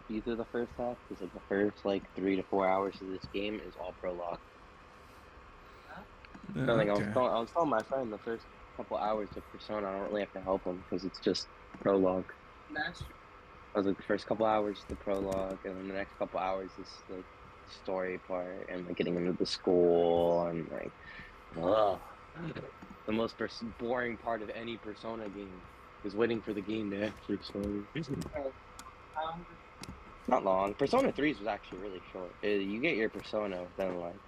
help you through the first half because like the first like 3 to 4 hours of this game is all prologue. Nothing. Okay. I was telling my friend the first couple hours of Persona, I don't really have to help him because it's just prologue. That's true. I was like the first couple hours the prologue, and then the next couple hours is like story part and like getting into the school and like, ugh. The most boring part of any Persona game is waiting for the game to actually start. Um, Not long. Persona 3's was actually really short. You get your Persona then like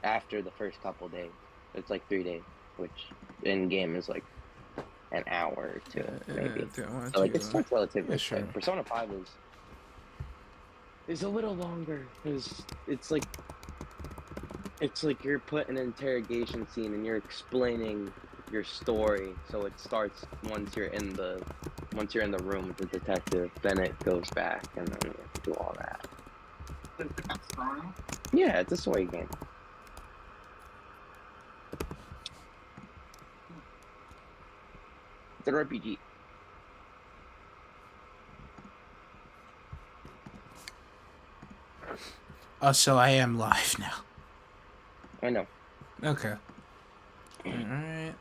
after the first couple days. It's like 3 days, which in game is like an hour or two, maybe. So like it's relatively sure. quick. Persona 5 is a little longer because it's like you're put in an interrogation scene and you're explaining your story. So it starts once you're in the room with the detective. Then it goes back and then you have to do all that. Yeah, it's a story game. It's an RPG. Oh, so I am live now. I know. Okay. Alright.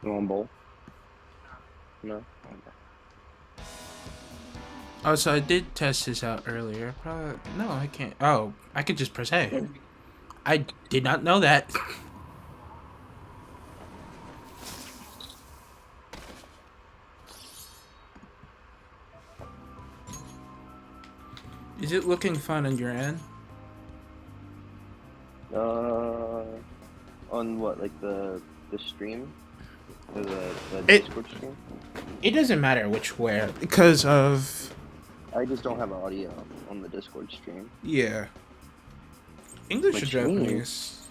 You want bowl? No? Okay. Oh, so I did test this out earlier. Probably, no, I can't. Oh, I could just press A. I did not know that. Is it looking fun on your end? On what, like the stream? Or the Discord stream? It doesn't matter which where because of. I just don't have audio on the Discord stream. Yeah. English Which or Japanese?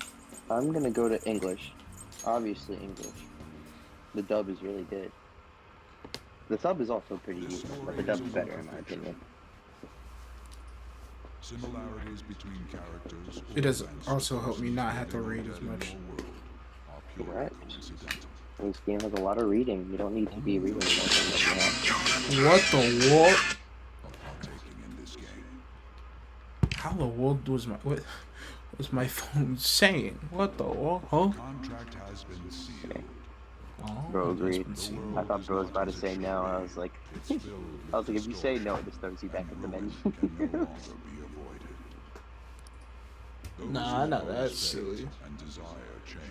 I'm gonna go to English. Obviously English. The dub is really good. The sub is also pretty decent, but the dub's better in my opinion. Similarities between characters. It does also help me not have to read as much. Correct. This game has a lot of reading. You don't need to be reading. What the world? How the world was what was my phone saying? What the world? Huh? Contract has been sealed. Oh, Bro agreed. I thought bro was about to say no. I was like, if you say no, it just throws you back at the menu. Nah, not that silly. And desire change.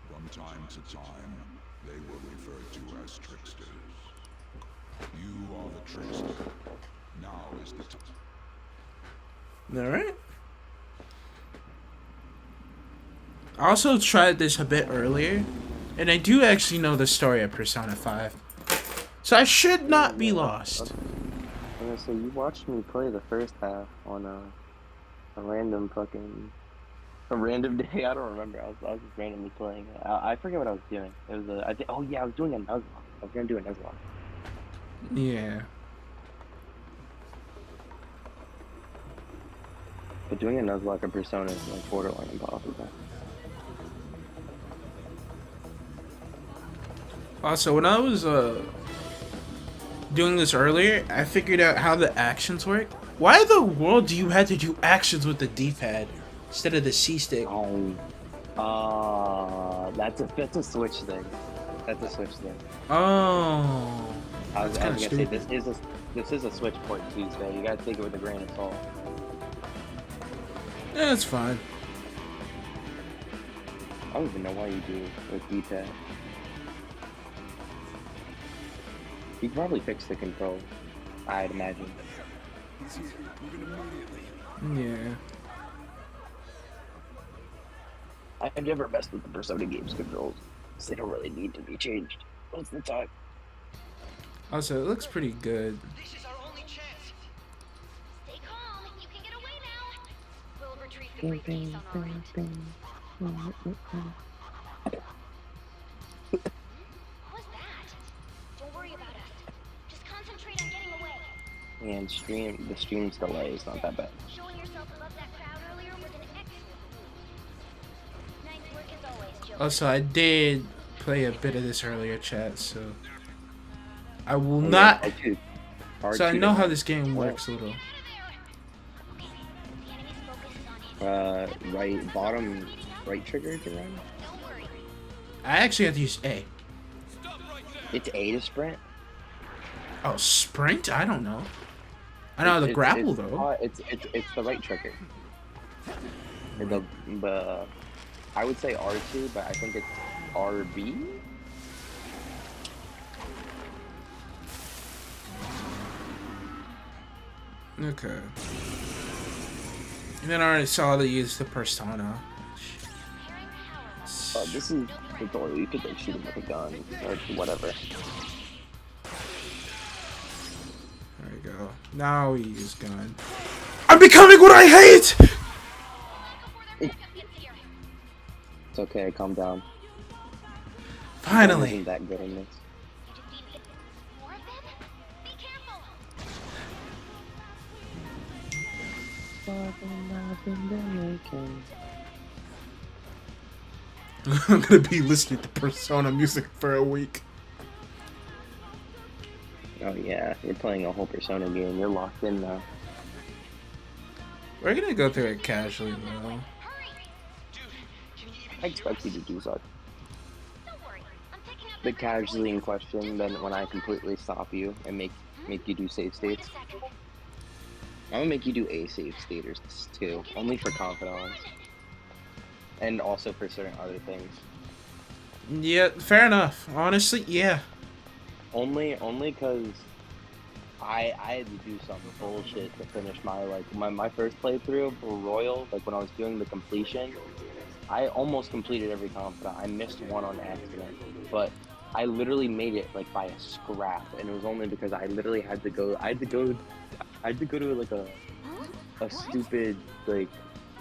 From time to time, they were referred to as tricksters. You are the trickster. Now is the time. Alright. I also tried this a bit earlier, and I do actually know the story of Persona 5. So I should not be lost. I'm gonna say, you watched me play the first half on a random day. I don't remember. I was just randomly playing. I forget what I was doing. It was I was doing a Nuzlocke. I was gonna do a Nuzlocke. Yeah. But doing a Nuzlocke of Persona is like borderline impossible. Also, when I was doing this earlier, I figured out how the actions work. Why the world do you have to do actions with the D-pad instead of the C-stick? That's a Switch thing. That's a Switch thing. Oh. I was gonna say this is a Switch port too, so you gotta take it with a grain of salt. Yeah, that's fine. I don't even know why you do it with D-pad. You could probably fix the control, I'd imagine. Yeah. I've never messed with the Persona games controls, so they don't really need to be changed most of the time. Also, it looks pretty good. This is our only chance. Stay calm. You can get away now. We'll retrieve the briefcase on our end. What was that? Don't worry about us. Just concentrate on getting away. And the stream's delay is not that bad. Showing yourself above that crowd earlier was an excellent move. Nice work as always, Joker. Also, I did play a bit of this earlier, chat, so I will Oh, yeah, not. R2. So I R2 know how doesn't- this game works a little. Get out of there. Okay, the enemy's focus is on him. Right bottom, right trigger to run. Don't worry. I actually have to use A. It's A to sprint. Oh, sprint? I don't know. I know the grapple though. It's the right trigger. The I would say R2, but I think it's RB. Okay. And then I already saw they use the persona. This is the door. You could like shoot him with a gun or whatever. There we go. Now we use gun. I'm becoming what I hate! It's okay. Calm down. Finally. Isn't that good in this? More of them? Be careful. I'm gonna be listening to Persona music for a week. Oh yeah, you're playing a whole Persona game. You're locked in now. We're gonna go through it casually though. I expect you to do so. Don't worry. I'm picking up The casually in question, then when I completely stop you and make you do save states. second. I'm gonna make you do a save staters too, only for confidants, and also for certain other things. Yeah, fair enough. Honestly, yeah. Only because I had to do some bullshit to finish my first playthrough for Royal. Like when I was doing the completion, I almost completed every confidant. I missed one on accident, but I literally made it like by a scrap, and it was only because I literally had to go. I had to go to like a stupid like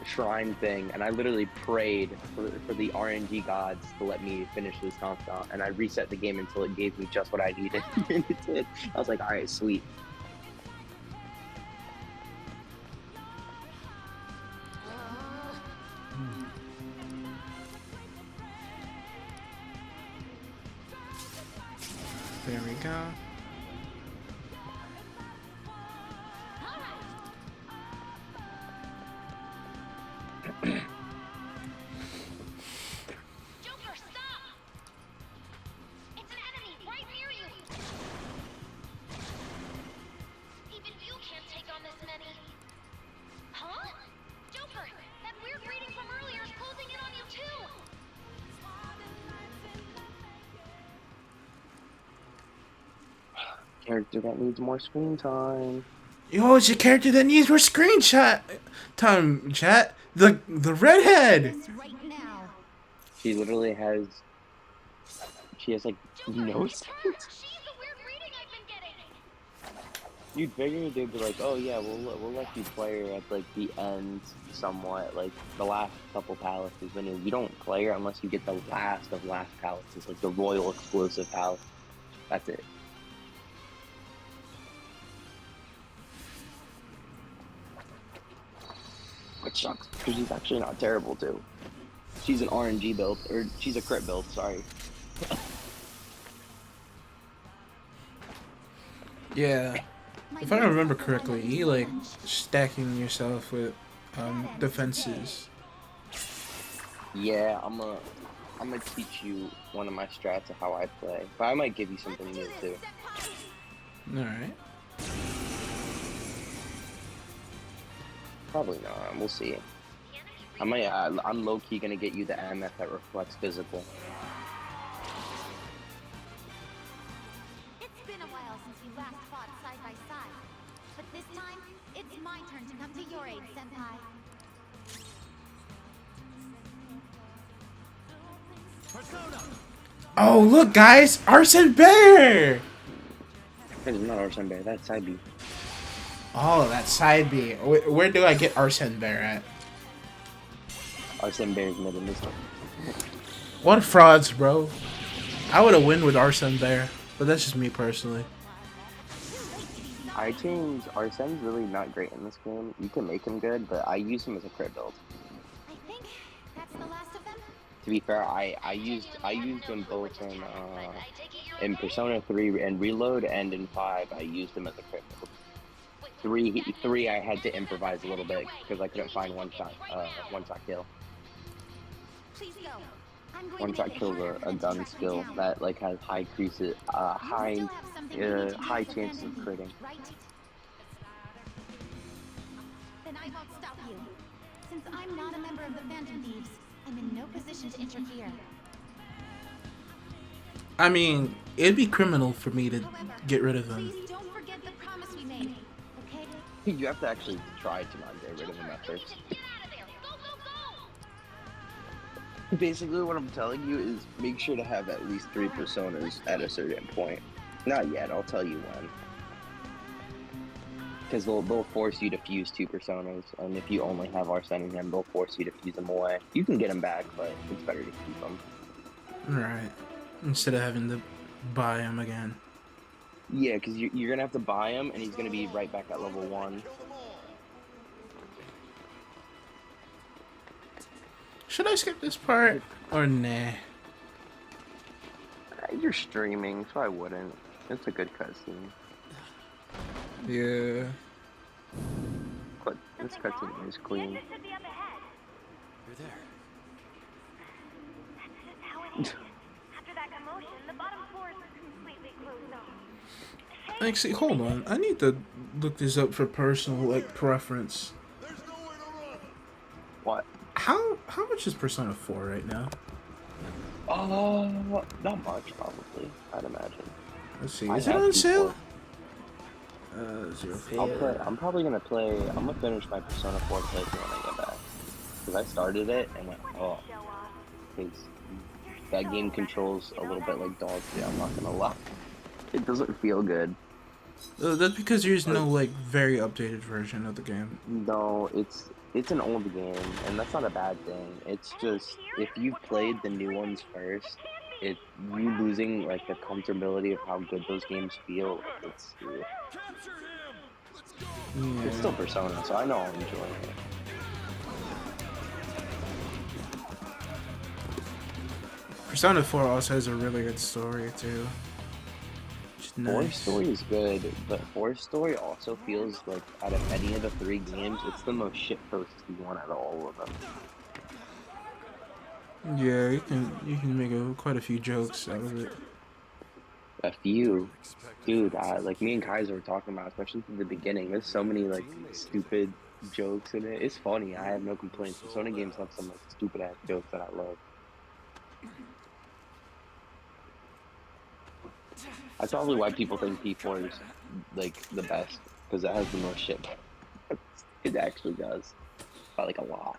shrine thing, and I literally prayed for the RNG gods to let me finish this confidant, and I reset the game until it gave me just what I needed. And it did. I was like, all right, sweet. There we go. Joker, stop! It's an enemy right near you. Even you can't take on this many. Huh? Joker, that weird reading from earlier is closing in on you too. Character that needs more screen time. Yo, it's a character that needs more screenshot time, chat. The redhead. Right now. She literally has. She has like no It's sense. her. She's the weird reading I've been getting. You'd figure they'd be like, oh yeah, we'll let you play her at like the end somewhat, like the last couple palaces. But you don't play her unless you get the last of last palaces, like the royal exclusive palace. That's it. Which sucks because she's actually not terrible too. She's an RNG build, or she's a crit build. Sorry. Yeah. If I remember correctly, you like stacking yourself with defenses. Yeah, I'm gonna teach you one of my strats of how I play, but I might give you something new too. All right. Probably not. We'll see. I might. I'm low key gonna get you the MF that reflects physical. It's been a while since we last fought side by side, but this time, it's my turn to come to your aid, Senpai. Oh, look, guys! Arson Bear! That's not Arsene Bear. That's side B. Oh, that's side B. Where do I get Arson Bear at? Arsene Bear's mid in this one. What frauds, bro. I would have win with Arson Bear, but that's just me personally. I changed Arsene's really not great in this game. You can make him good, but I use him as a crit build. I think that's the last of them. To be fair, I used them both in Persona 3 and Reload, and in 5 I used them as a crit build. Three I had to improvise a little bit because I couldn't find one shot kill. Please go. I'm going One to shot make it kills harder for a them to gun track me skill down. that like has high increases, You still have something you need to do high with the chances of Phantom critting. Thief, right? Then I won't stop you. Since I'm not a member of the Phantom Thieves, I'm in no position to interfere. I mean, it'd be criminal for me to However, get rid of him. please don't forget the promise we made, okay? You have to actually try to not get rid of him at Joker, you need first. to get out of there. Go, go, go! Basically, what I'm telling you is make sure to have at least 3 personas at a certain point. Not yet. I'll tell you when. Because they'll force you to fuse 2 personas, and if you only have Arsene in him, they'll force you to fuse them away. You can get them back, but it's better to keep them. Right. Instead of having to buy him again. Yeah, because you're gonna have to buy him, and he's gonna be right back at level 1. Should I skip this part or nah? You're streaming, so I wouldn't. It's a good cutscene. Yeah. But this cutscene is clean. You're there. This is how it is. After that commotion, the bottom floor is completely closed off. Actually, hold on. I need to look this up for personal like preference. What? How much is Persona 4 right now? Not much, probably. I'd imagine. Let's see. I Is it have on P4. sale? I'll play. I'm probably gonna play. I'm gonna finish my Persona 4 playthrough when I get back. Because I started it and went, oh, because that game controls a little bit like dog shit. I'm not gonna lie. It doesn't feel good. That's because there's no like very updated version of the game. No, it's an old game, and that's not a bad thing. It's just if you've played the new ones first, you losing like the comfortability of how good those games feel. It's still Yeah. Persona, so I know I'm enjoying it. Persona 4 also has a really good story too. Which is Forest nice. Story is good, but Forest Story also feels like out of any of the 3 games, it's the most shitposty one out of all of them. Yeah, you can make quite a few jokes out of it. A few, dude. Like me and Kaiser were talking about, especially at the beginning. There's so many like stupid jokes in it. It's funny. I have no complaints. Persona games have some like stupid ass jokes that I love. That's probably why people think P4 is like the best, because it has the most shit. It actually does, by like a lot.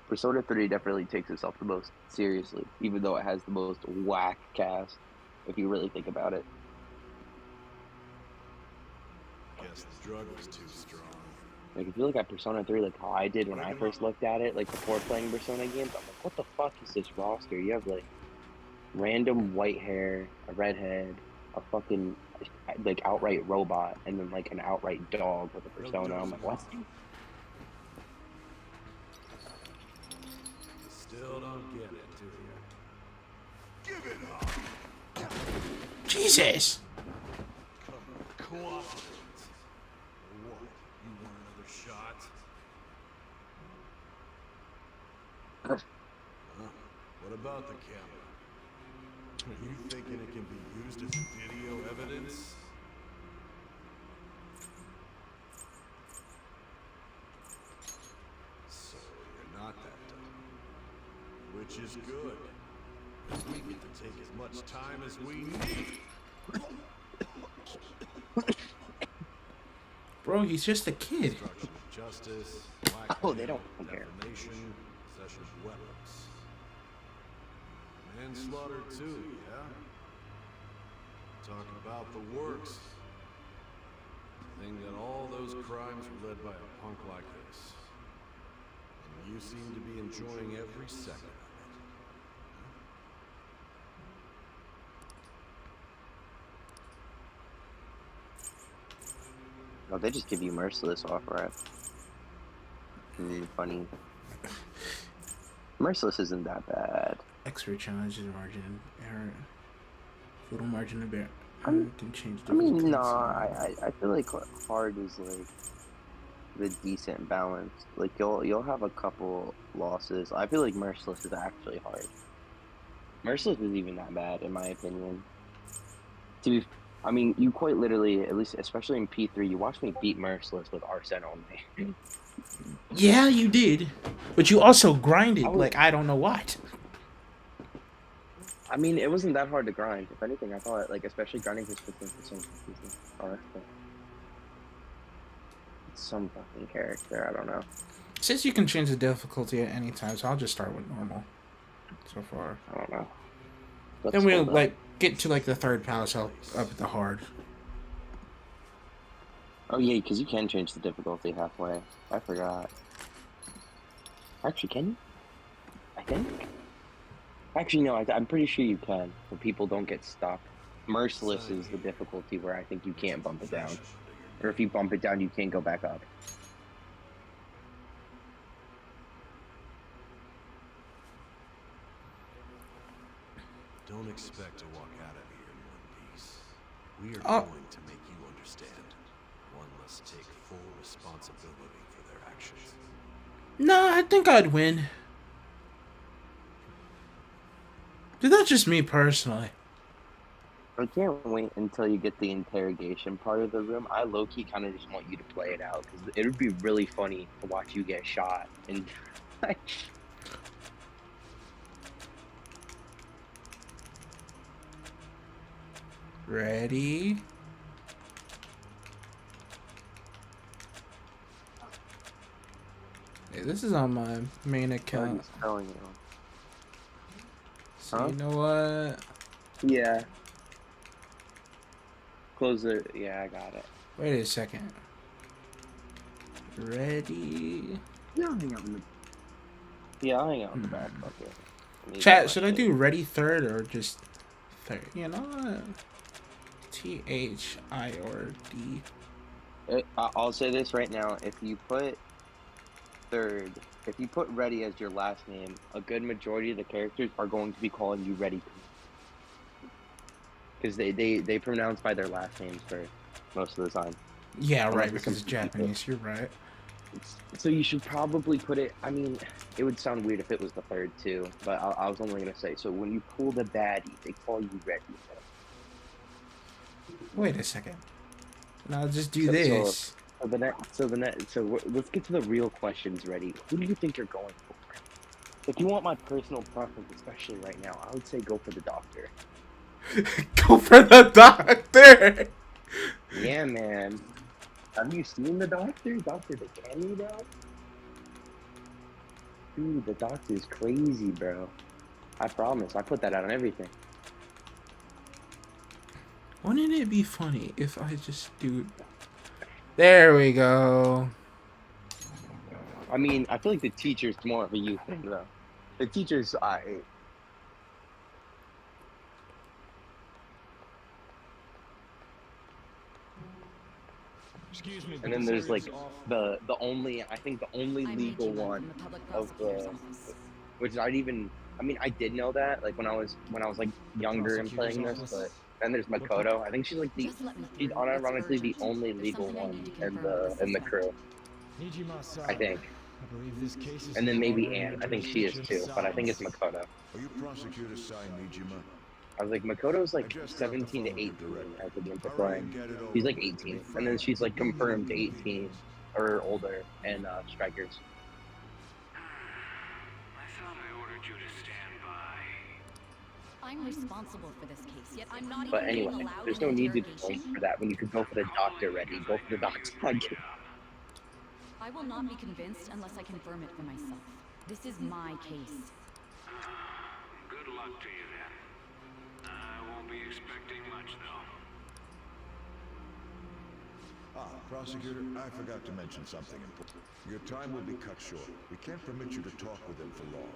Persona 3 definitely takes itself the most seriously, even though it has the most whack cast, if you really think about it. Guess the drug was too strong. Like, if you look at Persona 3, like how I did when I first looked at it, like before playing Persona games, I'm like, what the fuck is this roster? You have like random white hair, a redhead, a fucking like outright robot, and then like an outright dog with a persona. I'm like, what? Still don't get it, do you? Give it up! Jesus! Come on, cooperate. What? You want another shot? Huh? What about the camera? Are you thinking it can be used as video evidence? So you're not that dumb. Which is good. We get to take as much time as we need. Bro, he's just a kid. Obstruction of justice, Oh, they blackmail, don't care. defamation, possession of weapons. Manslaughter too, yeah? Talking about the works. Thing that all those crimes were led by a punk like this. And you seem to be enjoying every second of it. Oh, they just give you merciless off, right? Funny. Merciless isn't that bad. Expert challenges margin error. Little margin of error. I'm- Can change I mean, difficulty. no, I feel like hard is like the decent balance. Like you'll have a couple losses. I feel like merciless is actually hard. Merciless is even that bad in my opinion. I mean, you quite literally, at least especially in P3, you watched me beat merciless with Arsene only. Yeah, you did. But you also grinded was- like I don't know what. I mean, it wasn't that hard to grind. If anything, I thought like especially grinding his 15%. Oh, that's cool. Some fucking character, I don't know. Since you can change the difficulty at any time, so I'll just start with normal. So far. I don't know. Then we'll like get to like the third palace up at the hard. Oh yeah, because you can change the difficulty halfway. I forgot. Actually, can you? I think. Actually, no. I'm pretty sure you can. So people don't get stuck. Merciless is the difficulty where I think you can't bump it down, or if you bump it down, you can't go back up. Don't expect to walk out of here in one piece. We are going to make you understand. One must take full responsibility for their actions. No, I think I'd win. Dude, that's just me personally. I can't wait until you get the interrogation part of the room. I low-key kind of just want you to play it out, because it would be really funny to watch you get shot. And Ready? Hey, this is on my main account. I'm telling you. So Huh? you know what? Yeah. Close it. Yeah, I got it. Wait a second. Ready? Yeah, I'll hang out in the. Yeah, I'll hang out in the back. Fuck it. Let me Chat, get should my I shit. do ready third or just third? You know what? T-H-I or D. I'll say this right now. If you put third, if you put Reddy as your last name, a good majority of the characters are going to be calling you Reddy. Because they pronounce by their last names for most of the time. Yeah, Unless right, it's because it's some people. Japanese. You're right. So you should probably put it. I mean, it would sound weird if it was the third too. But I was only gonna say. So when you pull the baddie, they call you Reddy. Wait a second. Now just do So- this. So let's get to the real questions, Reddy. Who do you think you're going for? If you want my personal preference, especially right now, I would say go for the doctor. Go for the doctor. Yeah, man. Have you seen the doctor? Dr. DeCanny, bro? Dude, the doctor's crazy, bro. I promise. I put that out on everything. Wouldn't it be funny if I just do... There we go. I mean, I feel like the teacher's more of a you thing, though. The teacher's, Excuse me, and then there's like the only, I think the only legal one of the, which I'd even, I mean, I did know that, like when I was like younger and playing this, but then there's Makoto. I think she's like she's unironically the only legal one in the crew, I think. And then maybe Anne. I think she is too, but I think it's Makoto. Are you Prosecutor Sai Nijima? I was like, Makoto's like 17 to 18 as the game playing. He's like 18, and then she's like confirmed 18 or older in Strikers. I thought I ordered you to stand by. I'm responsible for this case, yet I'm not But even being anyway, allowed there's an no need to go interrogation. for that when you could go for the doctor, Reddy. Go for the doctor. I will not be convinced unless I confirm it for myself. This is my case. Good luck to you then. I won't be expecting much though. Prosecutor, I forgot to mention something important. Your time will be cut short. We can't permit you to talk with him for long.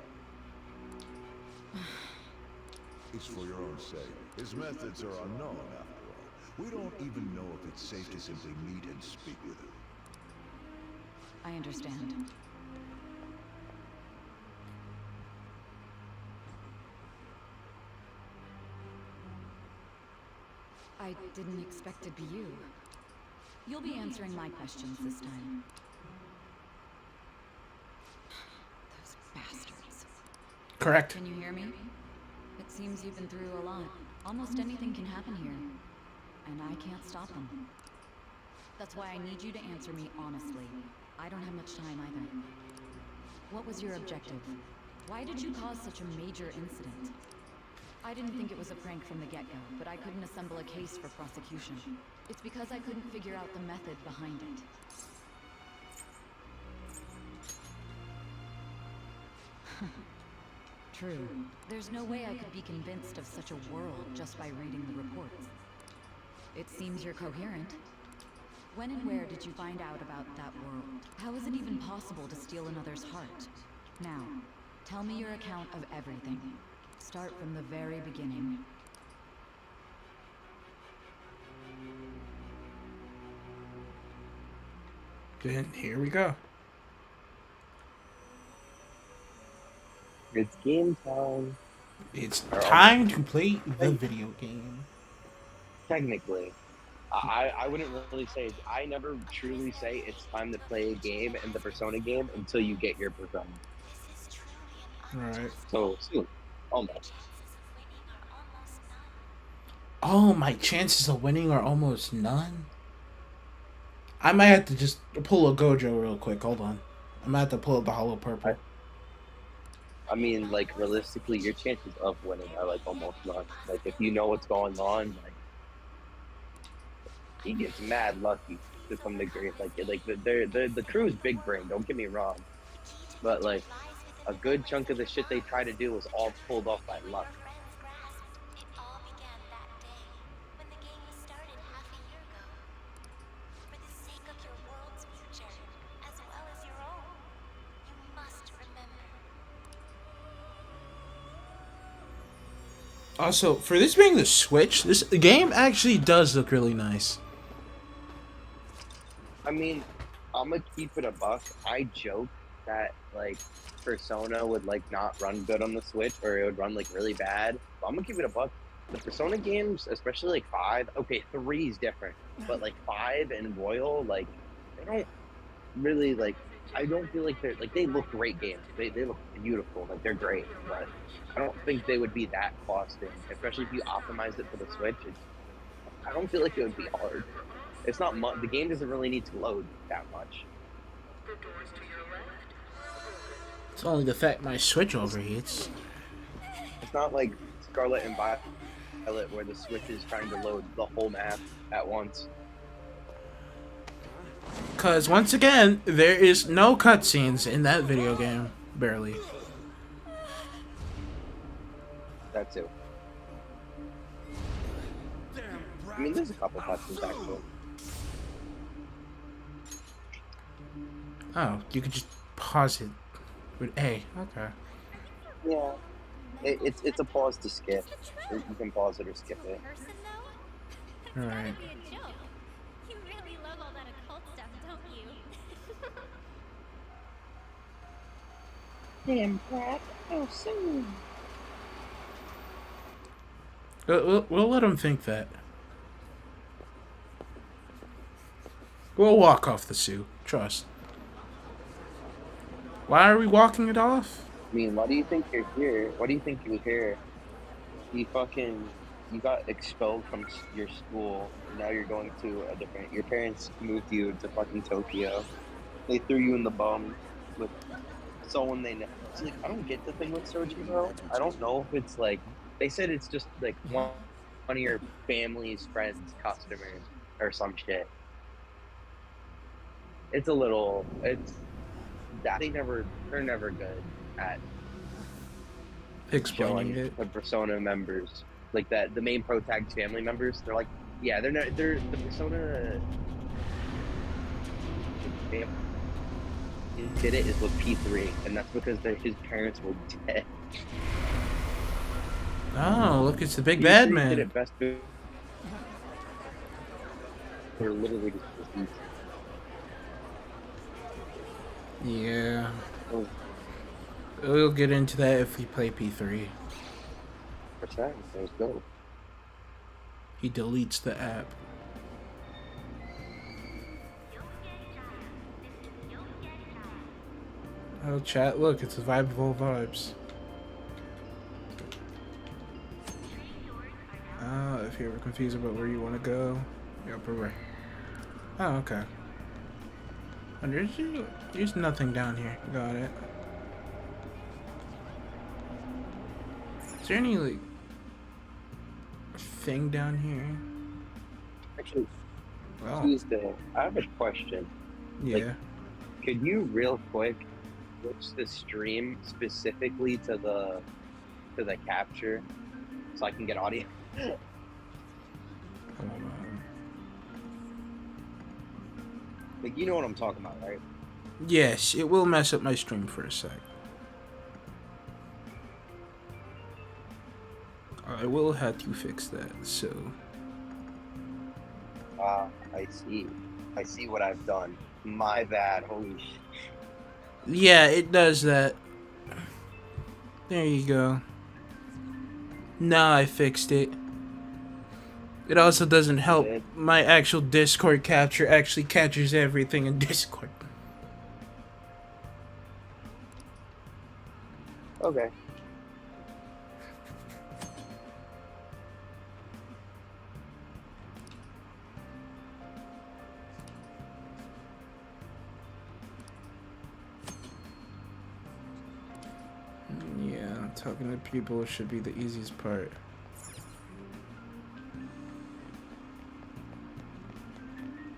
It's for your own sake. His methods are unknown, after all. We don't even know if it's safe to simply meet and speak with him. I understand. I didn't expect it'd be you. You'll be answering my questions this time. Those bastards. Correct. Can you hear me? It seems you've been through a lot. Almost anything can happen here. And I can't stop them. That's why I need you to answer me honestly. I don't have much time either. What was your objective? Why did you cause such a major incident? I didn't think it was a prank from the get-go, but I couldn't assemble a case for prosecution. It's because I couldn't figure out the method behind it. True. There's no way I could be convinced of such a world just by reading the reports. It seems you're coherent. When and where did you find out about that world? How is it even possible to steal another's heart? Now, tell me your account of everything. Start from the very beginning. Then here we go. It's game time. It's Or time to play the video game. Technically, I wouldn't really say. I never truly say it's time to play a game in the Persona game until you get your Persona. Right. So soon, almost. Oh, my chances of winning are almost none. I might have to just pull a Gojo real quick. Hold on. I might have to pull up the Hollow Purple. I mean, like realistically, your chances of winning are like almost none. Like if you know what's going on, like he gets mad lucky to some degree. Like the crew is big brain. Don't get me wrong, but like a good chunk of the shit they try to do was all pulled off by luck. Also, for this being the Switch, this game actually does look really nice. I mean, I'm gonna keep it a buck. I joke that like Persona would like not run good on the Switch, or it would run like really bad. But I'm gonna keep it a buck. The Persona games, especially like 5, okay, 3 is different, but like 5 and Royal, like they don't really like. I don't feel like they look great games. They look beautiful, like they're great, but I don't think they would be that costing, especially if you optimized it for the Switch. I don't feel like it would be hard. It's not much. The game doesn't really need to load that much. It's only the fact my Switch overheats. It's not like Scarlet and Violet where the Switch is trying to load the whole map at once. Because, once again, there is no cutscenes in that video game. Barely. That too. I mean, there's a couple cutscenes actually. Oh, you could just pause it with A. Okay. Yeah. It's a pause to skip. You can pause it or skip it. Alright. You really love all that occult stuff, don't you? Damn crap. Oh, soon. We'll let him think that. We'll walk off the Sue. Trust. Why are we walking it off? I mean, why do you think you're here? Why do you think you're here? You got expelled from your school. And now you're going to a different. Your parents moved you to fucking Tokyo. They threw you in the bum with someone they know. It's like, I don't get the thing with Soji, bro. I don't know if it's like they said it's just like one of your family's friends, customers, or some shit. It's a little. It's that they're never good at Explaining showing it. the Persona members, like that, the main protag's family members. They're like, yeah, they're the Persona. He did it is with P3, and that's because his parents were dead. Oh, look, it's the big bad P3 man. did it best. They're literally just receipts. Yeah. Oh, We'll get into that if we play P3. percent. Let's go. He deletes the app. Oh, chat, look, it's a vibe of all vibes. If you're ever confused about where you want to go, yep, right. Oh, okay. And there's nothing down here. Got it. Is there any, like, thing down here? Actually, Oh, Tuesday, I have a question. yeah. Like, could you real quick switch the stream specifically to the capture so I can get audio? Hold on. Like, you know what I'm talking about, right? Yes, it will mess up my stream for a sec. I will have to fix that, so... I see. I see what I've done. My bad. Holy shit. Yeah, it does that. There you go. Now I fixed it. It also doesn't help. Did? My actual Discord capture actually captures everything in Discord. Okay. Yeah, talking to people should be the easiest part.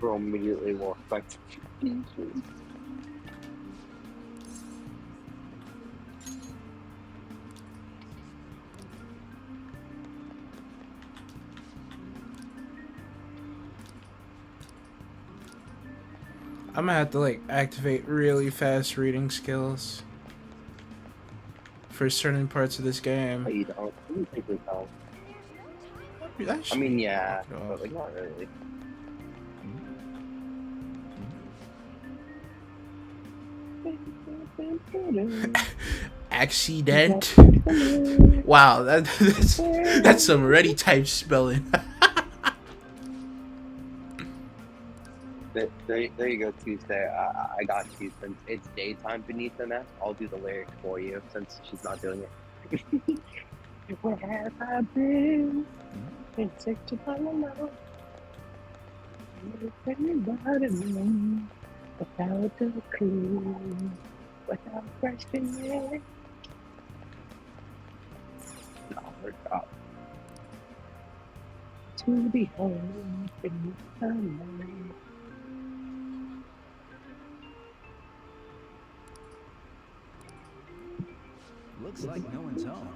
Bro, immediately more effective. I'm gonna have to like activate really fast reading skills for certain parts of this game. You don't. You think we don't. That I should mean, yeah, knock it but off. like not really. Accident. Wow, that's some ready type spelling. There you go, Tuesday. I got you. Since it's daytime beneath the nest, I'll do the lyrics for you since she's not doing it. Where have I been? In search of all alone. Everybody knows without a clue, without questioning. No, we're up. To be home beneath the night. Looks like no one's home.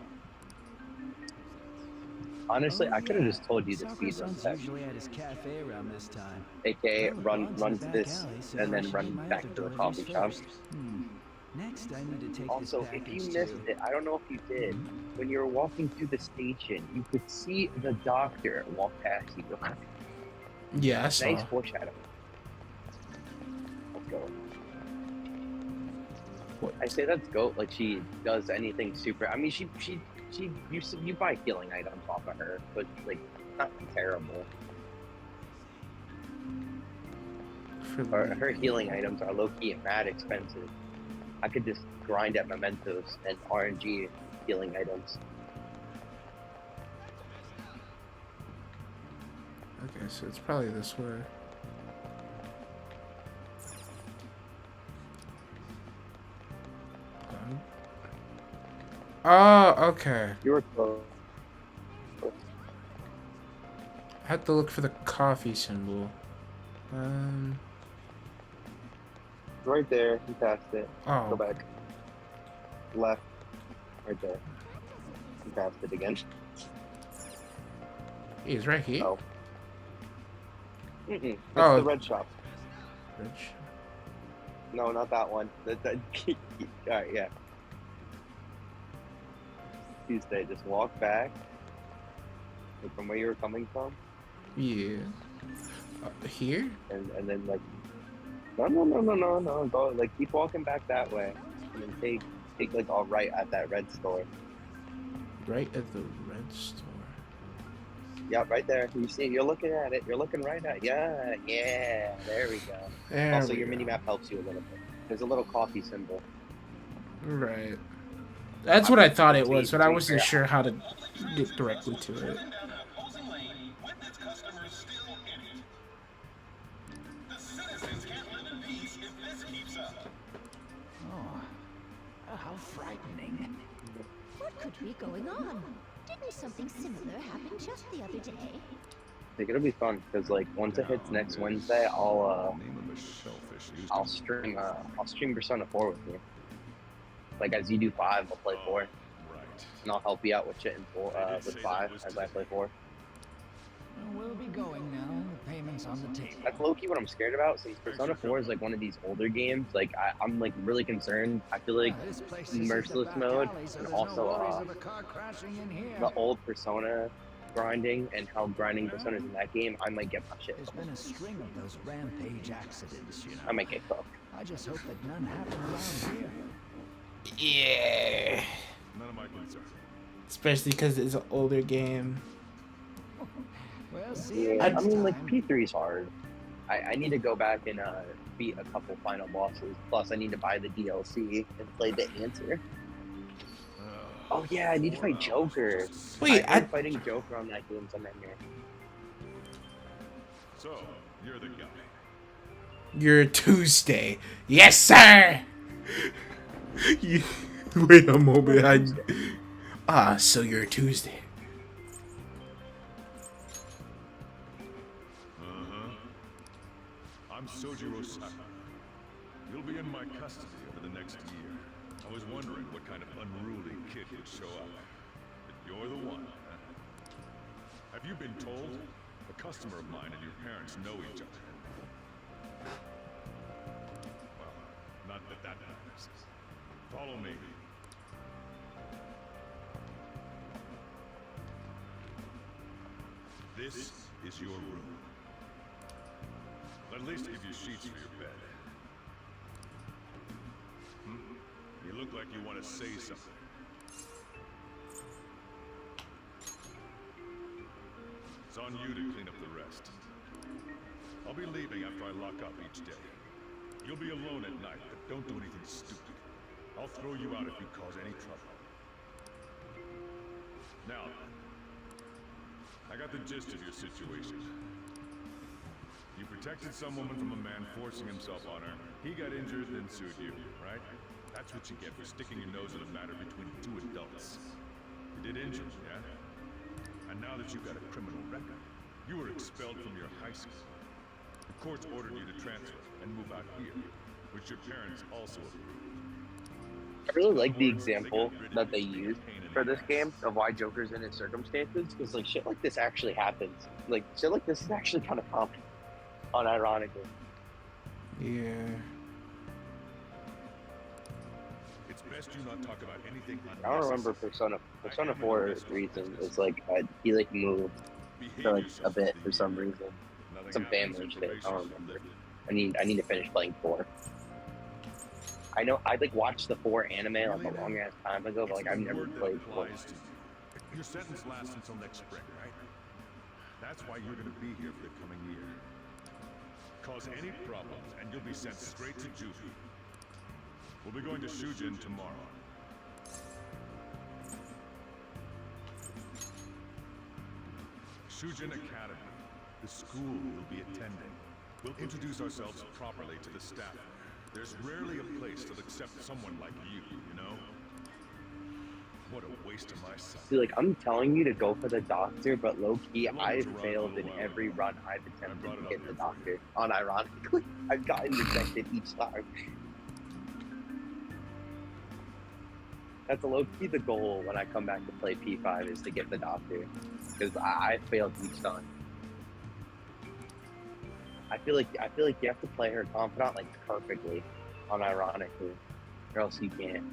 Honestly, I could have just told you the Soccer speed run son's tech. usually at his cafe around this time. AKA Well, run in the to back this alley, so and I then should run make my back other to the deliveries coffee shop. first. Next, I need to take Also, this if package you missed to... it, I don't know if you did. When you were walking through the station, you could see the doctor walk past you. Yeah, I saw. Nice foreshadowing. Let's go. What? I say that's GOAT like she does anything super. I mean, you buy healing items off of her, but like not terrible. Her healing items are low key and mad expensive. I could just grind at mementos and RNG healing items. Okay, so it's probably this way. Oh, okay. You were close. I had to look for the coffee symbol. Right there, you passed it. Oh. Go back. Left. Right there. You passed it again. He's right here. Oh. It's Oh. the red shop. Rich. No, not that one. Alright, yeah. Tuesday, just walk back. Like from where you were coming from. Yeah. Here? and then like no, go like keep walking back that way, and then take like all right at that red store. Right at the red store. Yeah, right there. You see, you're looking at it. You're looking right at. Yeah. There we go. There Also, we your go. mini map helps you a little bit. There's a little coffee symbol. Right. That's what I thought it was, but I wasn't Yeah. sure how to get directly to it. Oh, how frightening. What could be going on? Didn't something similar happen just the other day? I think it'll be fun because like once it hits next Wednesday, I'll stream Persona 4 with you. Like as you do 5, I'll play 4, and I'll help you out with shit in 4 with 5 as I play 4. We'll be going now. The payment's on the table. That's low key what I'm scared about, since Persona 4 is like one of these older games. Like I'm like really concerned. I feel like merciless mode and also the old Persona grinding and how grinding Personas in that game, I might get my shit. There's been a string of those rampage accidents, you know. I might get cooked. I just hope that none happen around here. Yeah. None of my concern. Especially because it's an older game. Well, see, Yeah, I mean, like P3's hard. I need to go back and beat a couple final bosses. Plus, I need to buy the DLC and play the answer. Oh yeah, I need to fight Joker. Wait, I'm fighting Joker on that game somewhere here. So, you're the guy. You're Tuesday. Yes, sir! Wait a moment. So you're Tuesday. I'm Sojiro Saka. You'll be in my custody over the next year. I was wondering what kind of unruly kid would show up. But you're the one, huh? Have you been told? A customer of mine and your parents know each other. Well, not that that matters. Follow me. This is your room. At least give you sheets for your bed. You look like you want to say something. It's on you to clean up the rest. I'll be leaving after I lock up each day. You'll be alone at night, but don't do anything stupid. I'll throw you out if you cause any trouble. Now, I got the gist of your situation. You protected some woman from a man forcing himself on her. He got injured, then sued you, right? That's what you get for sticking your nose in a matter between 2 adults. You did injure, yeah? And now that you've got a criminal record, you were expelled from your high school. The courts ordered you to transfer and move out here, which your parents also approved. I really like the example that they used for this game of why Joker's in his circumstances, because like shit like this actually happens. Like shit like this is actually kind of common, unironically. Yeah. It's best you not talk about anything. I don't remember Persona 4's reason. It's like he like moved for like a bit for some reason, some family shit. I don't remember. I need to finish playing 4. I know I like watched the 4 anime like a long ass time ago, but like I've never played 4. Your sentence lasts until next spring, right? That's why you're gonna be here for the coming year. Cause any problems, and you'll be sent straight to Juvie. We'll be going to Shujin tomorrow. Shujin Academy, the school we'll be attending. We'll introduce ourselves properly to the staff. There's rarely a place that'll accept someone like you, you know? What a waste of my son. See, like I'm telling you to go for the doctor, but low key, I've failed in every run I've attempted to get the doctor. Unironically, I've gotten rejected each time. That's a low key the goal when I come back to play P5 is to get the doctor, because I failed each time. I feel like you have to play her confidant like perfectly, unironically, or else you can't.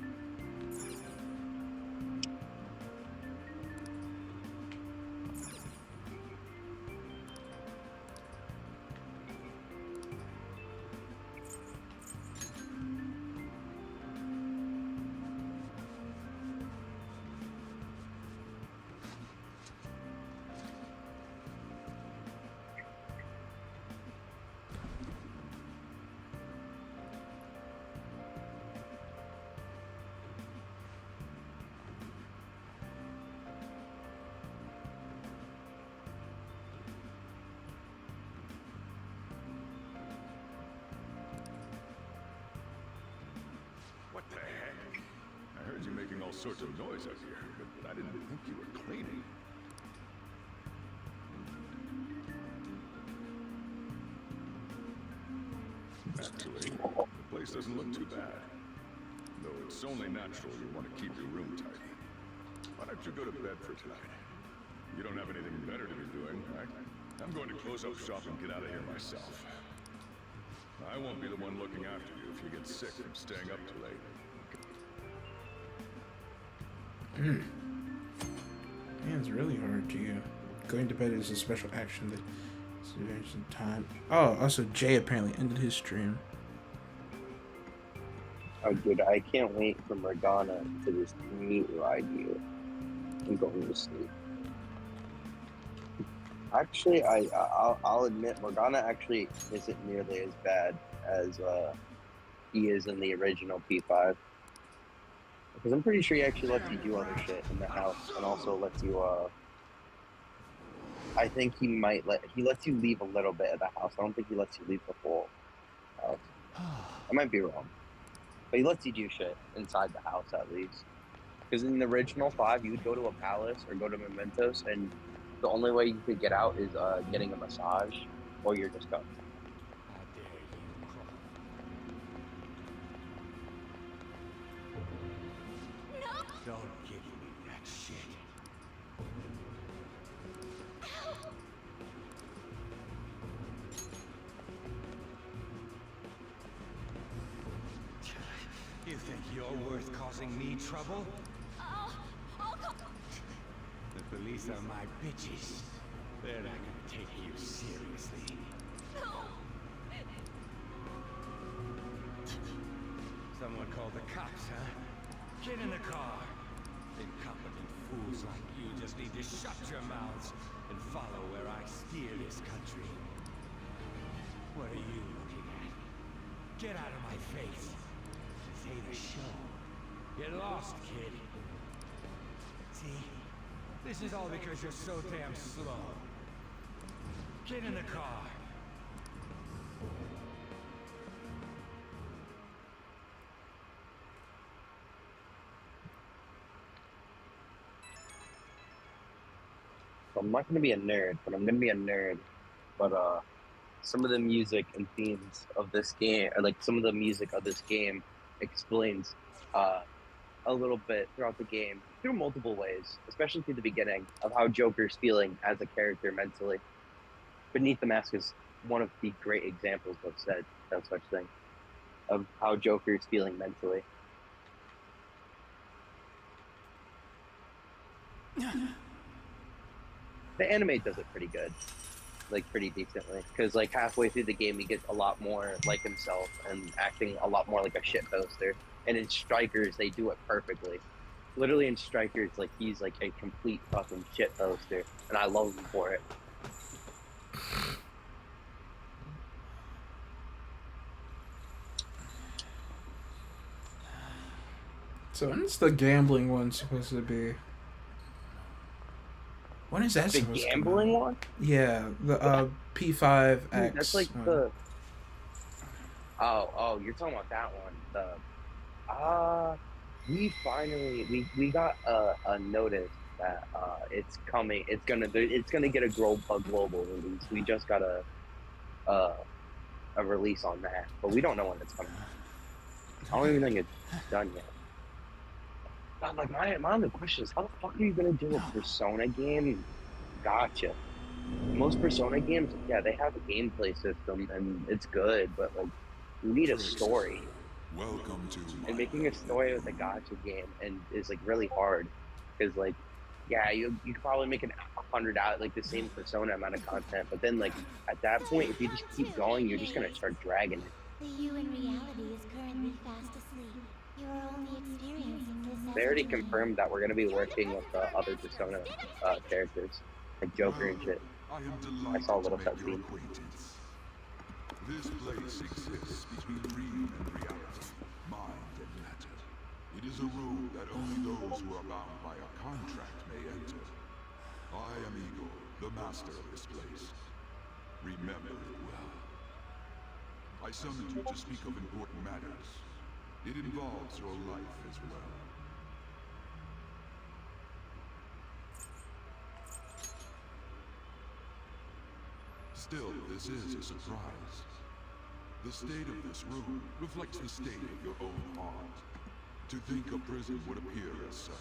the heck? I heard you making all sorts of noise out here, but I didn't think you were cleaning. Actually, the place doesn't look too bad. Though it's only natural you want to keep your room tidy. Why don't you go to bed for tonight? You don't have anything better to be doing, right? I'm going to close up shop and get out of here myself. I won't be the one looking after you if you get sick from staying up too late. Man, it's really hard to you. Going to bed is a special action that saves some time. Oh, also Jay apparently ended his stream. Oh, dude, I can't wait for Morgana to just meet ride you and going to sleep. Actually, I'll admit Morgana actually isn't nearly as bad as he is in the original P5. Because I'm pretty sure he actually lets you do other shit in the house, and also lets you I think he lets you leave a little bit of the house. I don't think he lets you leave the full house. I might be wrong. But he lets you do shit inside the house at least. Because in the original 5, you would go to a palace or go to Mementos, and the only way you could get out is getting a massage, or you're just gone. How dare you crawl? Don't give me that shit. You think you're worth causing me trouble? The police are my bitches. They're not gonna take you seriously. Someone called the cops, huh? Get in the car. Incompetent fools like you just need to shut your mouths and follow where I steer this country. What are you looking at? Get out of my face. This ain't a show. Get lost, kid. See? This is all because you're so damn slow. Get in the car. So I'm not going to be a nerd, but I'm going to be a nerd. But some of the music and themes of this game, or like some of the music of this game, explains a little bit throughout the game through multiple ways, especially through the beginning of how Joker's feeling as a character mentally. Beneath the Mask is one of the great examples of that such thing, of how Joker's feeling mentally. The anime does it pretty good, like pretty decently, because like halfway through the game he gets a lot more like himself and acting a lot more like a shit poster. And in Strikers they do it perfectly. Literally in Strikers, like he's like a complete fucking shit poster, and I love him for it. So when's the gambling one supposed to be? When is that The supposed gambling to come out? one? Yeah, the P5X. Dude, that's like one. the. Oh, you're talking about that one. We finally we got a notice that it's coming. It's gonna get a global release. We just got a release on that, but we don't know when it's coming. I don't even think it's done yet. But like my other question is, how the fuck are you gonna do a Persona game? Gotcha. Most Persona games, yeah, they have a gameplay system and it's good, but like you need a story. Welcome to And making a story with a gacha game and is like really hard, because like, yeah, you could probably make 100 out like the same Persona amount of content, but then like at that point, if you just keep going, you're just gonna start dragging it. The you in reality is currently fast asleep. You are only experiencing this. They already confirmed that we're gonna be working with other Persona characters, like Joker and shit. I am I saw a delighted little to make your cutscene. acquaintance. This place exists between dream and reality, mind and matter. It is a room that only those who are bound by a contract may enter. I am Igor, the master of this place. Remember it well. I summoned you to speak of important matters. It involves your life as well. Still, this is a surprise. The state of this room reflects the state of your own heart. To think a prison would appear as such.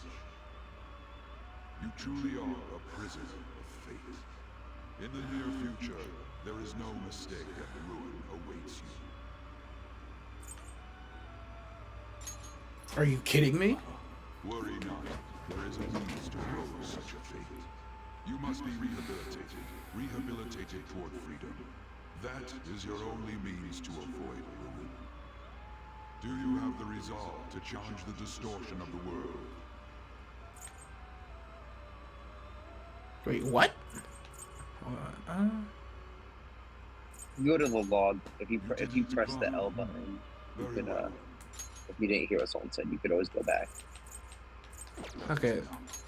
You truly are a prisoner of fate. In the near future, there is no mistake that ruin awaits you. Are you kidding me? Worry not. There is a means to avoid such a fate. You must be rehabilitated. Rehabilitated toward freedom. That is your only means to avoid ruin. Do you have the resolve to challenge the distortion of the world? Wait, what? Go to the log. If you press the L button, you could if you didn't hear what someone said, you could always go back. Okay,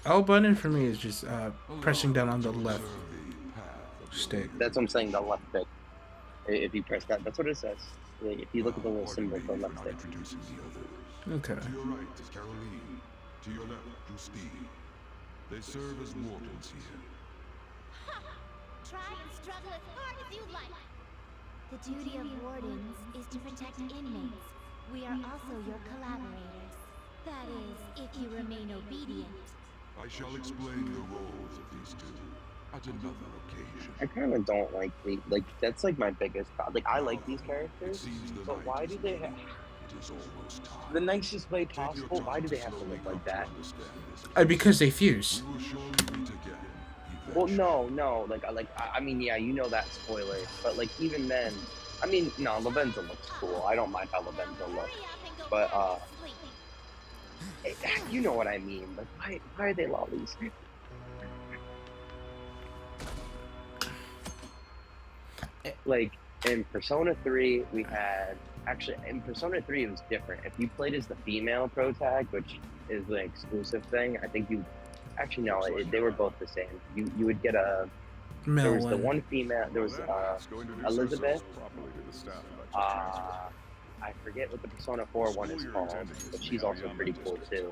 L button for me is just pressing down on the left stick. That's what I'm saying. The left stick. If you press that, that's what it says. If you look at the little symbol for left stick. Okay. To your right is Caroline. To your left, Justine. They serve as wardens here. Try and struggle as hard as you like. The duty of wardens is to protect inmates. We are also your collaborators. That is, if you remain obedient. I shall explain the roles of these two at another occasion. I kind of don't like that's like my biggest problem. Like I like these characters, but why do they have It is almost time. the nicest way possible? Why do they have to look like that? Because they fuse. We will surely meet again. Well, no. I mean, yeah, you know that spoiler, but like even then, I mean, no, Lavenza looks cool. I don't mind how Lavenza looks, but you know what I mean. Like, why are they lollies? Like in Persona 3, we had in Persona 3 it was different. If you played as the female protag, which is the exclusive thing, I think you actually no, they were both the same. You would get a Male there was the one. one female. There was Elizabeth. I forget what the Persona 4 one is called, but she's also pretty cool too.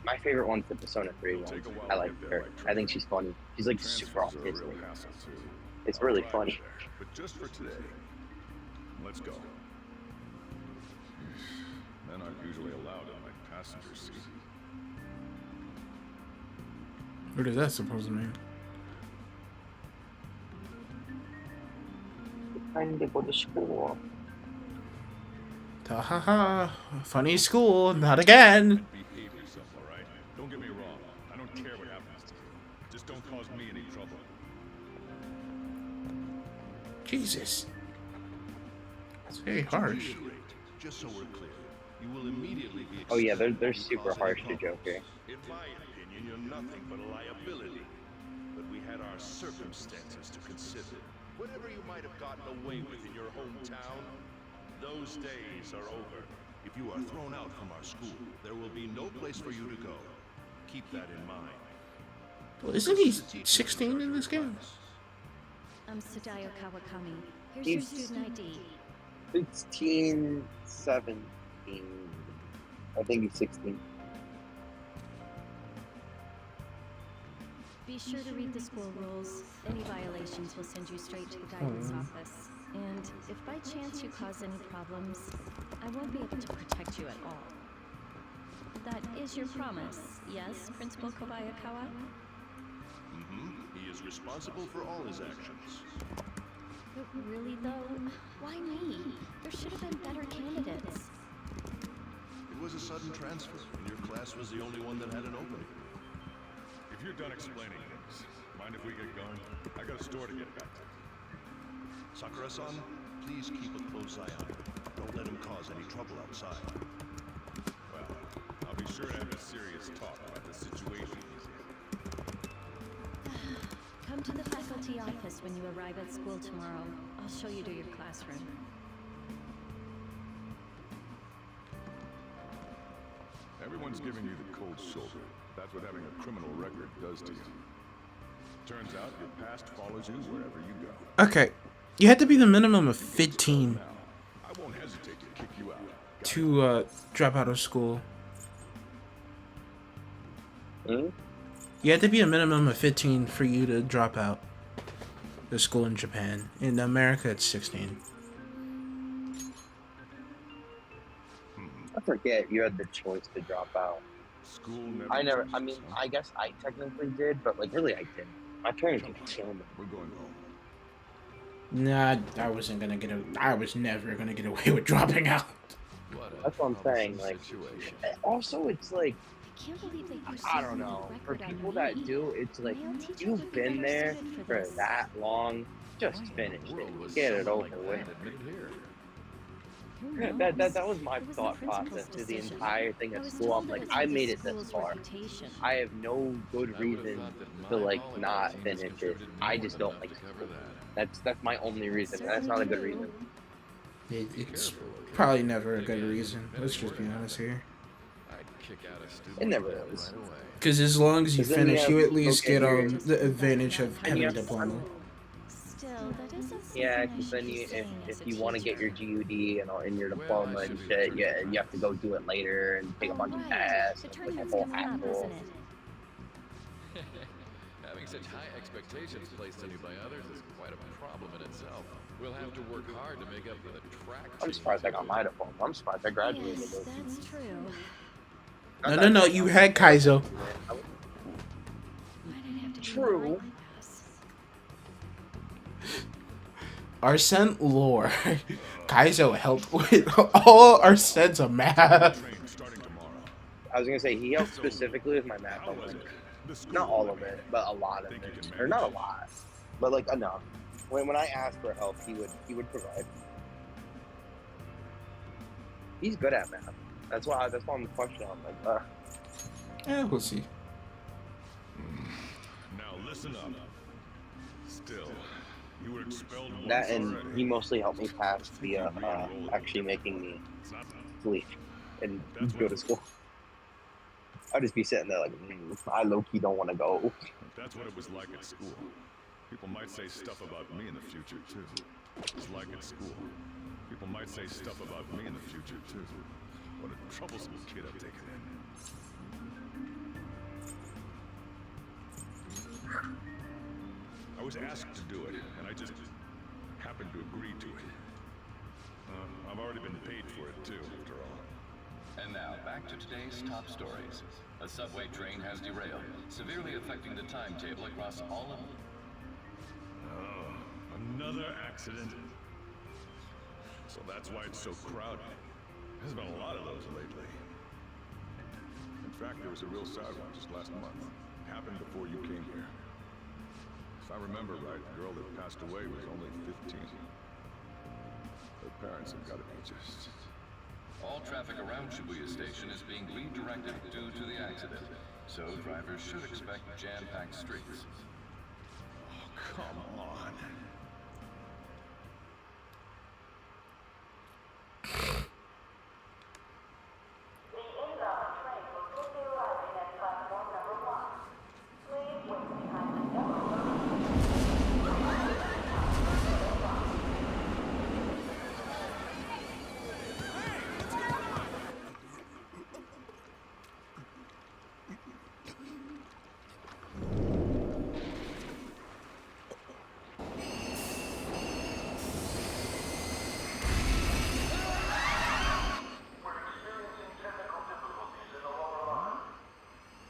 My favorite one's the Persona 3 one. I like her. I think she's funny. She's like super autistic. It's really funny. But just for today, let's go. Men aren't usually allowed in my passenger seat. What is that supposed to mean? Time to go to school. Ha ha ha. Funny school, not again. Behave yourself, all right? Don't get me wrong. I don't care what happens to you. Just don't cause me any trouble. Jesus. It's very harsh. Just so we're clear, you will immediately be. Oh yeah, they're super harsh to Joker. In my opinion, you're nothing but a liability. But we had our circumstances to consider. Whatever you might have gotten away with in your hometown, those days are over. If you are thrown out from our school, there will be no place for you to go. Keep that in mind. Well, isn't he 16 in this game? I'm Sadayo Kawakami. Here's He's- your student ID. 16, 17. I think he's 16. Be sure to read the school rules. Any violations will send you straight to the guidance office. And if by chance you cause any problems, I won't be able to protect you at all. That is your promise, yes, Principal Kobayakawa? He is responsible for all his actions. But really though, why me? There should have been better candidates. It was a sudden transfer, and your class was the only one that had an opening. If you're done explaining things, mind if we get going? I got a store to get back to. Sakura-san, please keep a close eye on him. Don't let him cause any trouble outside. Well, I'll be sure to have a serious talk about the situation he's in. Come to the faculty office when you arrive at school tomorrow. I'll show you to your classroom. Everyone's giving you the cold shoulder. That's what having a criminal record does to you. Turns out your past follows you wherever you go. Okay. You had to be the minimum of 15. Now, I won't to drop out of school. Hmm? You have to be a minimum of 15 for you to drop out of school in Japan. In America, it's 16. I forget you had the choice to drop out. School never I never. I changes, mean, huh? I guess I technically did, but like really, I didn't. My parents would kill me. We're going home. Nah, I wasn't gonna get. I was never gonna get away with dropping out. That's what I'm saying. Like, also, it's like I can't believe they used I so don't little know. For record people on that me. do, it's like My old teacher you've would be been better there suited for this. that long. Just finish it. Get it over with. Who That knows? was my It was the thought principal's process through the decision. entire thing I of was school. told I'm it like, was I for the made it this school's far. reputation. I have no good reason to like not finish it. I just don't like school. That's my only reason. And that's not a good reason. It's probably never a good reason. Let's just be honest here. It never is. Because as long as you 'Cause then you finish, have- you at least okay, get here- the advantage of and having you a have- diploma. Still, that isn't Yeah, something I because should then be you, saying if as a you want to get your teacher. GUD and your diploma and shit, yeah, you have to go do it later and take a bunch of Right. tests. The And it's like a tournament's whole coming up, hassle. isn't it? Having such high expectations placed on you by others is quite a problem in itself. We'll have to work hard to make up for the track. I'm surprised I got my diploma. I'm surprised I graduated. Yes, that's true. No. You had Kaizo. Why did I have to be True. like this? Arsene lore. Kaizo helped with all Arsene's of math. I was gonna say he helped specifically with my math homework. Not all of it, but a lot of it, or not a lot, but like enough. When I asked for help, he would provide. He's good at math. That's why I'm questioning. I'm like, Yeah, we'll see. Now listen up. Still, you were expelled once that, and already. he mostly helped me pass the actually making me leave and go to school. I'd just be sitting there like, I low-key don't want to go. That's what it was like at school. People might say stuff about me in the future, too. It's like at school. People might say stuff about me in the future, too. What a troublesome kid I've taken in. I was asked to do it, and I just happened to agree to it. I've already been paid for it, too, after all. And now, back to today's top stories. A subway train has derailed, severely affecting the timetable across all of... Oh, another accident. So that's why it's so crowded. There's been a lot of those lately. In fact, there was a real sad one just last month. Happened before you came here. If I remember right, the girl that passed away was only 15. Her parents have got to be just... All traffic around Shibuya Station is being redirected due to the accident, so drivers should expect jam-packed streets. Oh, come on.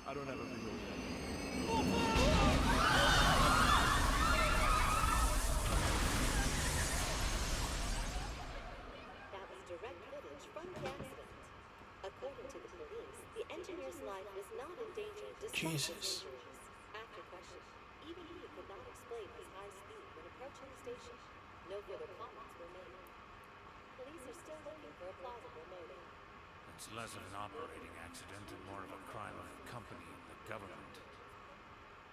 I don't have a video yet. That was direct footage from the accident. According to the police, the engineer's life was not in danger despite his Jesus. injuries. After question, even he could not explain his high speed when approaching the station. No further comments were made. Police are still looking for a plausible motive. It's less of an operating accident and more of a crime of the company and the government.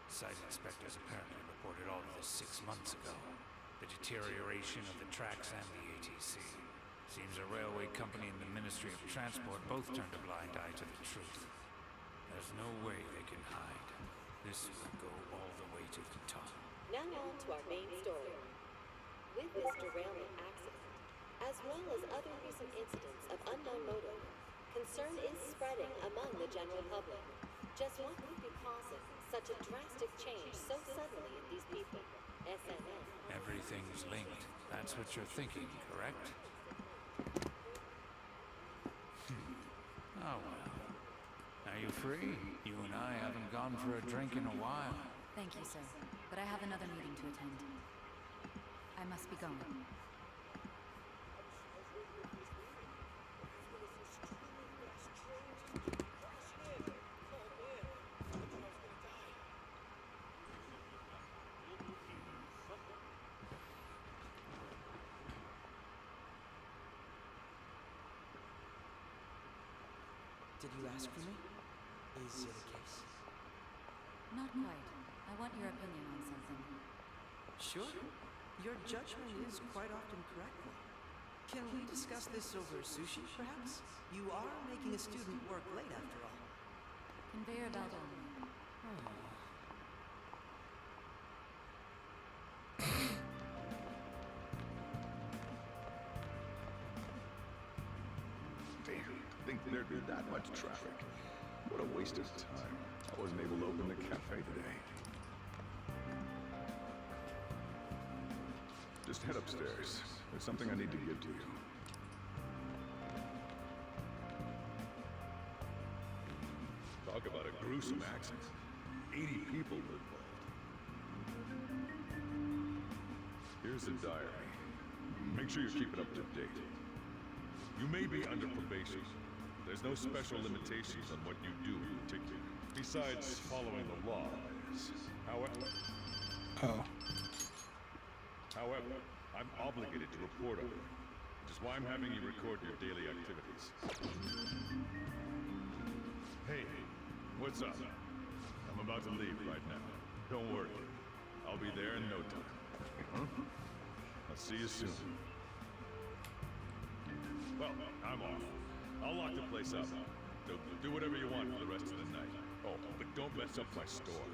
Site inspectors apparently reported all of this 6 months ago. The deterioration of the tracks and the ATC. Seems a railway company and the Ministry of Transport both turned a blind eye to the truth. There's no way they can hide. This will go all the way to the top. Now on to our main story. With this derailment accident, as as well as other recent incidents of unknown motive. Concern is spreading among the general public. Just what could be causing such a drastic change so suddenly in these people? SNN. Everything's linked. That's what you're thinking, correct? Oh well. Are you free? You and I haven't gone for a drink in a while. Thank you, sir. But I have another meeting to attend. I must be going. Did you ask for me? Is it a case? Not quite. I want your opinion on something. Sure. Your judgment is quite often correct. Can we discuss this over sushi, perhaps? You are making a student work late, after all. Conveyor belt only. Think there'd be that much traffic. What a waste of time. I wasn't able to open the cafe today. Just head upstairs. There's something I need to give to you. Talk about a gruesome accident. 80 people were involved. Here's the diary. Make sure you keep it up to date. You may be under probation. There's no special limitations on what you do in particular. Besides following the law, that is. However, I'm obligated to report on it, which is why I'm having you record your daily activities. Hey, what's up? I'm about to leave right now. Don't worry. I'll be there in no time. I'll see you soon. Well, I'm off. I'll lock the place up. Do whatever you want for the rest of the night. Oh, but don't mess up my store.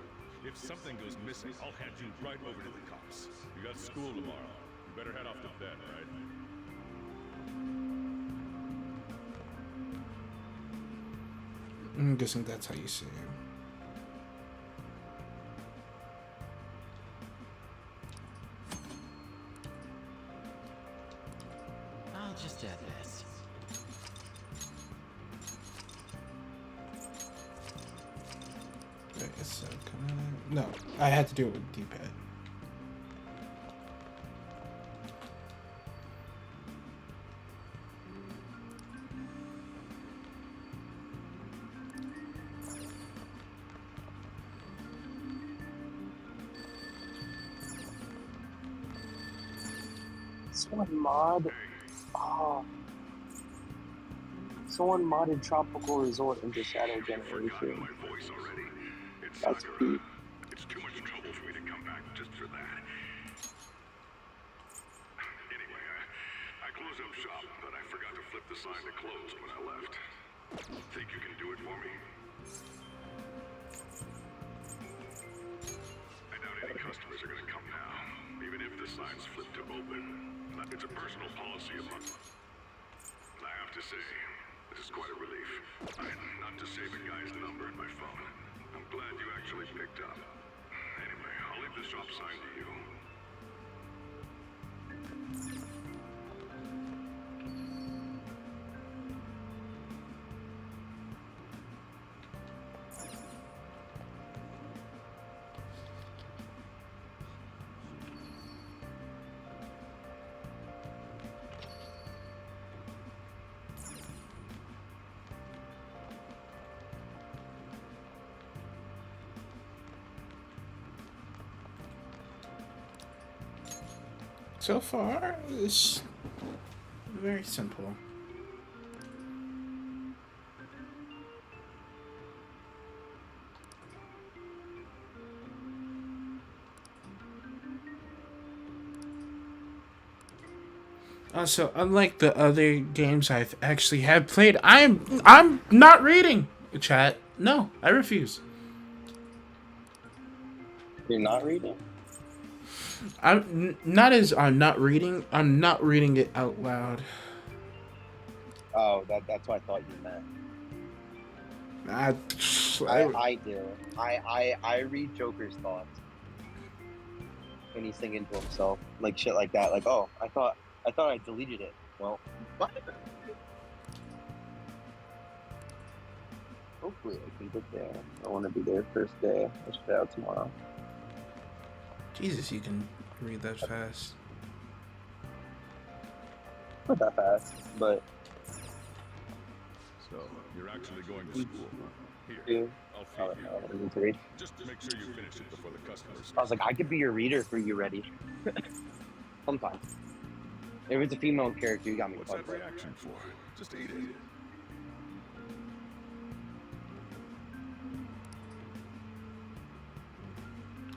If something goes missing, I'll hand you right over to the cops. You got school tomorrow. You better head off to bed, right? I'm guessing that's how you say it. I'll just add this. Wait, so no, I had to do it with D-pad. Someone modded Tropical Resort into Shadow Generation. That's deep. It's too much trouble for me to come back just for that. Anyway, I closed up shop, but I forgot to flip the sign to close when I left. Think you can do it for me? I doubt any customers are gonna come now, even if the sign's flipped to open. It's a personal policy among them. I have to say, this is quite a relief. I had not to save a guy's number in my phone. I'm glad you actually picked up. Anyway, I'll leave the shop sign to you. So far, it's very simple. Also, unlike the other games I've actually have played, I'm not reading chat. No, I refuse. You're not reading? I'm not reading. I'm not reading it out loud. Oh, that's what I thought you meant. I do. I read Joker's thoughts when he's thinking to himself, like shit like that. Like, oh, I thought I deleted it. Well, what? Hopefully I can get there. I want to be there first day. Let's put out tomorrow. Jesus, you can read that fast. Not that fast, but. So, you're actually going to school. Here, Dude. I'll feed you. Need to read. Just make sure you finish it before the customers. I was like, I could be your reader for you, Reddy. Sometimes. If it's a female character, you got me. What's that reaction for? Just eat it.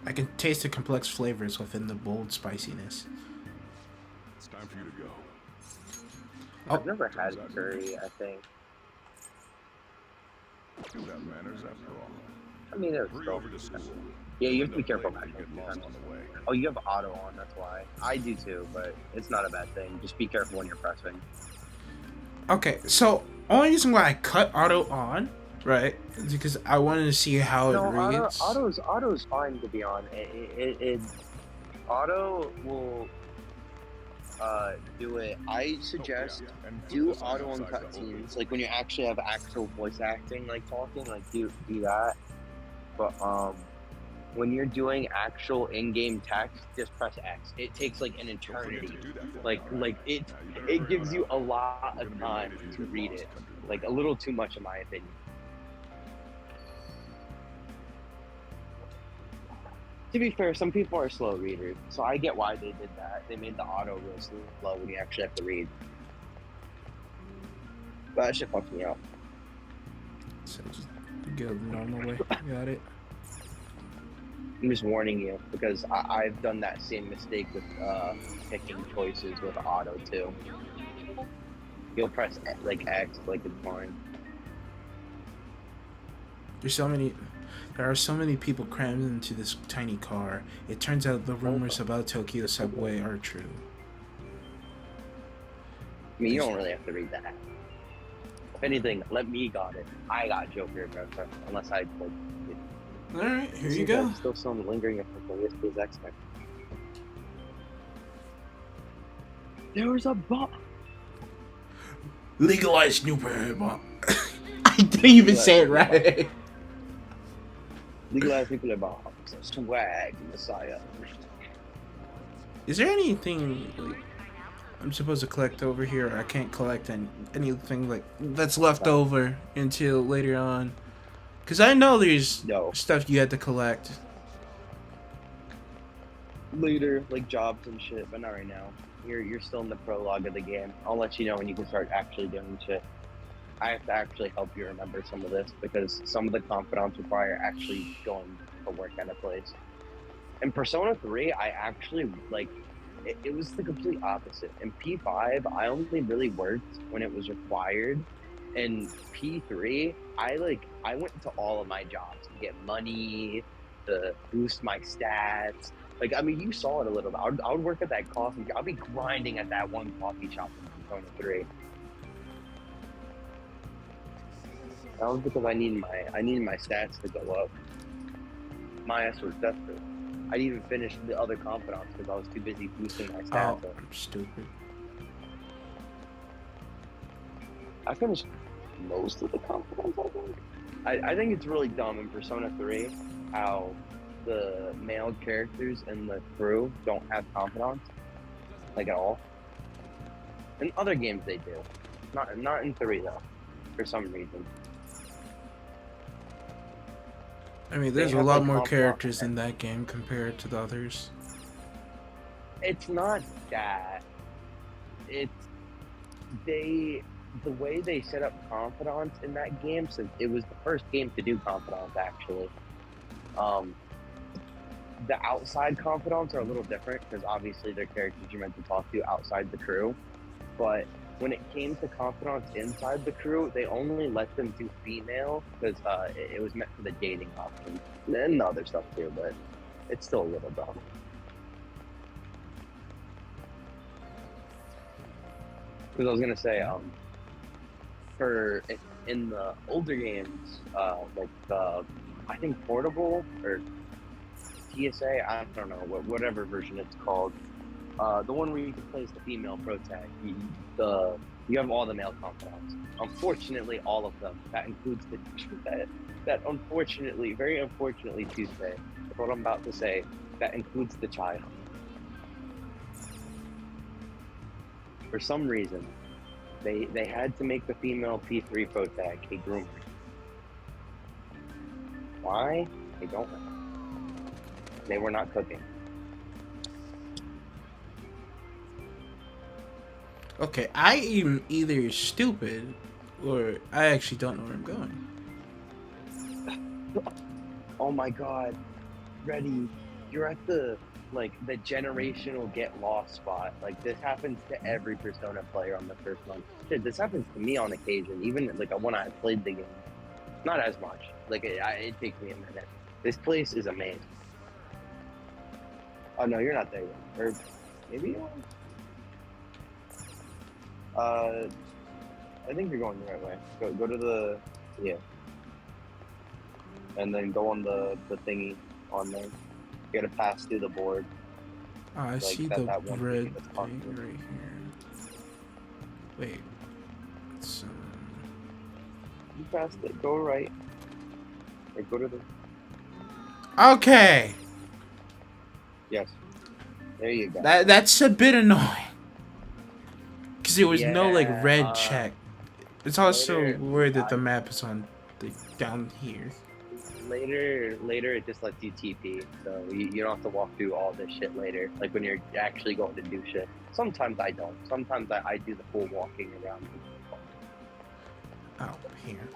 I can taste the complex flavors within the bold spiciness. It's time for you to go. I've never had curry, I think. You have manners after all. I mean, it's Hurry still. over to school. Yeah, you have to be careful back You get lost on the way. Oh, you have auto on, that's why. I do too, but it's not a bad thing. Just be careful when you're pressing. Okay, so only reason why I cut auto on, right, is because I wanted to see how it reads. Auto's fine to be on. Auto will do it. I suggest do auto on cutscenes, like when you actually have actual voice acting, like talking, like do that. But when you're doing actual in-game text, just press X. It takes like an eternity. Like it gives you a lot of time to read it. Like a little too much in my opinion. To be fair, some people are slow readers, so I get why they did that. They made the auto real slow when you actually have to read. But that shit fucks me up. So just go the normal way. Got it. I'm just warning you, because I've done that same mistake with picking choices with auto too. You'll press like X, like it's fine. There are so many people crammed into this tiny car. It turns out the rumors about Tokyo subway are true. I mean, you don't really have to read that. If anything, let me got it. I got Joker, unless I like. Alright, here you go. Still some lingering effect on yesterday's X-Men. There was a bomb. Legalize nuclear bomb. I didn't even say it right. Legalize nuclear bombs. Swag, Messiah. Is there anything like I'm supposed to collect over here? I can't collect anything like that's left over until later on. Because I know there's stuff you had to collect. Later, like jobs and shit, but not right now. You're still in the prologue of the game. I'll let you know when you can start actually doing shit. I have to actually help you remember some of this, because some of the confidants require actually going to work at a place. In Persona 3, I actually, like, it was the complete opposite. In P5, I only really worked when it was required. In P3, I went to all of my jobs to get money, to boost my stats. Like, I mean, you saw it a little bit. I would work at that coffee shop. I'd be grinding at that one coffee shop in Persona 3. That was because I needed my stats to go up. My ass was desperate. I didn't even finish the other confidants because I was too busy boosting my stats up. I'm stupid. I finished most of the confidants, I think. I think it's really dumb in Persona 3 how the male characters in the crew don't have confidants, like at all. In other games they do. Not in 3 though, for some reason. I mean, there's a lot more characters in that game compared to the others. It's not that. It's the way they set up confidants in that game. So it was the first game to do confidants actually. The outside confidants are a little different because obviously they're characters you're meant to talk to outside the crew. But when it came to confidants inside the crew, they only let them do female because it was meant for the dating option and the other stuff too. But it's still a little dumb. Because I was gonna say, in the older games, I think portable or TSA, I don't know whatever version it's called. The one where you can play as the female pro tag. You have all the male confidants. Unfortunately, all of them. That includes that unfortunately, very unfortunately, Tuesday. What I'm about to say. That includes the child. For some reason, they had to make the female P3 pro tag a groomer. Why? I don't know. They were not cooking. Okay, I am either stupid or I actually don't know where I'm going. Oh my god, Reddy, you're at the generational get lost spot. Like, this happens to every Persona player on the first month. Shit, this happens to me on occasion, even when I played the game. Not as much. Like, it takes me a minute. This place is amazing. Oh no, you're not there yet. Or maybe you are? I think you're going the right way. Go to the, yeah. And then go on the thingy on there. You gotta pass through the board. Oh, I see the red thing right here. Wait. It's, You passed it. Go right. Or go to the... Okay! Yes. There you go. That's a bit annoying. Because there was no, red check. It's also weird that the map is on, down here. Later it just lets you TP, so you don't have to walk through all this shit later, like when you're actually going to do shit. Sometimes I don't. Sometimes I do the full walking around. Oh, here.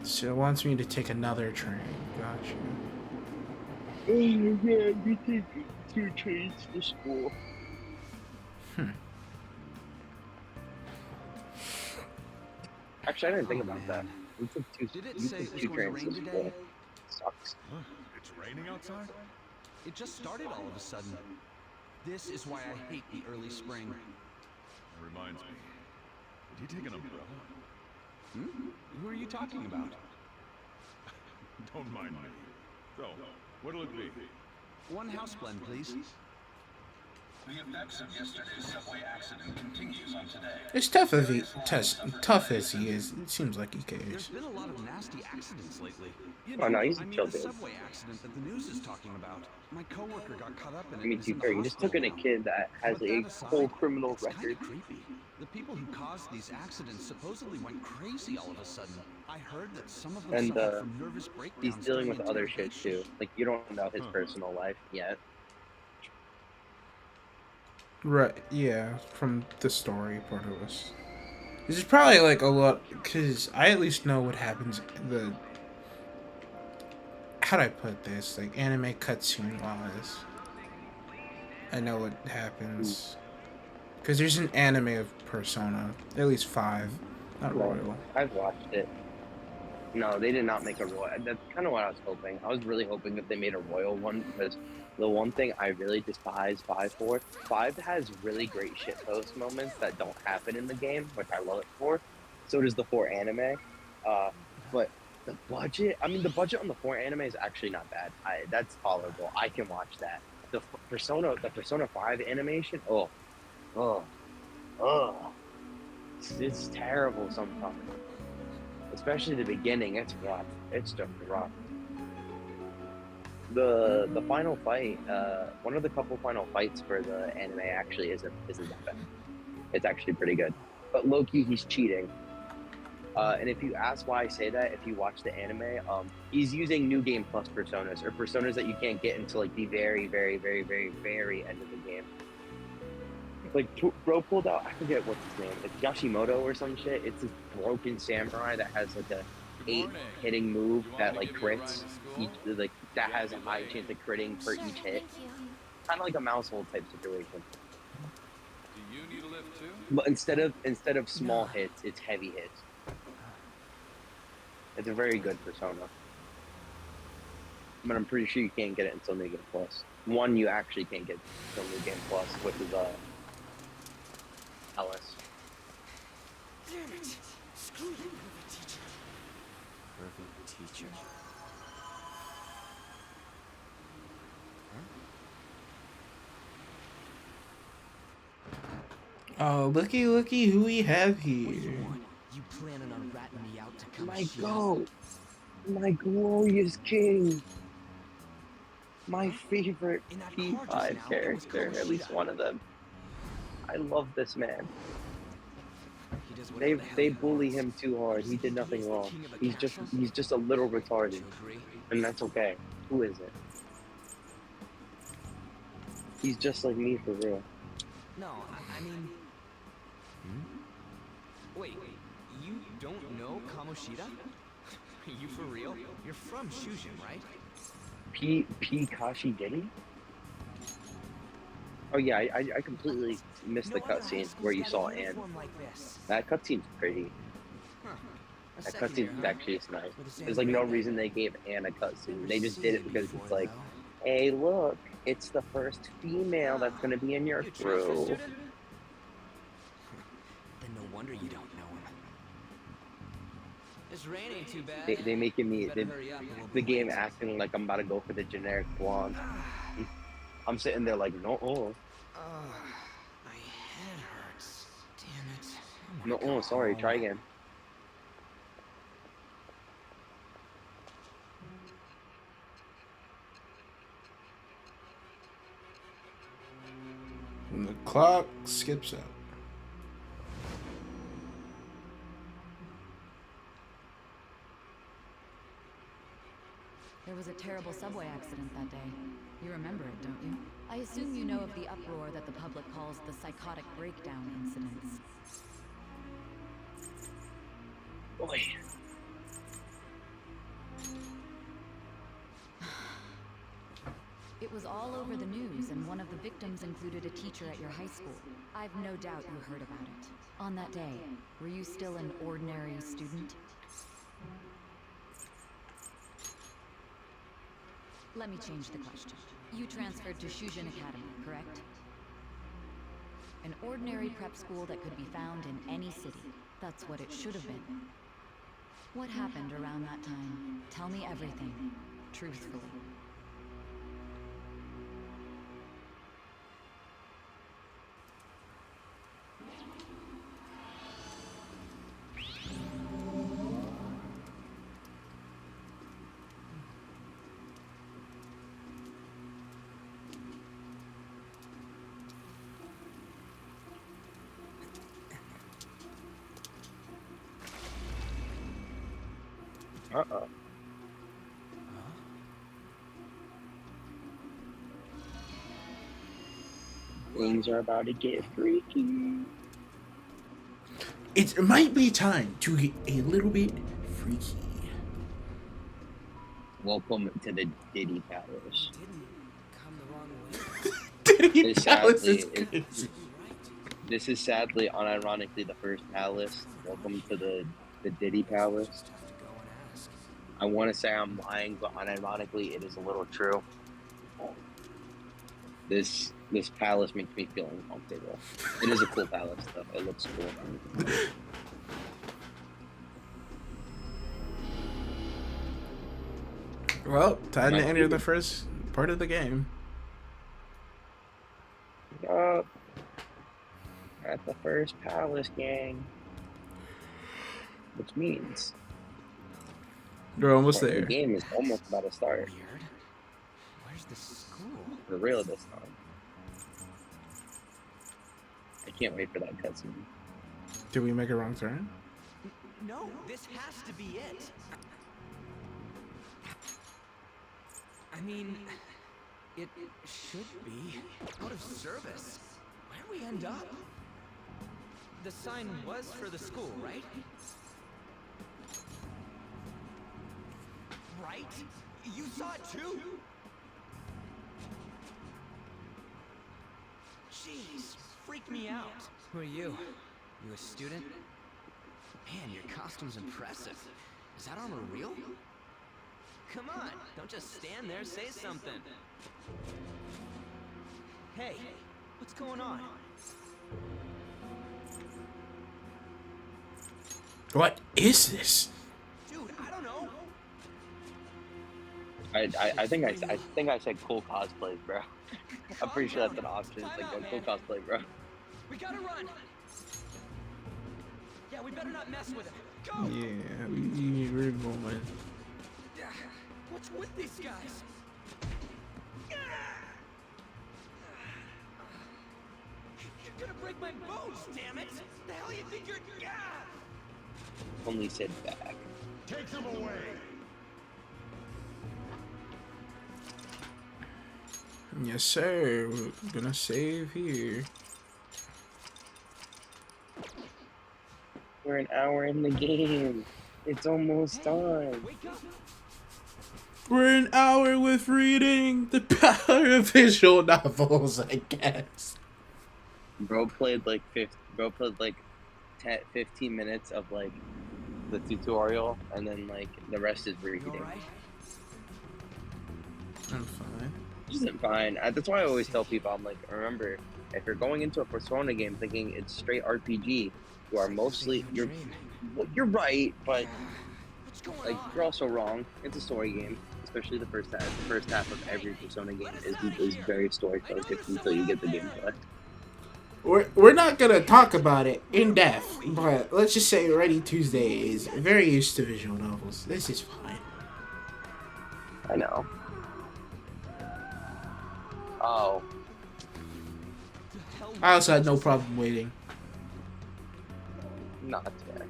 So it wants me to take another train. Gotcha. Oh yeah, you take 2 trains to school. Actually, I didn't think about that. We took two trains to school. Sucks. It's raining outside? It just started all of a sudden. This is why I hate the early spring. That reminds me. Did he take an umbrella? Who are you talking about? Don't mind me. So, what'll it be? 1 house blend, please. The effects of yesterday's subway accident continues on today. As tough as he is, it seems like he cares. There's been a lot of nasty accidents lately. You Oh no, he's a chill the dude. subway accident that the news is talking about. My coworker got caught up in it. I mean, to be fair, you just took in a kid that has a full criminal record. Creepy. The people who caused these accidents supposedly went crazy all of a sudden. I heard that some of them And suffered from nervous breakdowns. he's dealing with during other shit too. Like, you don't know his personal life yet. Right, yeah, from the story part of us. This is probably like a lot, because I at least know what happens in the... How do I put this? Like, anime cutscene-wise. I know what happens. Because there's an anime of Persona. At least 5. Not Royal. I've watched it. No, they did not make a Royal. That's kind of what I was hoping. I was really hoping that they made a Royal one, because the one thing I really despise 5 for, 5 has really great shitpost moments that don't happen in the game, which I love it for. So does the 4 anime. But the budget on the 4 anime is actually not bad. That's tolerable. I can watch that. The Persona 5 animation, it's terrible sometimes. Especially the beginning, it's rough. It's just rough. The final fight, one of the couple final fights for the anime actually isn't that bad. It's actually pretty good. But low-key, he's cheating. And if you ask why I say that, if you watch the anime, he's using New Game Plus personas, or personas that you can't get until like the very, very, very, very, very end of the game. Like, bro pulled out, I forget what's his name, like Yashimoto or some shit. It's this broken samurai that has like a 8 hitting move that like crits. Like, that has a high chance of critting for each hit. Kind of like a Mousehole type situation. Do you need a lift too? But instead of small hits, it's heavy hits. It's a very good persona. but I'm pretty sure you can't get it until New Game Plus. One you actually can't get until New Game Plus, which is Alice. Damn it! Screw you, perfect teacher. Perfect teacher. Oh, looky who we have here. You planning on ratting me out to come My goat, my glorious king, my favorite P5 character, at least one of them. I love this man. They bully him too hard. He did nothing wrong. He's just a little retarded, and that's okay. Who is it? He's just like me for real. No, I mean... Wait, you don't know Kamoshida? Are you for real? You're from Shujin, right? Kashi Diddy? Oh yeah, I completely missed the cutscene where you saw Anne. That cutscene's pretty. That cutscene actually is nice. There's like no reason they gave Anne a cutscene. They just did it because it's like, hey look, it's the first female that's gonna be in your crew. Then no wonder you don't know him. This rain ain't too bad. They making me the game acting like I'm about to go for the generic blonde. I'm sitting there like, no. My head hurts. Damn it. No, sorry, try again. And the clock skips out. There was a terrible subway accident that day. You remember it, don't you? I assume you know of the uproar that the public calls the psychotic breakdown incidents. Boy. It was all over the news, and one of the victims included a teacher at your high school. I've no doubt you heard about it. On that day, were you still an ordinary student? Let me change the question. You transferred to Shujin Academy, correct? An ordinary prep school that could be found in any city. That's what it should have been. What happened around that time? Tell me everything, truthfully. Uh-oh. Things are about to get freaky. It might be time to get a little bit freaky. Welcome to the Diddy Palace. Diddy Palace is good. This is sadly, unironically, the first palace. Welcome to the Diddy Palace. I want to say I'm lying, but unironically, it is a little true. This palace makes me feel uncomfortable. It is a cool palace, though. It looks cool. Well, time to enter the first part of the game. At the first palace, gang. Which means We're almost the there. game is almost about to start. Where's the school? For real this time. I can't wait for that cutscene. Did we make a wrong turn? No, this has to be it. I mean, it should be out of service. Where'd we end up? The sign was for the school, right? Right? You saw it too? Jeez, freaked me out. Who are you? You a student? Man, your costume's impressive. Is that armor real? Come on, don't just stand there, say something. Hey, what's going on? What is this? Dude, I don't know. I think I said cool cosplays, bro. I'm pretty sure that's an option. It's like a cool cosplay, bro. We gotta run. Yeah, we better not mess with him. Go. Yeah, we we're going. What's with these guys? You're gonna break my bones, damn it! The hell you think you're? Only sit back. Take them away. Yes, sir. We're gonna save here. We're an hour in the game. It's almost done. We're an hour with reading the power of visual novels, I guess. Bro played like 10, 15 minutes of like the tutorial, and then like the rest is reading. I'm fine. Isn't fine. That's why I always tell people, I'm like, remember, if you're going into a Persona game thinking it's straight RPG, you are mostly you're right, but like you're also wrong. It's a story game, especially the first half. The first half of every Persona game is very story focused until you get the gameplay. We're not gonna talk about it in depth, but let's just say Ready Tuesday is very used to visual novels. This is fine. I know. Oh. I also had no problem waiting. No, that's fair.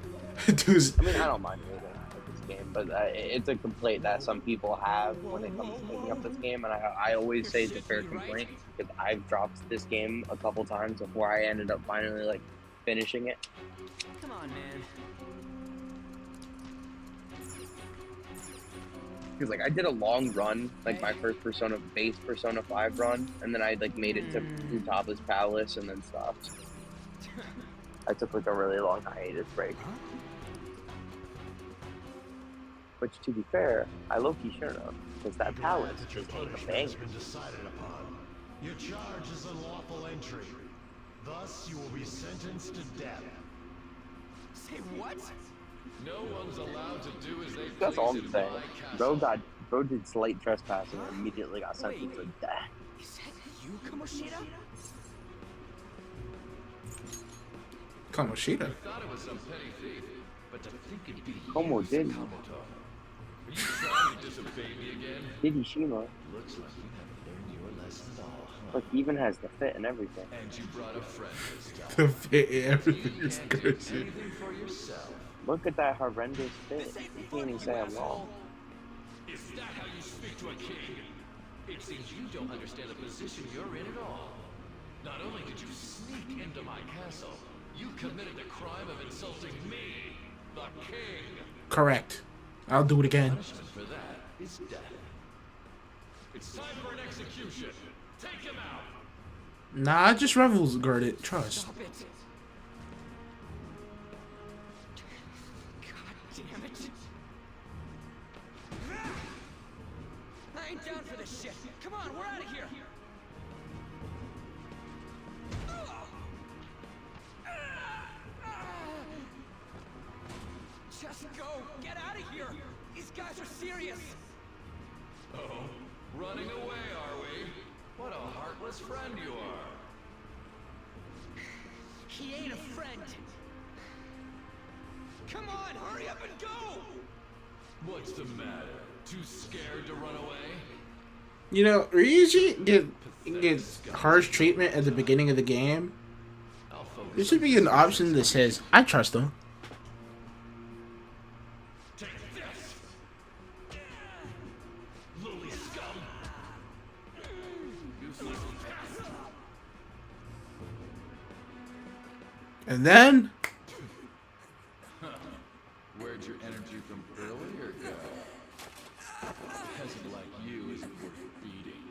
Dude. I mean, I don't mind waiting with this game, but it's a complaint that some people have when it comes to picking up this game, and I always say it's a fair complaint because I've dropped this game a couple times before I ended up finally like finishing it. Come on, man. Because like I did a long run, like my first base Persona 5 run, and then I like made it to Futaba's Palace and then stopped. I took like a really long hiatus break. Which, to be fair, I low-key shouldn't have, because that palace is a banger. Your charge is unlawful entry. Thus, you will be sentenced to death. Say what? No one's allowed to do as they That's all please I'm in saying. my castle. Bro did slight trespassing and immediately got sentenced to death. Is that you, Kamoshida? Kamoshida? I thought it was some petty thief, but to think it'd be Como did? Are you trying to disobey me again? Diddy Shima. Looks like you haven't learned your lesson at all, huh? Look, he even has the fit and everything. And you brought a friend this time. The fit and everything is You crazy. can't do anything for yourself. Look at that horrendous fit. You can't even say I'm wrong. Is that how you speak to a king? It seems you don't understand the position you're in at all. Not only did you sneak into my castle, you committed the crime of insulting me, the king. Correct. I'll do it again. Punishment for that is death. It's time for an execution. Take him out. Nah, just Rebels guard it. Trust. Stop it. God damn it. I ain't down for this shit. Come on, we're out of here. Just go. Get out of here. These guys are serious. Oh, running away, are we? What a heartless friend you are. He ain't a friend. Come on, hurry up and go. What's the matter? Too scared to run away? You know, Ryuji gets harsh treatment at the beginning of the game. There should be an option that says, I trust him. Take this! Lowly scum! Useless pest! And then... Where'd your energy from earlier go? A peasant like you isn't worth beating.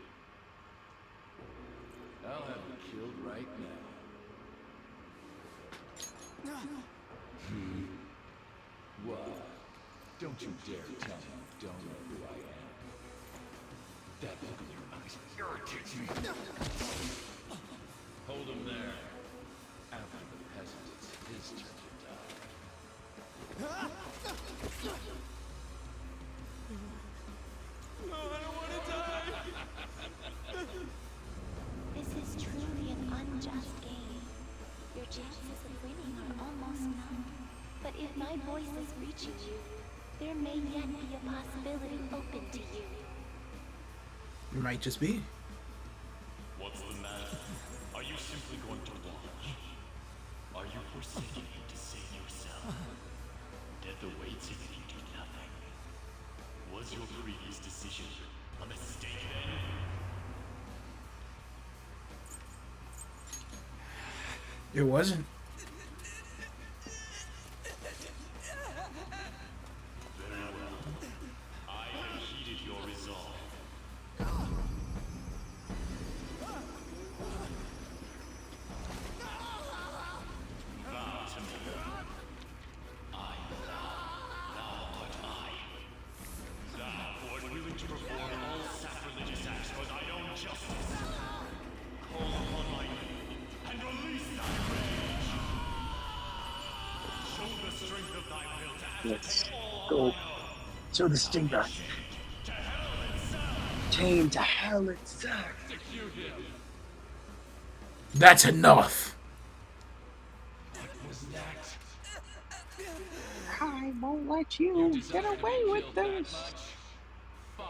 I'll have you killed right now. What? Don't Don't you dare tell me you don't know who I am. That look in your eyes irritates me. Hold him there. After the peasant, it's his turn to die. No, I don't want to die! This is truly an unjust game. Your chances of winning are almost none. But if my voice is reaching you, there may yet be a possibility open to you. It might just be. What's the matter? Are you simply going to watch? Are you forsaking him to save yourself? Death awaits him if you do nothing. Was your previous decision a mistake then? It wasn't. Very well. I have heeded your resolve. Vow to me. I thou art I. Thou art willing to perform all sacrilegious acts for thine own justice. Call upon my name and release thy rage. Show the strength of thy will to Let's ascertain all go. I know. Show the stinger. Chain to hell itself. Execute him. That's enough. What was that? I won't let you get away with this. Fine.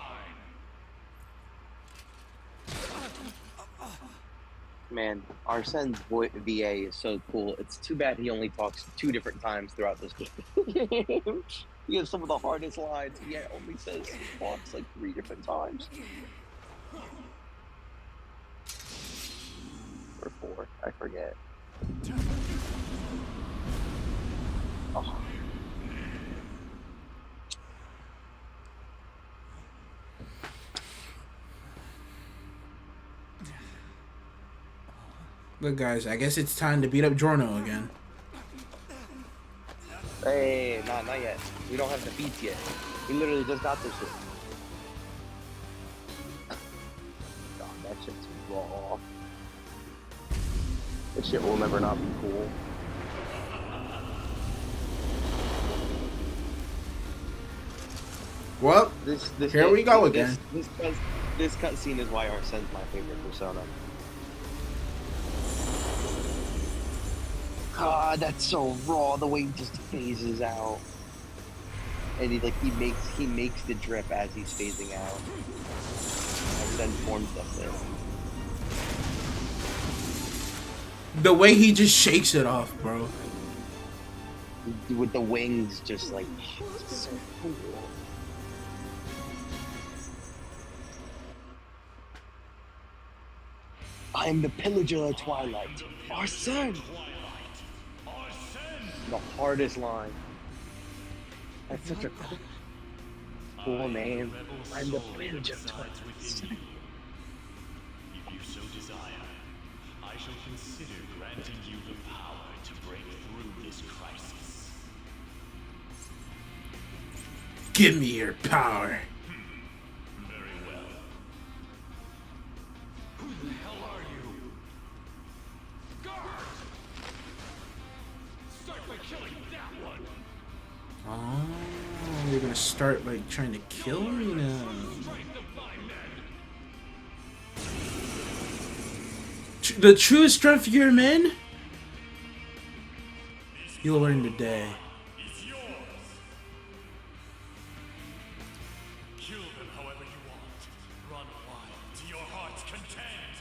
Man, Arsene's VA is so cool. It's too bad he only talks 2 different times throughout this game. He has some of the hardest lines, and yet only says talks like 3 different times. Or 4, I forget. Oh. Look, guys, I guess it's time to beat up Jorno again. Hey, not yet. We don't have the feats yet. We literally just got this shit. God, that shit's raw. This shit will never not be cool. Well, here we go again. This cutscene is why Arsene's my favorite persona. God, that's so raw. The way he just phases out, and he makes the drip as he's phasing out. Arsene forms the thing. The way he just shakes it off, bro. With the wings, just like so cool. I am the pillager of twilight, Arsene. The hardest line. That's such a cool name. I'm the pillager of twilight. If you so desire, I shall consider granting you the power to break through this crisis. Give me your power. Very well. Who the hell are you? Guard! Start by killing that one! Oh, you're gonna start like trying to kill me now. The true strength of your men? You'll learn today. Kill them however you want. Run wild to your heart's content.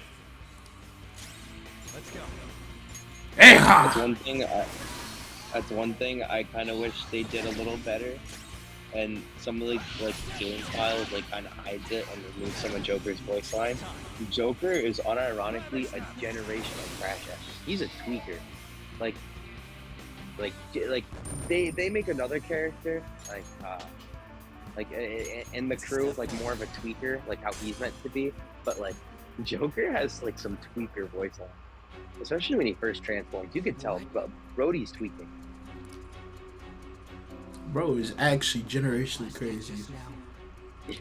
Let's go. That's one thing I kind of wish they did a little better, and some of the game styles kind of hides it and removes some of Joker's voice line. Joker is unironically a generational crash ass. He's a tweaker. They make another character in the crew more of a tweaker, how he's meant to be, but Joker has some tweaker voice line. Especially when he first transforms, you could tell Brody's tweaking. Bro is actually generationally crazy.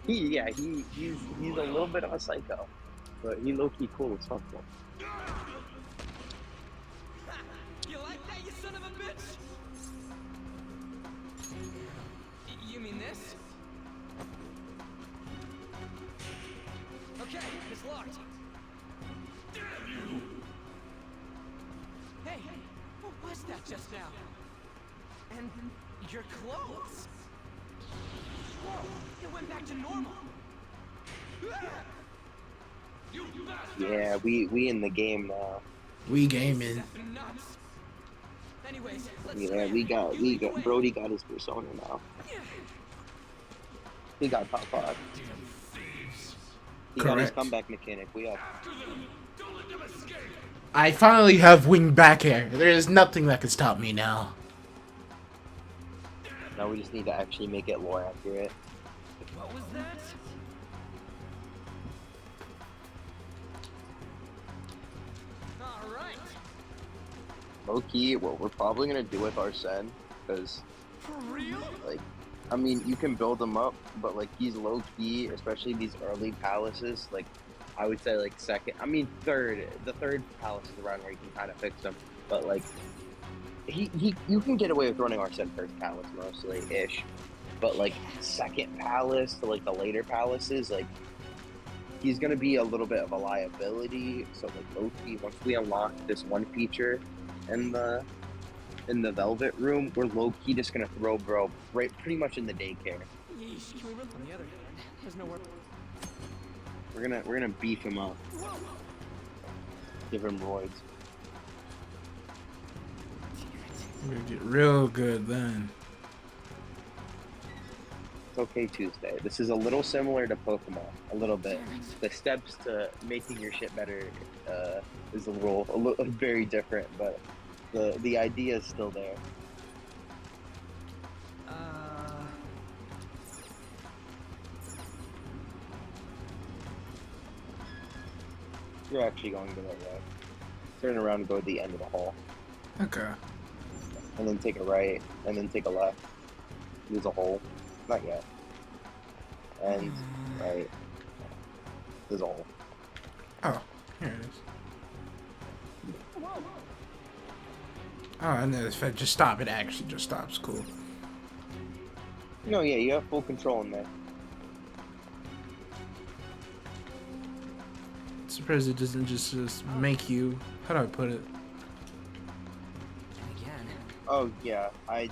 He's a little bit of a psycho, but he low key cool as fuck though. You like that, you son of a bitch? You mean this? Okay, it's locked. Damn you! Hey, what was that just now? And your clothes? Whoa, it went back to normal. Yeah, we in the game now. We gaming. Anyways, Yeah, we got Brody got his persona now. He got top 5. He got his comeback mechanic. We up. I finally have winged back hair. There is nothing that can stop me now. Now we just need to actually make it lore accurate. What was that? Alright. Low key, what we're probably gonna do with Arsene, because like, I mean, you can build him up, but like he's low key, especially these early palaces. Like, I would say like second. I mean third. The third palace is around where you can kind of fix him, but like you can get away with running Arsene first palace mostly ish, but like second palace to like the later palaces, like he's gonna be a little bit of a liability. So like low key, once we unlock this one feature in the Velvet Room, we're low key just gonna throw bro right pretty much in the daycare. Yeesh, can we run on the other hand? There's nowhere. We're gonna beef him up. Give him roids. We're gonna get real good then. It's okay Tuesday. This is a little similar to Pokemon, a little bit. The steps to making your shit better is a little very different, but the idea is still there. You're actually going to the right way. Turn around and go to the end of the hall. Okay. And then take a right, and then take a left. There's a hole. Not yet. And right. There's a hole. Oh, here it is. Oh, and then if I just stop, it actually just stops. Cool. No, yeah, you have full control in there. Surprised it doesn't just make you. How do I put it? Oh yeah, I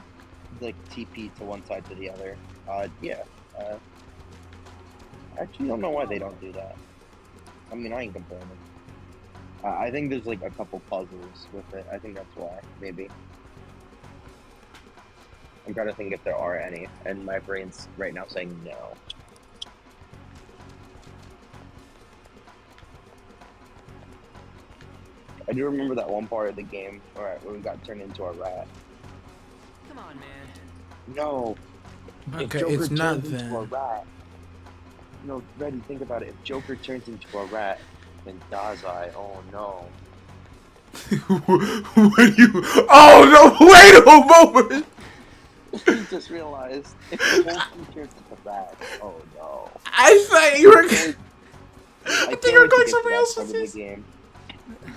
like TP to one side to the other. Yeah. I actually don't know why they don't do that. I mean, I ain't complaining. I think there's like a couple puzzles with it. I think that's why, maybe. I'm trying to think if there are any, and my brain's right now saying no. I do remember that one part of the game, where we got turned into a rat. Come on, man. No. Okay, if Joker it's not turns into a then. rat. No, Reddy, think about it. If Joker turns into a rat, then Dazai, oh no. What are you? Oh no! Wait a moment. You just realized if the whole team turns into a rat, oh no. I thought you were. I thought you were going somewhere else with the this. game.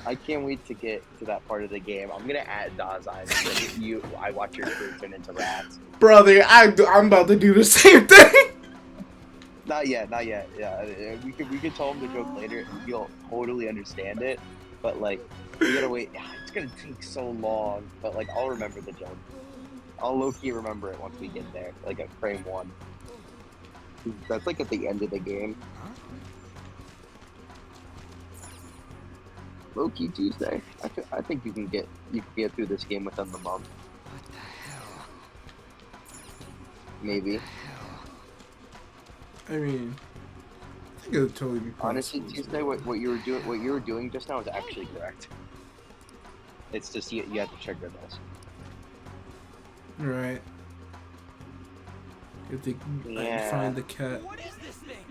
I can't wait to get to that part of the game. I'm gonna add Dazai because I watch your crew turn into rats. Brother, I'm about to do the same thing. Not yet, not yet. Yeah, we could tell him the joke later, and he'll totally understand it. But like, we gotta wait. It's gonna take so long. But like, I'll remember the joke. I'll low-key remember it once we get there, like at frame 1. That's like at the end of the game. Low-key Tuesday. I think you can get through this game within the month. What the hell? Maybe. I mean, I think it would totally be possible. Honestly, Tuesday, what you were doing just now is actually correct. It's just you have to trigger this. Right. If they Yeah. find the cat. What is this thing?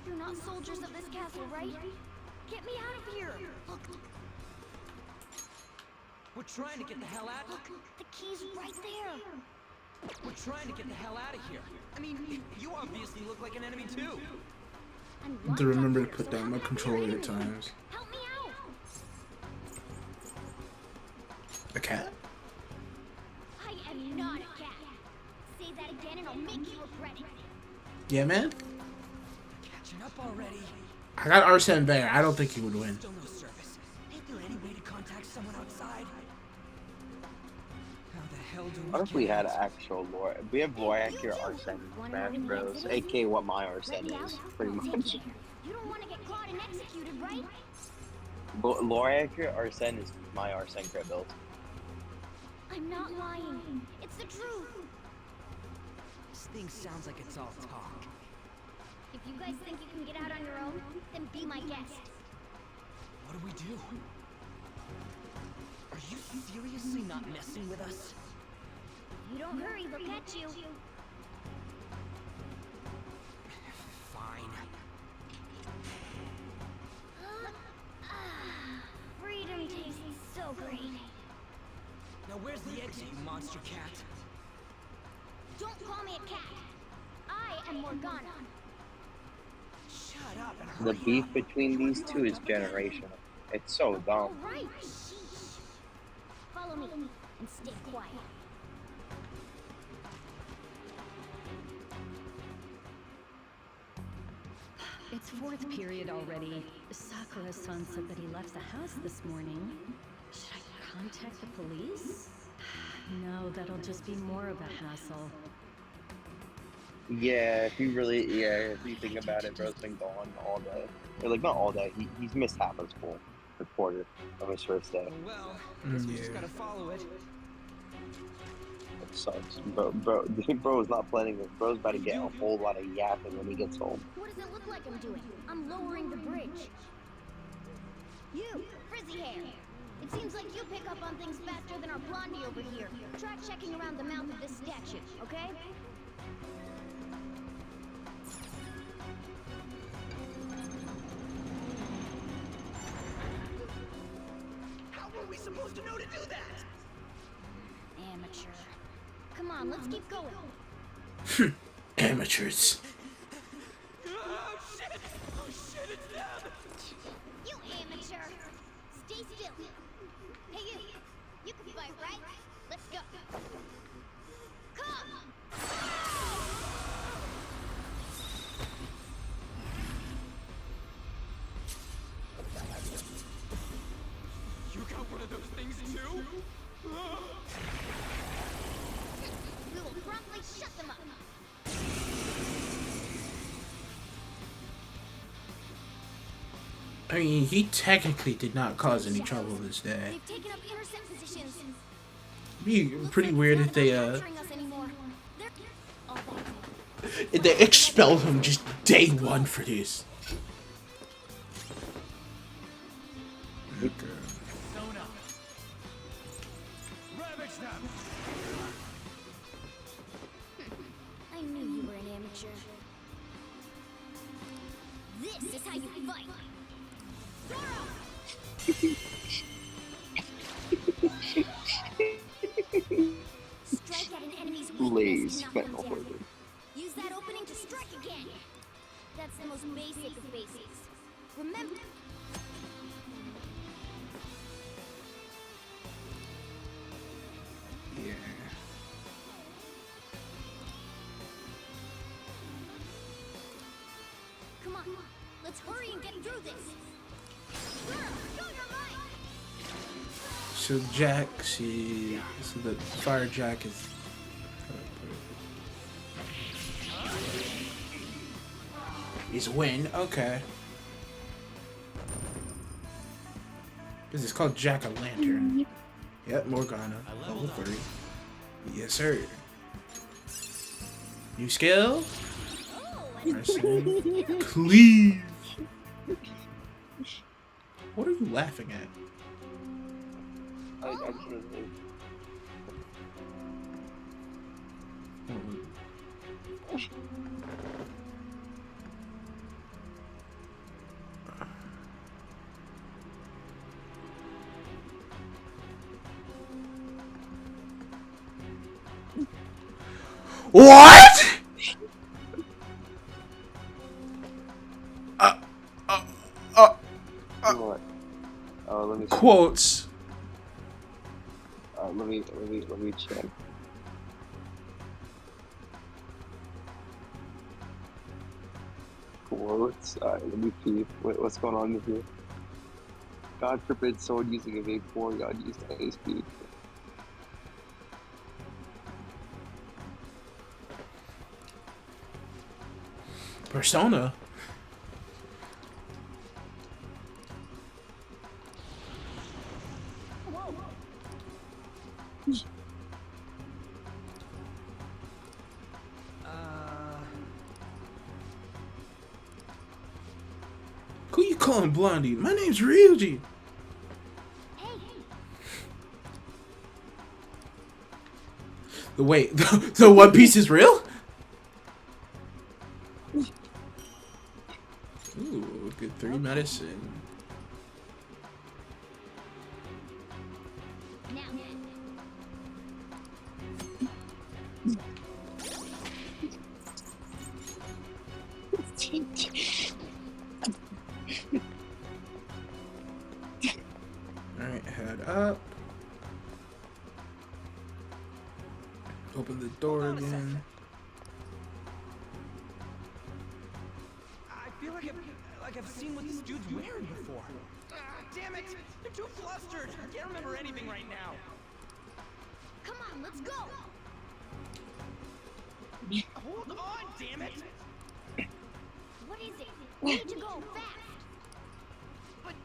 You're not soldiers of this castle, right? Get me out of here! Look, We're trying to get the hell out. look, the key's right there. We're trying to get the hell out of here. I mean, you obviously look like an enemy too. I have to remember to put down my controller at times. Help me out. A cat? I am not a cat. Say that again and I'll make you regret it. Yeah, man. Catching up already. I got Arsene Bear. I don't think he would win. Still no service. Ain't there any way to contact someone outside? How the hell do we What if we had actual lore? We have lore accurate Arsene Smash Bros. aka what my Arsene is, pretty much. You don't want to get caught and executed, right? Lore accurate Arsene is my Arsene crit build. I'm not lying. It's the truth. This thing sounds like it's all talk. If you guys think you can get out on your own, then be my guest. What do we do? Are you seriously not messing with us? If you don't hurry, they'll catch you. Fine. Freedom tastes so great. Now where's the exit, you monster cat? Don't call me a cat. I am Morgana. Shut up and The hurry beef up. between these two is generational. It's so dumb. All right. Shh. Follow me and stay quiet. It's fourth period already. Sakura-san said that he left the house this morning. Should I contact the police? No, that'll just be more of a hassle. Yeah, if you think about it, bro's been gone all day. Or like, not all day, he's missed half of school. A quarter of his first day. Well, guess we just gotta follow it. It sucks. Bro is not planning it. Bro's about to get a whole lot of yapping when he gets home. What does it look like I'm doing? I'm lowering the bridge. You, frizzy hair. It seems like you pick up on things faster than our blondie over here. Try checking around the mouth of this statue, okay? How were we supposed to know to do that? Amateur. Come on, let's keep going. Amateurs. Oh shit! Oh shit, it's them! You amateur. Stay still. Hey you. You can fight, right? Let's go. Come! You got one of those things too? We will promptly shut them up. I mean, he technically did not cause any trouble this day. They've taken up intercept positions. It'd be pretty weird if they Capturing us anymore. They're all back. if they expelled him just day one for this. Okay. Sona. Ravage them. I knew you were an amateur. This is how you fight. Strike at an enemy's weakness to knock them down. Use that opening to strike again. That's the most basic of basics. Remember. Yeah. Come on, let's hurry and get through this. Girl, show your might. So Jack, see, so the fire Jack is. He's a win, okay. This is called Jack-o'-lantern. Yep, Morgana. Level 3. Yes, sir. New skill? Cleave! What are you laughing at? I should have. What? What? Oh, let me see. Quotes. Let me check. Quotes. Alright, let me see. What's going on here? God forbid someone using a vape for God used any speed. Persona. Who you calling Blondie? My name's Ryuji. Wait, the One Piece is real? Ooh, good 3 medicine. Alright, head up. Open the door again. I feel like I've seen what this dude's wearing before. Damn it! I'm too flustered. I can't remember anything right now. Come on, let's go. Hold on, damn it! What is it? We need to go fast. But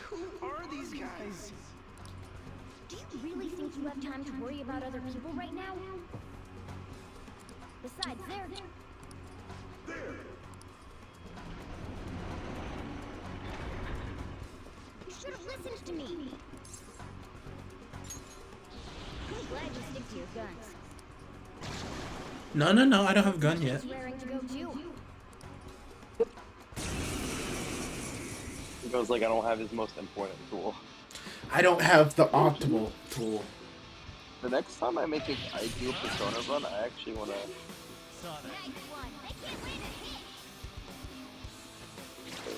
who are these guys? Do you really think you have time to worry about other people right now? Besides, they're... You should have listened to me. I'm glad you stick to your guns. No, I don't have a gun yet. Swearing to go too. He goes like, I don't have his most important tool. I don't have the optimal tool. The next time I make an ideal Persona run, I actually want to...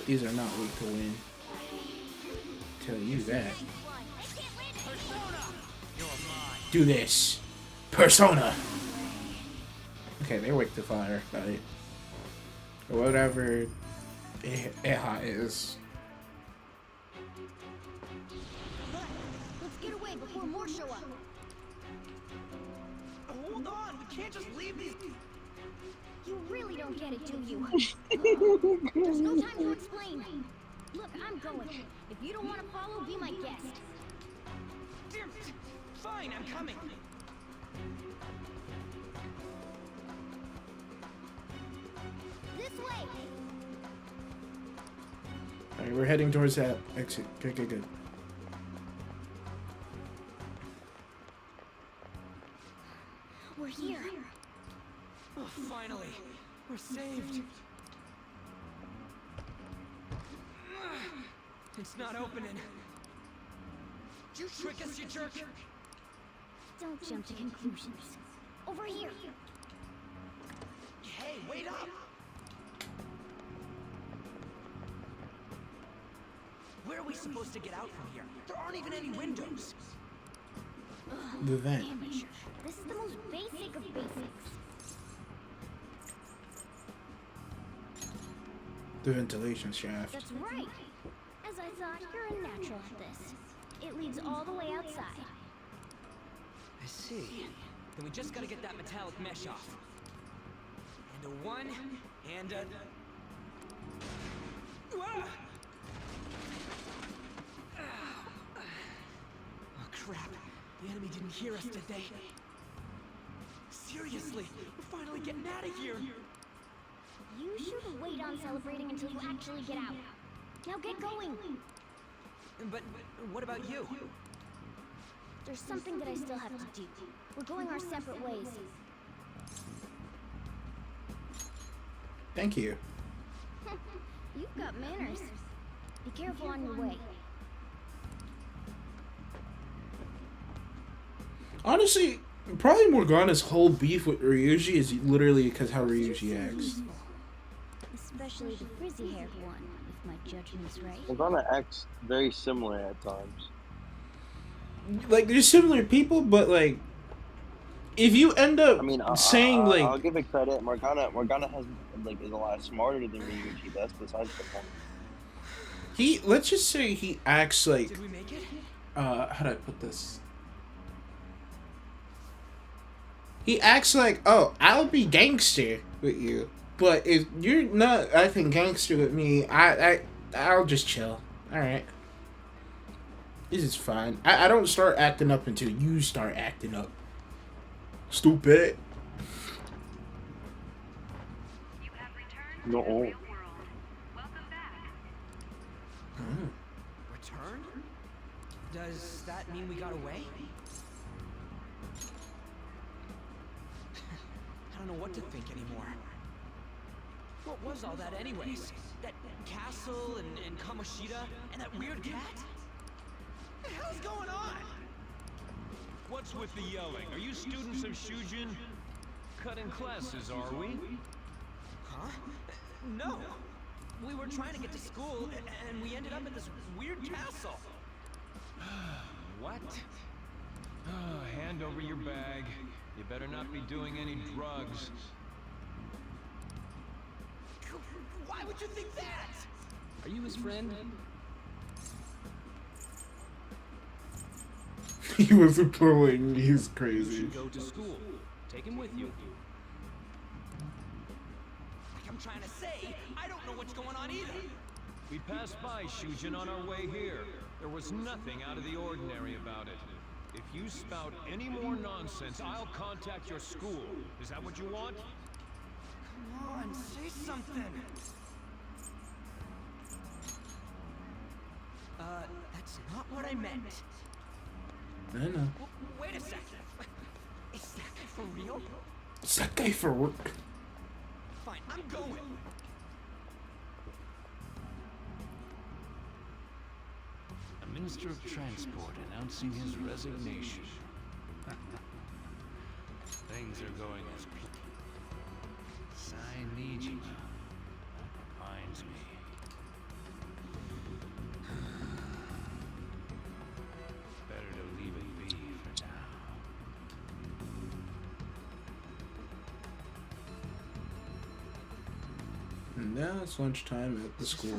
These are not weak to win. Tell you that. Do this. Persona! Okay, they're weak to fire, right? Or whatever Eha is. Let's get away before more show up. Hold on, we can't just leave these. You really don't get it, do you? There's no time to explain. Look, I'm going. If you don't want to follow, be my guest. Fine, I'm coming. This way. Alright, we're heading towards that exit. Good. We're here. Oh, finally, we're saved. It's not opening. Did you trick us, you jerk? Don't jump to conclusions. Over here. Hey, wait up! Where are we supposed to get out from here? There aren't even any windows. The vent. Amateur. This is the most basic of basics. The ventilation shaft. That's right. As I thought, you're a natural at this. It leads all the way outside. I see. Then we just gotta get that metallic mesh off. And a 1, and a... Ah! Oh crap. The enemy didn't hear us, did they? Seriously, we're finally getting out of here! You should wait on celebrating until you actually get out. Now get going! But what about you? There's something that I still have to do. We're going our separate ways. Thank you. You've got manners. Be careful on your way. Honestly, Probably Morgana's whole beef with Ryuji is literally because how Ryuji acts. Especially the frizzy-haired one, if my judgment's right. Morgana acts very similar at times. Like, they're similar people, but, like, if you end up I mean, saying, like... I'll give it credit. Morgana has, like, is a lot smarter than Ryuji. That's besides the point. Let's just say he acts like... Did we make it? How do I put this? He acts like, oh, I'll be gangster with you. But if you're not acting gangster with me, I'll just chill. Alright. This is fine. I don't start acting up until you start acting up. Stupid. No. Returned? Does that mean we got away? I don't know what to think anymore. What was all that anyways? That castle and Kamoshida and that weird cat? What the hell's going on? What's with the yelling? Are you students of Shujin? Cutting classes, are we? Huh? No. We were trying to get to school, and we ended up in this weird castle. What? Oh, hand over your bag. You better not be doing any drugs. Why would you think that? Are you his friend? He wasn't pulling. He's You crazy. should go to school. Take him with you. Like I'm trying to say, I don't know what's going on either. We passed by Shujin on our way here. There was nothing out of the ordinary about it. If you spout any more nonsense, I'll contact your school. Is that what you want? Come on, say something. That's not what I meant. I know. Wait a second. Is that guy for real? Is that guy for work? Fine, I'm going. A Minister of Transport announcing his resignation. Things are going as planned. I need you now. That reminds me. Better to leave it be for now. And now it's lunchtime at the school.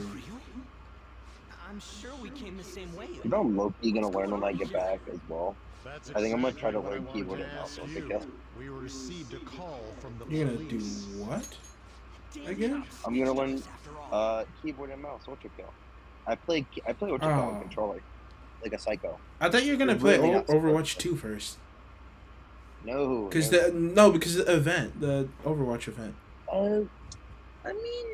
I'm sure we came the same way. You know I'm low-key gonna learn when I get back as well. I think I'm gonna try to learn keyboard and mouse. We received a call from the You're gonna do what? Again? I'm gonna learn keyboard and mouse. Ultrakill. I play Ultrakill on a controller, like a psycho. I thought you were gonna It's play really not Overwatch 2 first. No. Because because the event, the Overwatch event. I mean,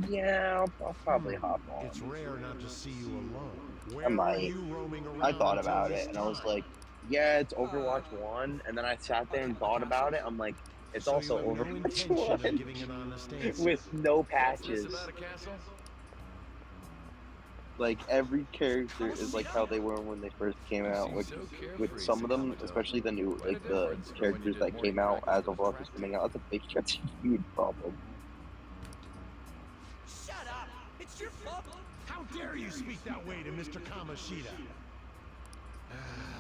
yeah, I'll probably hop on. It's rare not to see you alone. I might. I thought about it, and I was like, yeah, it's Overwatch 1, and then I sat there and thought about it. I'm like, it's also Overwatch 1 with no patches. Like, every character is like how they were when they first came out. With some of them, especially the new, like the characters that came out as Overwatch was coming out, that's a huge problem. Shut up! It's your fault! How dare you speak that way to Mr. Kamoshida?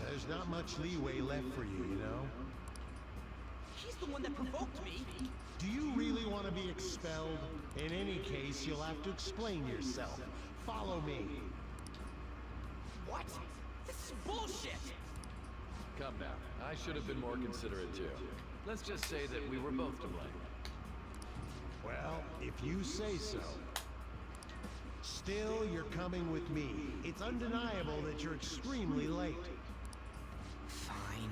There's not much leeway left for you, you know? He's the one that provoked me. Do you really want to be expelled? In any case, you'll have to explain yourself. Follow me. What? This is bullshit! Come now. I should have been more considerate too. Let's just say that we were both to blame. Well, if you say so. Still, you're coming with me. It's undeniable that you're extremely late. Fine.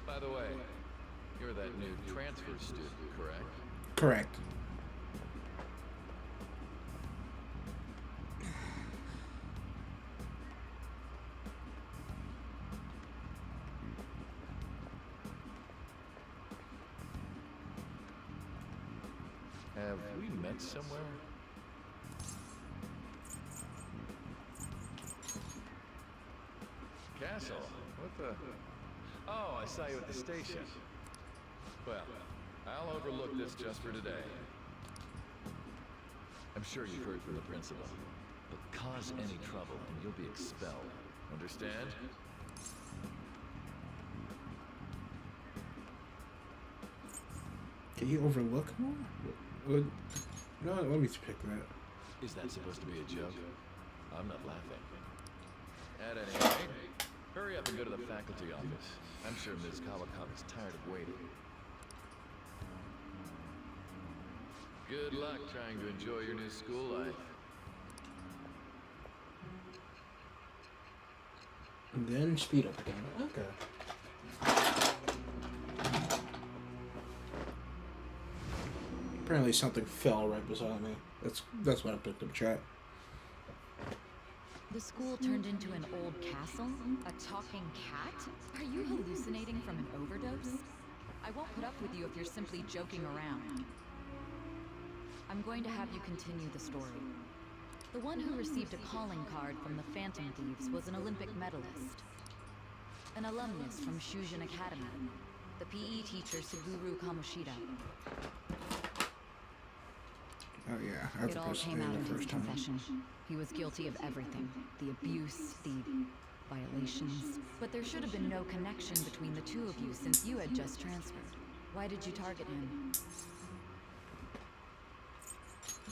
By the way, you're that new transfer student, correct? Correct. Have we met somewhere? Castle? What the? Oh, I saw you at the station. Well, I'll overlook this just for today. I'm sure you've heard from the principal. But cause any trouble and you'll be expelled. Understand? Can you overlook more? What? No, let me pick that. Is that supposed to be a joke? I'm not laughing. At any rate, hurry up and go to the faculty office. I'm sure Ms. Kawakami's tired of waiting. Good luck trying to enjoy your new school life. And then speed up again. Okay. Apparently something fell right beside me. That's what I picked up, chat. The school turned into an old castle? A talking cat? Are you hallucinating from an overdose? I won't put up with you if you're simply joking around. I'm going to have you continue the story. The one who received a calling card from the Phantom Thieves was an Olympic medalist. An alumnus from Shujin Academy. The PE teacher Suguru Kamoshida. Oh yeah, I It all came out in his confession. He was guilty of everything. The abuse, the violations. But there should have been no connection between the two of you since you had just transferred. Why did you target him?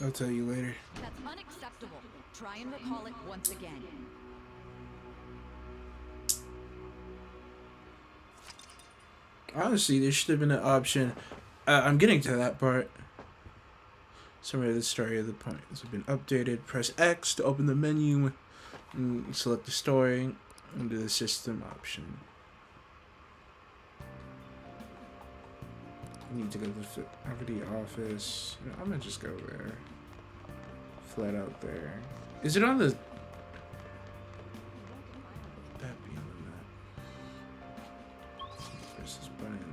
I'll tell you later. That's unacceptable. Try and recall it once again. Honestly, there should have been an option. I'm getting to that part. Summary of the story of the points have been updated. Press X to open the menu and select the story under the system option. I need to go to the faculty office. No, I'm gonna just go there. Flat out there. Is it on the... That be on the map. Press this button.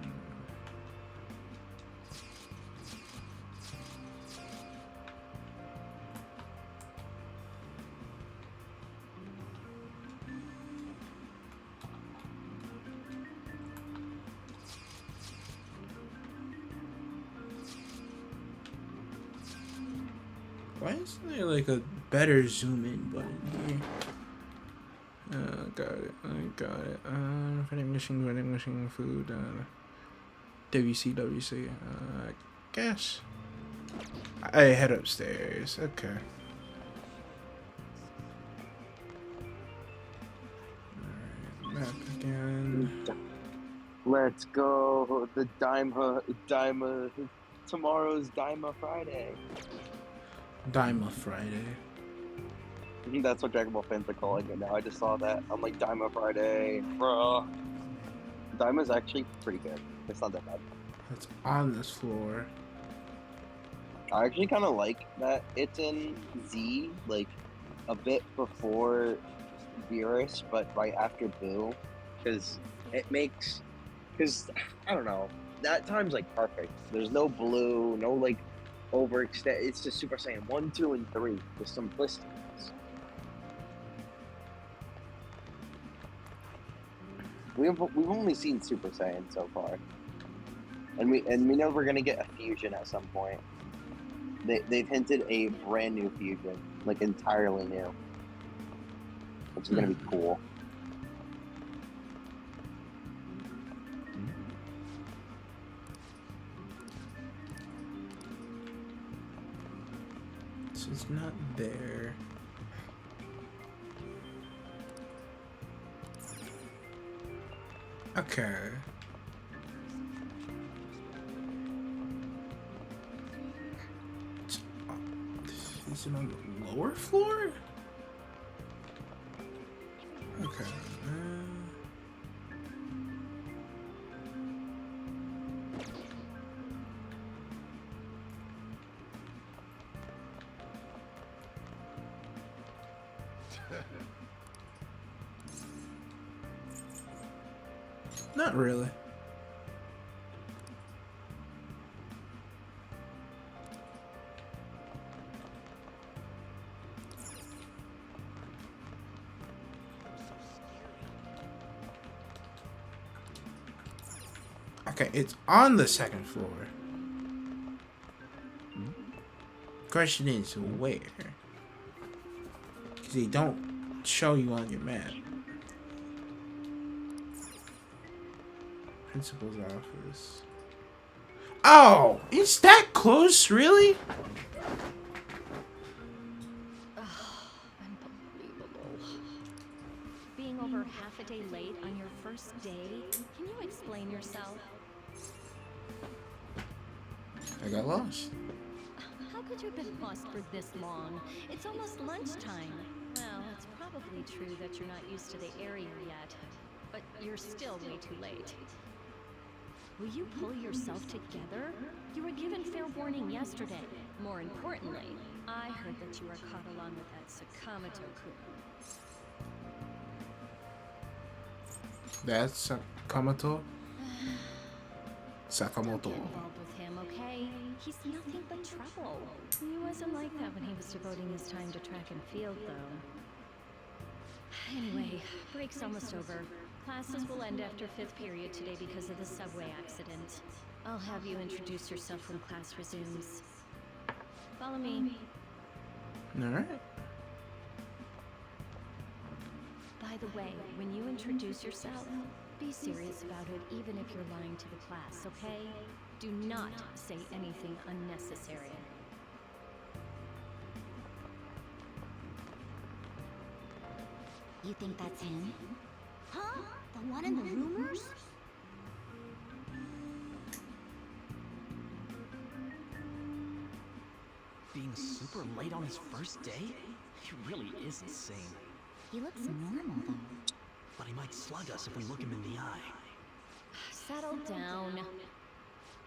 Why isn't there like a better zoom in button here? Got it. I got it. Vending machine, food. WC. I guess. I head upstairs. Okay. Alright, map again. Let's go. The Daima. Tomorrow's Daima Friday. Daima Friday. That's what Dragon Ball fans are calling it now. I just saw that. I'm like, Daima Friday, bro. Daima's actually pretty good. It's not that bad. It's on this floor. I actually kind of like that it's in Z, like, a bit before Beerus, but right after Boo. Because it makes... Because, I don't know, that time's, like, perfect. There's no blue, no, like, overextend. It's just Super Saiyan 1, 2, and 3. The simplicity. We've only seen Super Saiyan so far, and we know we're gonna get a fusion at some point. They've hinted a brand new fusion, like entirely new, which is gonna be cool. So it's not there. Okay. Is it on the lower floor? Okay. Not really. Okay, it's on the second floor. Question is, where? Because they don't show you on your map. Principal's office. Oh! It's that close, really? Being over half a day late on your first day? Can you explain yourself? I got lost. How could you have been lost for this long? It's almost lunchtime. Well, it's probably true that you're not used to the area yet, but you're still way too late. Will you pull yourself together? You were given fair warning yesterday. More importantly, I heard that you were caught along with that Sakamoto-kun. That's Sakamoto? Sakamoto. Don't get involved with him, okay? He's nothing but trouble. He wasn't like that when he was devoting his time to track and field, though. Anyway, break's almost over. Classes will end after 5th period today because of the subway accident. I'll have you introduce yourself when class resumes. Follow me. Alright. By the way, when you introduce yourself, be serious about it even if you're lying to the class, okay? Do not say anything unnecessary. You think that's him? Huh? The one in the rumors? Being super late on his first day? He really is insane. He looks normal, though. But he might slug us if we look him in the eye. Settle down.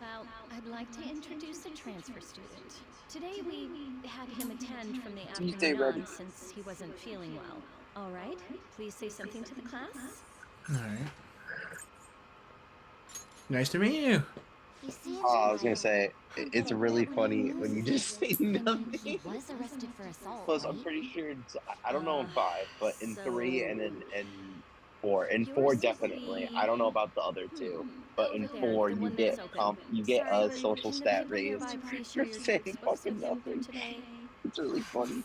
Well, I'd like to introduce a transfer student. Today we had him attend from the afternoon on since he wasn't feeling well. All right, please say something to the class. Alright. Nice to meet you. I was gonna say, it's really funny when you just say nothing. He was arrested for assault. Plus, I'm pretty sure it's, I don't know in 5, but in 3 and in 4. In 4 definitely. I don't know about the other 2, but in 4 you get a social stat raise for saying fucking nothing. It's really funny.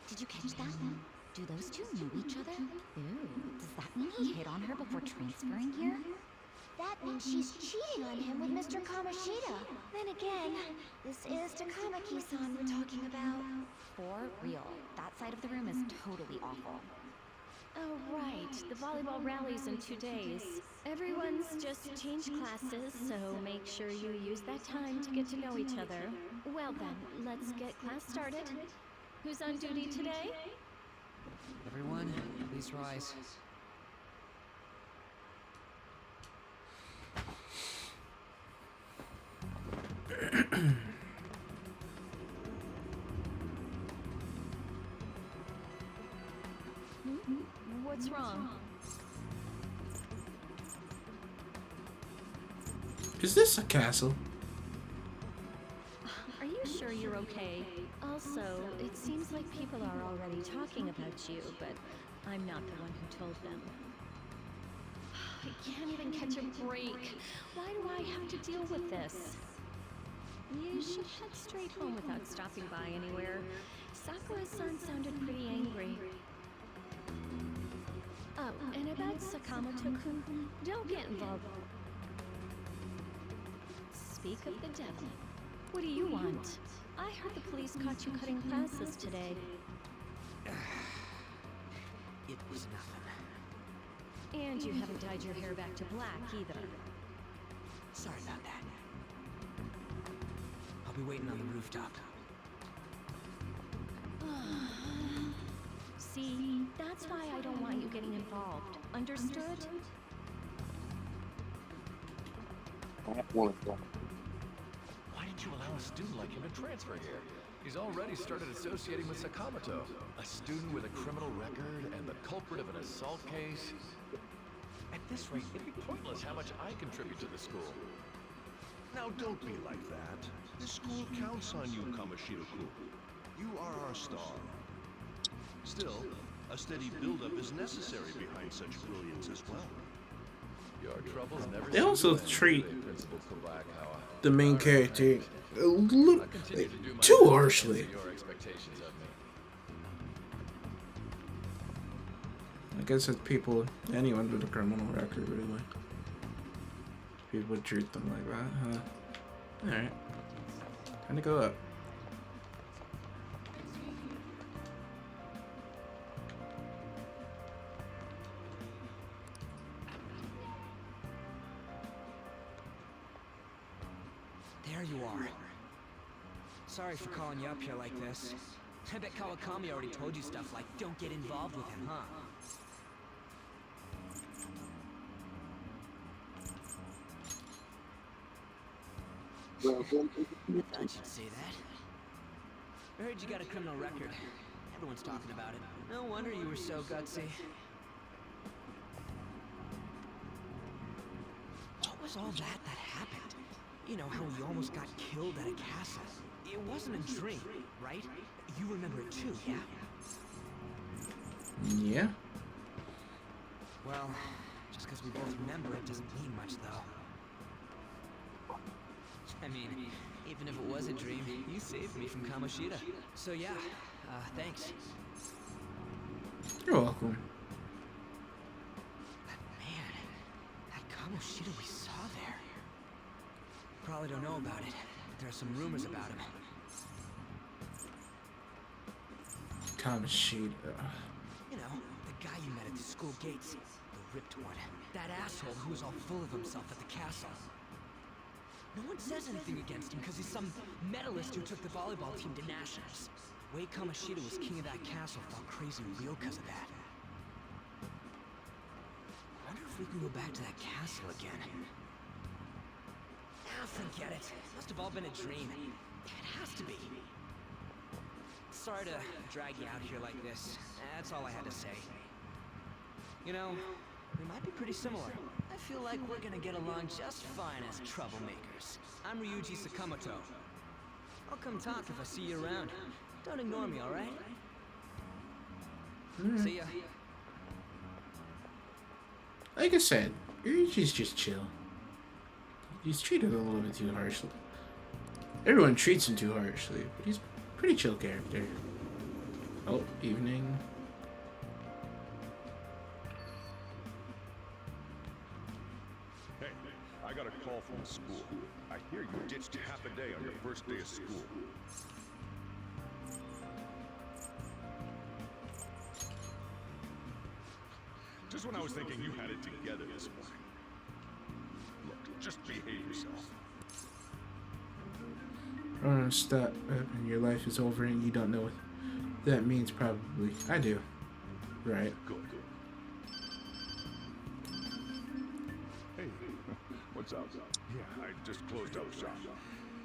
Did you catch that? Do those two know each other? Ooh, does that mean he hit on her before transferring here? That means she's cheating on him with Mr. Kamoshida. Then again, this is Takamaki-san we're talking about. For real, that side of the room is totally awful. Oh, right. The volleyball rally's in 2 days. Everyone's just changed classes, so make sure you use that time to get to know each other. Well then, let's get class started. Who's on duty today? Everyone, please rise. What's wrong? Is this a castle? Are you sure you're okay? Also, it seems like people are already talking about you, but I'm not the one who told them. I can't even catch a break. Why do I have to deal with this? You should head straight home without stopping by anywhere. Sakura-san sounded pretty angry. Oh, and about Sakamoto-kun, don't get involved. Speak of the devil. What do you want? I heard the police caught you cutting classes today. It was nothing. And you haven't dyed your hair back to black either. Sorry about that. I'll be waiting on the rooftop. See, that's why I don't want you getting involved. Understood? I have one of them. Why did you allow a student like him to transfer here? He's already started associating with Sakamoto, a student with a criminal record and the culprit of an assault case. At this rate, it'd be pointless how much I contribute to the school. Now don't be like that. The school counts on you, Kamoshida-kun. You are our star. Still, a steady build-up is necessary behind such brilliance as well. Your troubles never They also seem to end, treat do they, Principal Kobakawa? the main character a little too harshly. Your expectations of me. I guess it's people, anyone with a criminal record, really. People would treat them like that, huh? Alright. Time to go up. There you are. Sorry for calling you up here like this. I bet Kawakami already told you stuff like, don't get involved with him, huh? I thought you'd say that. I heard you got a criminal record. Everyone's talking about it. No wonder you were so gutsy. What was all that happened? You know, how he almost got killed at a castle. It wasn't a dream, right? You remember it too, yeah? Yeah. Well, just because we both remember it doesn't mean much, though. I mean, even if it was a dream, you saved me from Kamoshida. So yeah, thanks. You're welcome. Man, that Kamoshida we saw there. Probably don't know about it, but there are some rumors about him. Kamoshida. You know, the guy you met at the school gates. The ripped one. That asshole who was all full of himself at the castle. No one says anything against him because he's some medalist who took the volleyball team to nationals. The way Kamoshida was king of that castle felt crazy real because of that. I wonder if we can go back to that castle again. Ah, forget it. Must have all been a dream. It has to be. Sorry to drag you out here like this. That's all I had to say. You know, we might be pretty similar. I feel like we're gonna get along just fine as troublemakers. I'm Ryuji Sakamoto. I'll come talk if I see you around. Don't ignore me, alright? See ya. Like I said, Ryuji's just chill. He's treated a little bit too harshly. Everyone treats him too harshly, but he's a pretty chill character. Oh, evening. Hey, I got a call from the school. I hear you ditched half a day on your first day of school. Just when I was thinking you had it together this morning. Look, just behave yourself. Oh, stop. And your life is over and you don't know what that means, probably. I do. Right. Good. Hey, what's up? Yeah, I just closed up shop.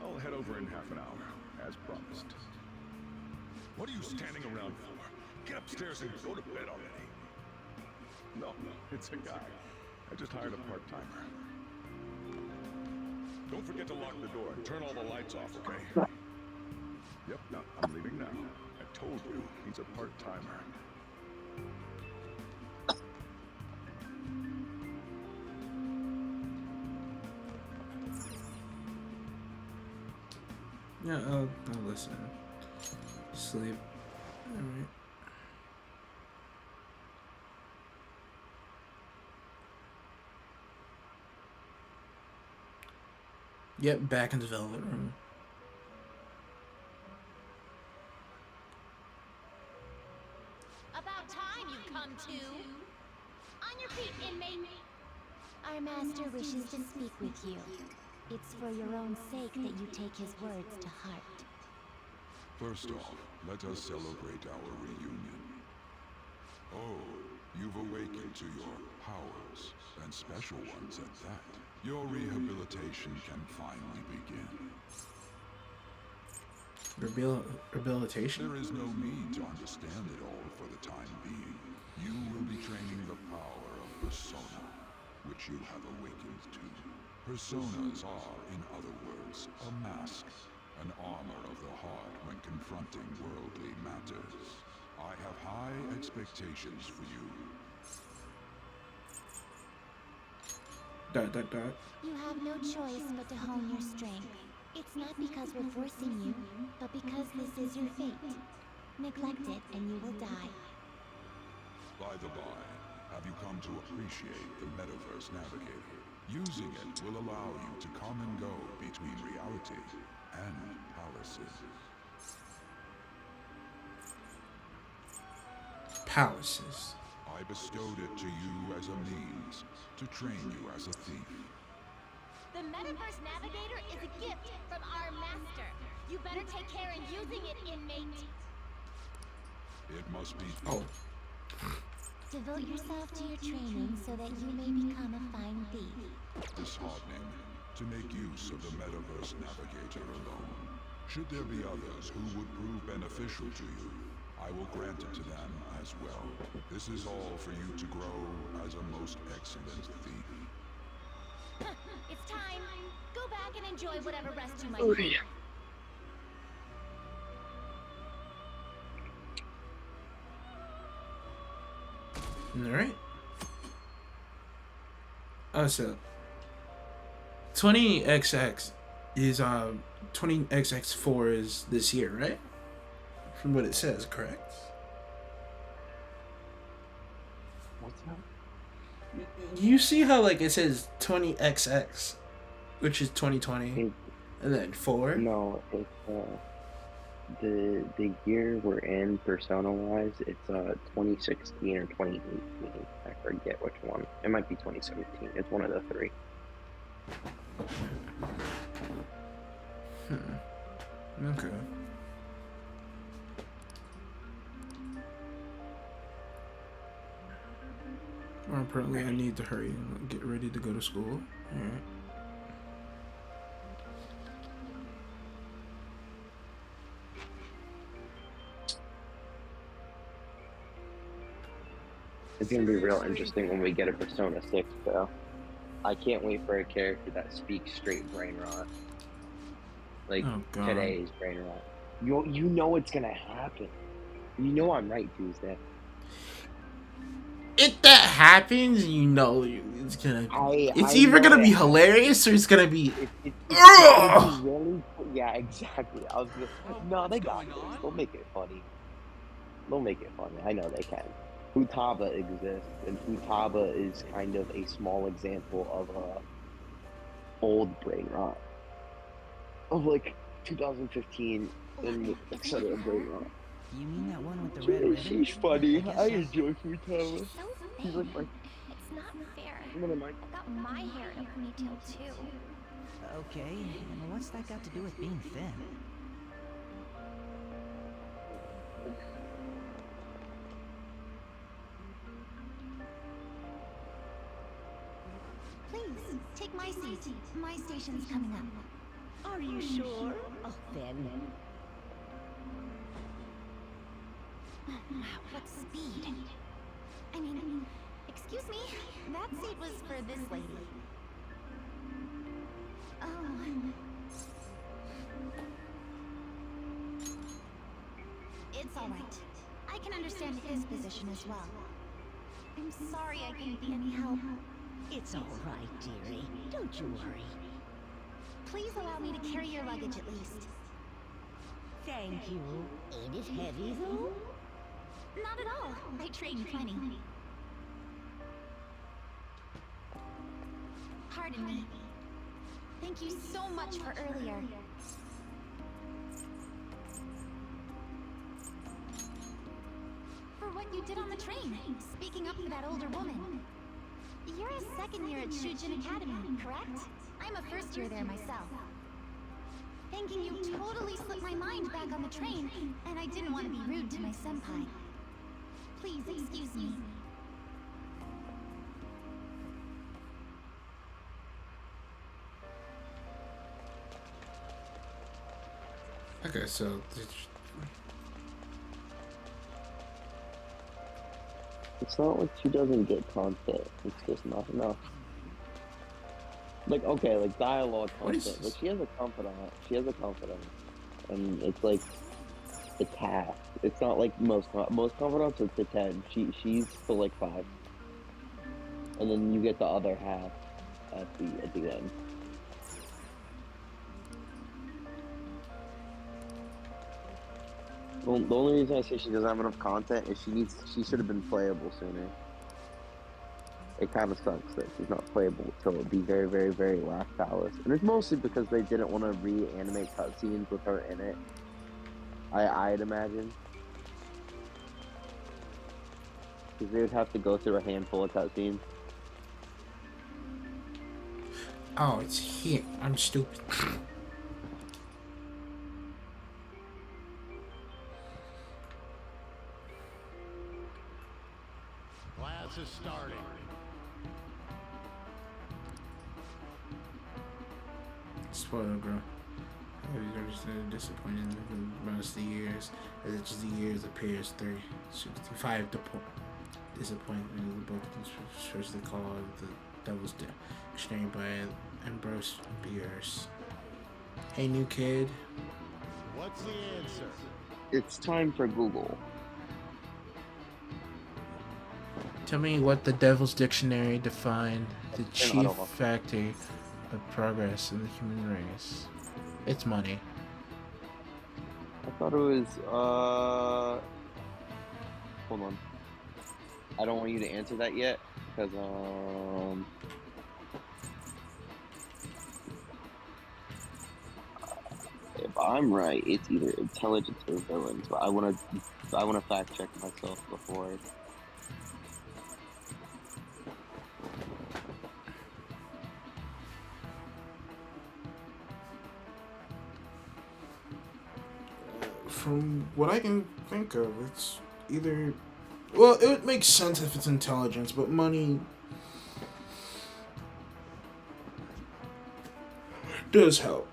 I'll head over in half an hour, as promised. What are you standing around for? Get upstairs and go to bed already. No, it's a guy. I just hired a part-timer. Don't forget to lock the door and turn all the lights off, okay? Yep, no, I'm leaving now. I told you, he's a part-timer. Yeah, I'll listen. Sleep. Alright. Yep, back in the velvet room. About time you come to. On your feet, inmate. Our master wishes to speak with you. It's for your own sake that you take his words to heart. First off, let us celebrate our reunion. Oh, you've awakened to your powers, and special ones at that. Your rehabilitation can finally begin. Rehabilitation? There is no need to understand it all for the time being. You will be training the power of Persona. which you have awakened to. Personas are, in other words, a mask, an armor of the heart when confronting worldly matters. I have high expectations for you. ... You have no choice but to hone your strength. It's not because we're forcing you, but because this is your fate. Neglect it and you will die. By the by, have you come to appreciate the Metaverse Navigator? Using it will allow you to come and go between reality and palaces. Palaces. I bestowed it to you as a means to train you as a thief. The Metaverse Navigator is a gift from our master. You better take care in using it, inmate. It must be... Oh. Devote yourself to your training so that you may become a fine thief. disheartening to make use of the Metaverse Navigator alone. Should there be others who would prove beneficial to you, I will grant it to them as well. This is all for you to grow as a most excellent thief. It's time. Go back and enjoy whatever rest you might Oh, need. yeah. Alright. Oh, so 20XX is 20XX4 is this year, right? From what it says, correct? What's that? You see how like it says 20XX, which is 2020, and then 4? No, it's the year we're in persona wise, it's 2016 or 2018. I forget which one. It might be 2017. It's one of the three. Okay. Well, apparently I need to hurry and get ready to go to school. Alright. It's gonna be real interesting when we get a Persona 6, though. I can't wait for a character that speaks straight brain rot. Like Oh, God. today's brain rot. You know it's gonna happen. You know I'm right, Tuesday. If that happens, you know it's gonna. It's I either know gonna be it. hilarious or it's gonna be. It's gonna be really, yeah, exactly. I was gonna. No, they got this. They'll make it funny. They'll make it funny. I know they can. Futaba exists, and Futaba is kind of a small example of old brain rot, of like 2015 and etc. brain rot. You mean that one with the red ribbon? She's funny. guess I so. enjoy Futaba. She's like my. It's not fair. One of my. I've got my hair in a ponytail too. Okay, and what's that got to do with being thin? Please, take my seat. My station's coming up. Are you sure? Oh, then. What speed? I mean, excuse me, that seat was for this lady. Oh. It's all right. I can understand his position as well. I'm sorry I couldn't be any help. It's all right, dearie. Don't you worry. Please allow me to carry your luggage at least. Thank you. Ain't it heavy, though? Not at all. I train plenty. Pardon me. Thank you so much for earlier. For what you did on the train, speaking up for that older woman. You're a second year at Shujin Academy, correct? I'm a first year there myself. Thinking you totally slipped my mind back on the train, and I didn't want to be rude to my senpai. Please excuse me. Okay, so. It's not like she doesn't get content. It's just not enough. Like, okay, like dialogue What is content, but this? she has a confidant. She has a confidant, and it's like it's half. It's not like most confidants are to 10. She's to like 5, and then you get the other half at the end. Well, the only reason I say she doesn't have enough content is she should have been playable sooner. It kind of sucks that she's not playable till the very, very, very last palace, and it's mostly because they didn't want to reanimate cutscenes with her in it. I'd imagine because they would have to go through a handful of cutscenes. Oh, it's here. I'm stupid. Class is starting. Spoiler, bro. I was disappointed in most of the years. As it's just the years appears 365 disappointment in the book, especially called The Devil's Dictionary by Ambrose Bierce. Hey, new kid. What's the answer? It's time for Google. Tell me what the Devil's Dictionary defined the chief Ottawa. factor of progress in the human race. It's money. I thought it was hold on. I don't want you to answer that yet because if I'm right, it's either intelligence or villains. But I wanna fact check myself before. From what I can think of, it's either... Well, it would make sense if it's intelligence, but money does help.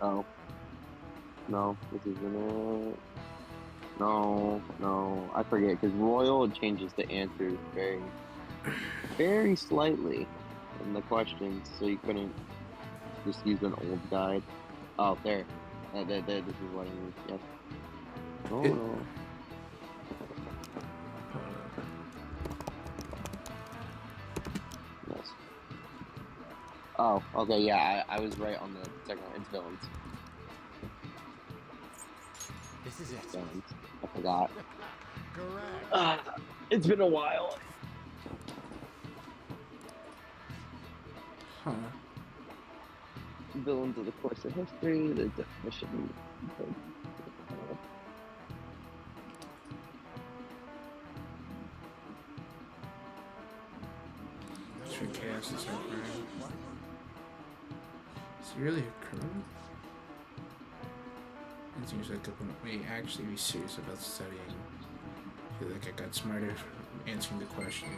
Oh. No, this isn't it. No. I forget, because Royal changes the answers very, very slightly in the questions, so you couldn't just use an old guide. Oh, there. This is what I mean. Yes. No. Yes. Oh, okay, yeah, I was right on the second one. It's villains. This is it. Villains. I forgot. Correct. It's been a while. Huh. Villains of the course of history, the definition. True chaos is her friend. Is he really a criminal? It seems like I may actually be serious about studying. I feel like I got smarter from answering the question.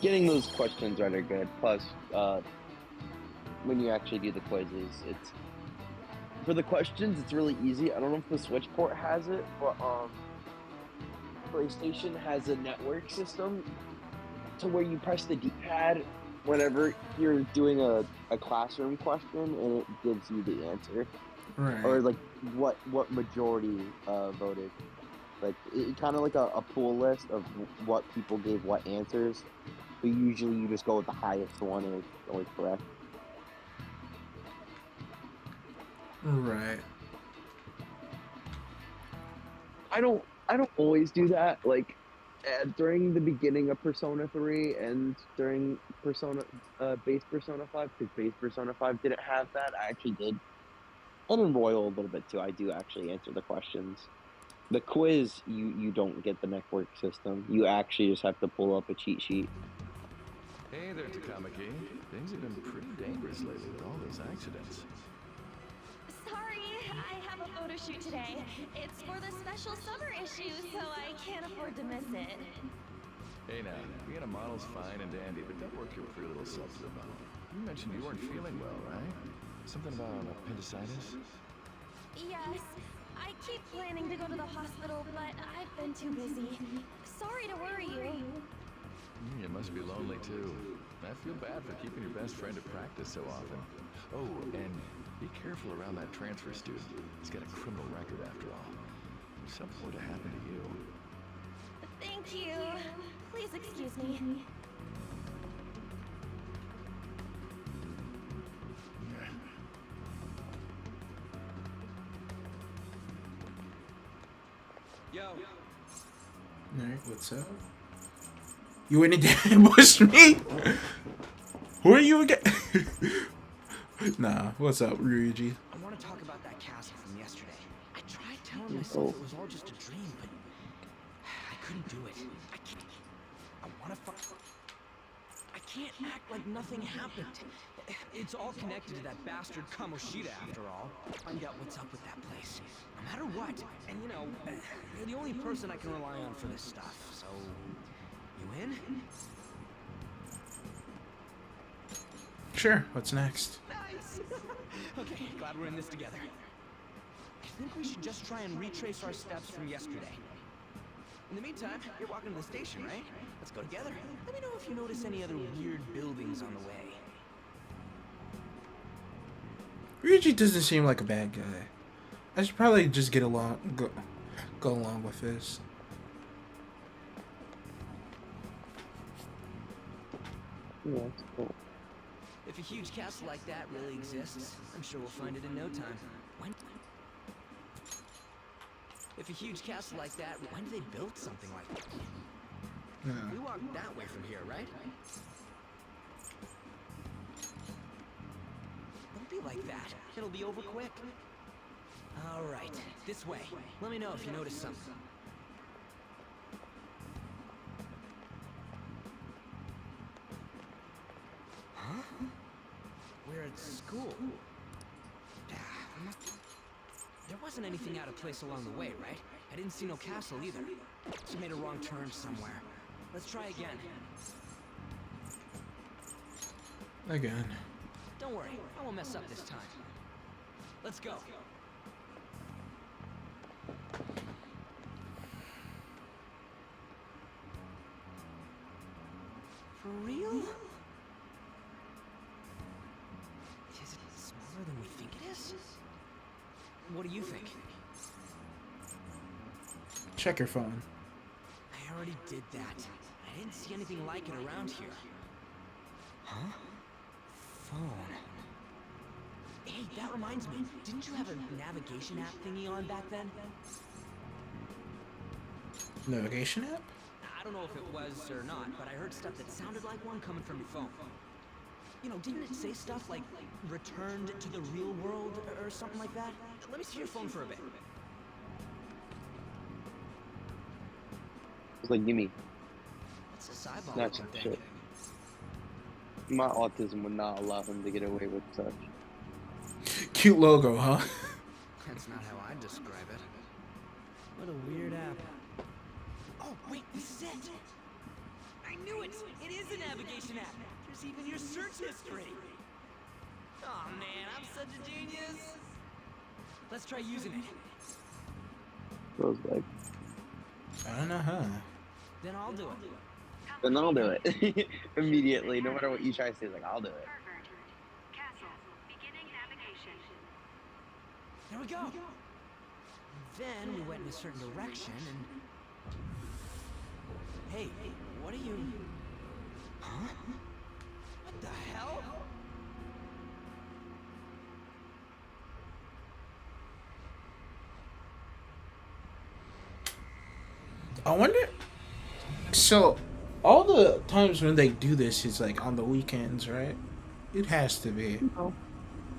Getting those questions right are good. Plus, when you actually do the quizzes, it's for the questions. It's really easy. I don't know if the Switch port has it, but PlayStation has a network system to where you press the D-pad whenever you're doing a classroom question, and it gives you the answer, Right. or like what majority voted. Like it kind of like a pool list of what people gave what answers. But usually you just go with the highest one, and it's always correct. Right. I don't always do that. Like during the beginning of Persona 3 and during base Persona 5, because base Persona 5 didn't have that. I actually did, and in Royal a little bit too. I do actually answer the questions. The quiz, you don't get the network system. You actually just have to pull up a cheat sheet. Hey there, Takamaki. Things have been pretty dangerous lately with all those accidents. Sorry, I have a photo shoot today. It's for the special summer issue, so I can't afford to miss it. Hey now, being a model's fine and dandy, but don't work your pretty little self to the bone. You mentioned you weren't feeling well, right? Something about appendicitis? Yes, I keep planning to go to the hospital, but I've been too busy. Sorry to worry you. You must be lonely too. I feel bad for keeping your best friend at practice so often. Oh, and be careful around that transfer student. He's got a criminal record after all. Something would have happened to you. Thank you. Please excuse me. Yo. Alright, what's up? You went and ambushed me? Who are you again? Nah, what's up, Ryuji? I want to talk about that castle from yesterday. I tried telling myself it was all just a dream, but I couldn't do it. I can't act like nothing happened. It's all connected to that bastard Kamoshida after all. Find out what's up with that place. No matter what. And you know, you're the only person I can rely on for this stuff. So, you in? Sure, what's next? Nice! Okay, glad we're in this together. I think we should just try and retrace our steps from yesterday. In the meantime, you're walking to the station, right? Let's go together. Let me know if you notice any other weird buildings on the way. Ryuji doesn't seem like a bad guy. I should probably just get along, go along with this. Yeah, that's cool. If a huge castle like that really exists, I'm sure we'll find it in no time. If a huge castle like that, when did they build something like that? Yeah. We walk that way from here, right? Don't be like that. It'll be over quick. All right, this way. Let me know if you notice something. Huh? We're at school. There wasn't anything out of place along the way, right? I didn't see no castle either. Just made a wrong turn somewhere. Let's try again. Again. Don't worry, I won't mess up this time. Let's go. For real? Is it smaller than we think it is? What do you think? Check your phone. I already did that. I didn't see anything like it around here. Huh? Phone. Hey, that reminds me. Didn't you have a navigation app thingy on back then? Navigation app? I don't know if it was or not, but I heard stuff that sounded like one coming from your phone. You know, didn't it say stuff like returned to the real world or something like that? Let me see your phone for a bit. It's like, gimme. What's this eyeball That's looking shit. thing? My autism would not allow him to get away with such. Cute logo, huh? That's not how I'd describe it. What a weird app. Oh, wait, this is it! I knew it! It is a navigation app! There's even your search history! Oh man, I'm such a genius! Let's try using it. Rose bag. I don't know, huh? Then I'll do it. Then I'll do it. Immediately, no matter what you try to say, like, I'll do it. There we go! Then we went in a certain direction and... Hey, what are you... Huh? What the hell? I wonder. So, all the times when they do this is like on the weekends, right? It has to be. No.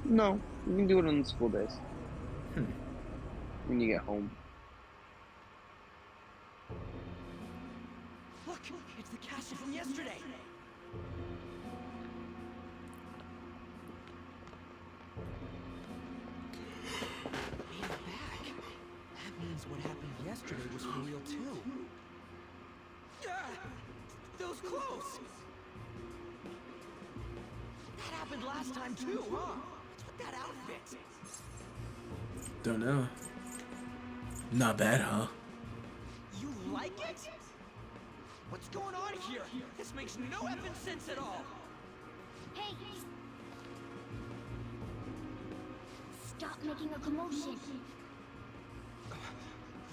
No. You can do it on the school days. When you get home. Look, it's the castle from yesterday. Made it back. That means what happened yesterday was for real too. Yeah, that was close. That happened last time too, huh? What's with that outfit? Don't know. Not bad, huh? You like it? What's going on here? This makes no effing sense at all. Hey! Stop making a commotion.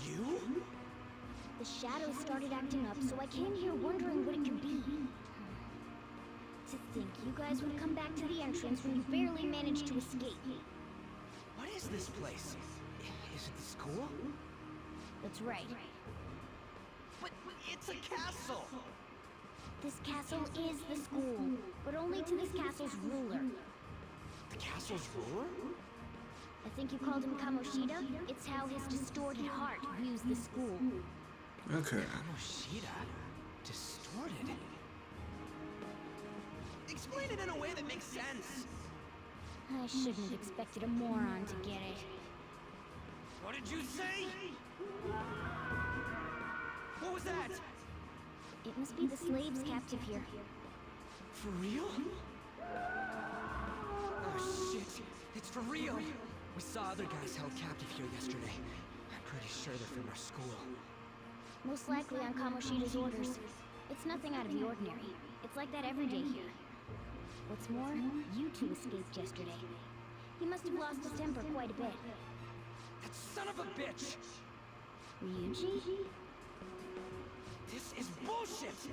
You? The shadows started acting up, so I came here wondering what it could be. To think you guys would come back to the entrance when you barely managed to escape. What is this place? Is it the school? That's right. But it's a castle! This castle is the school, but only to this castle's ruler. The castle's ruler? I think you called him Kamoshida? It's how his distorted heart views the school. Okay. Kamoshida? Distorted? Explain it in a way that makes sense. I shouldn't have expected a moron to get it. What did you say? What was that? It must be the slaves captive here. For real? Oh shit, it's for real. We saw other guys held captive here yesterday. I'm pretty sure they're from our school. Most likely on Kamoshida's orders. It's nothing out of the ordinary. It's like that every day here. What's more, you two escaped yesterday. He must have lost his temper quite a bit. That son of a bitch! Ryuji? This is bullshit!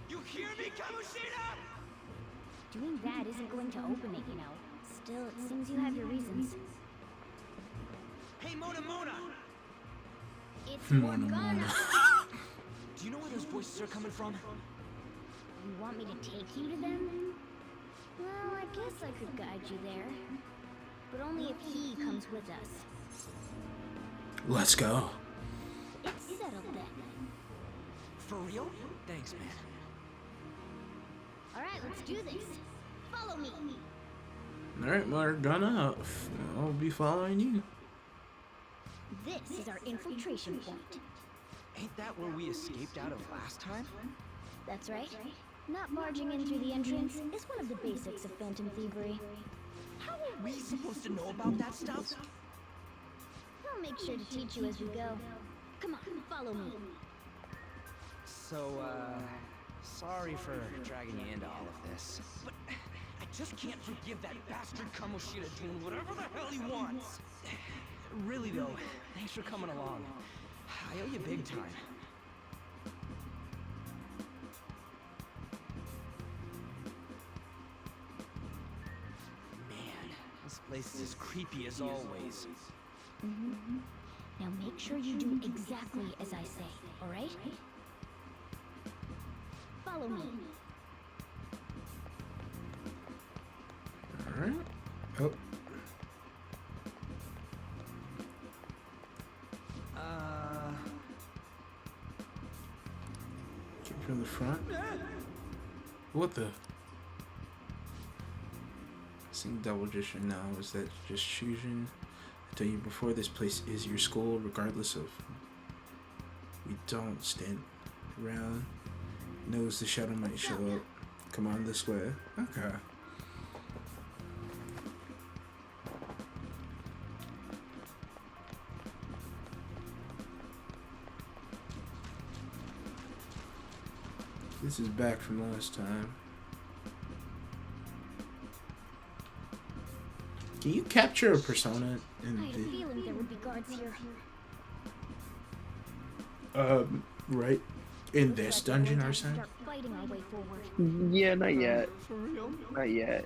You hear me, Kamoshida? Doing that isn't going to open it, you know. Still, it seems you have your reasons. Hey, Mona Mona! It's Mona Morgana! Do you know where those voices are coming from? You want me to take you to them? Well, I guess I could guide you there. But only if he comes with us. Let's go. It's settled then. For real? Thanks, man. Alright, let's do this. Follow me. Alright, Morgana, I'll be following you. This is our infiltration point. Ain't that where we escaped out of last time? That's right. Not barging in through the entrance is one of the basics of phantom thievery. How are we supposed to know about that stuff? I'll make sure to teach you as we go. Come on, follow me. So, sorry for dragging you into all of this. But I just can't forgive that bastard Kamoshida doing whatever the hell he wants. Really though, thanks for coming along. I owe you big time. Man, this place is as creepy as always. Mm-hmm. Now make sure you do exactly as I say, alright? Follow me. Alright. Oh. From the front? What the? Seeing double vision now, is that just Shujin? I tell you before, this place is your school, regardless of. We don't stand around. Knows the shadow might show up. Come on this way. Okay. This is back from last time. Can you capture a persona in I had a feeling there would be guards here. right in this dungeon, Arsene? Start fighting our way forward. Yeah, not yet. For real? Not yet.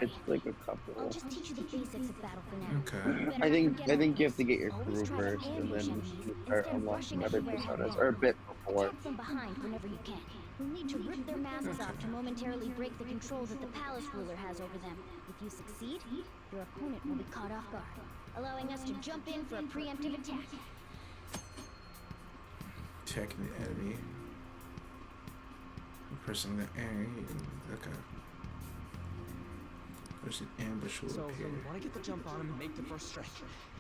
It's like a I'll couple. just teach you the basics of battle for now. Okay. I think you have to get your crew first, and then you start unlocking other personas, or a bit before. Attack from behind whenever you can. You'll need to rip their masks off to momentarily break the control that the palace ruler has over them. If you succeed, your opponent will be caught off guard, allowing us to jump in for a preemptive attack. Attacking the enemy. Pressing the A. Okay. There's an ambush will So, appear. wanna get the jump on him and make the first strike.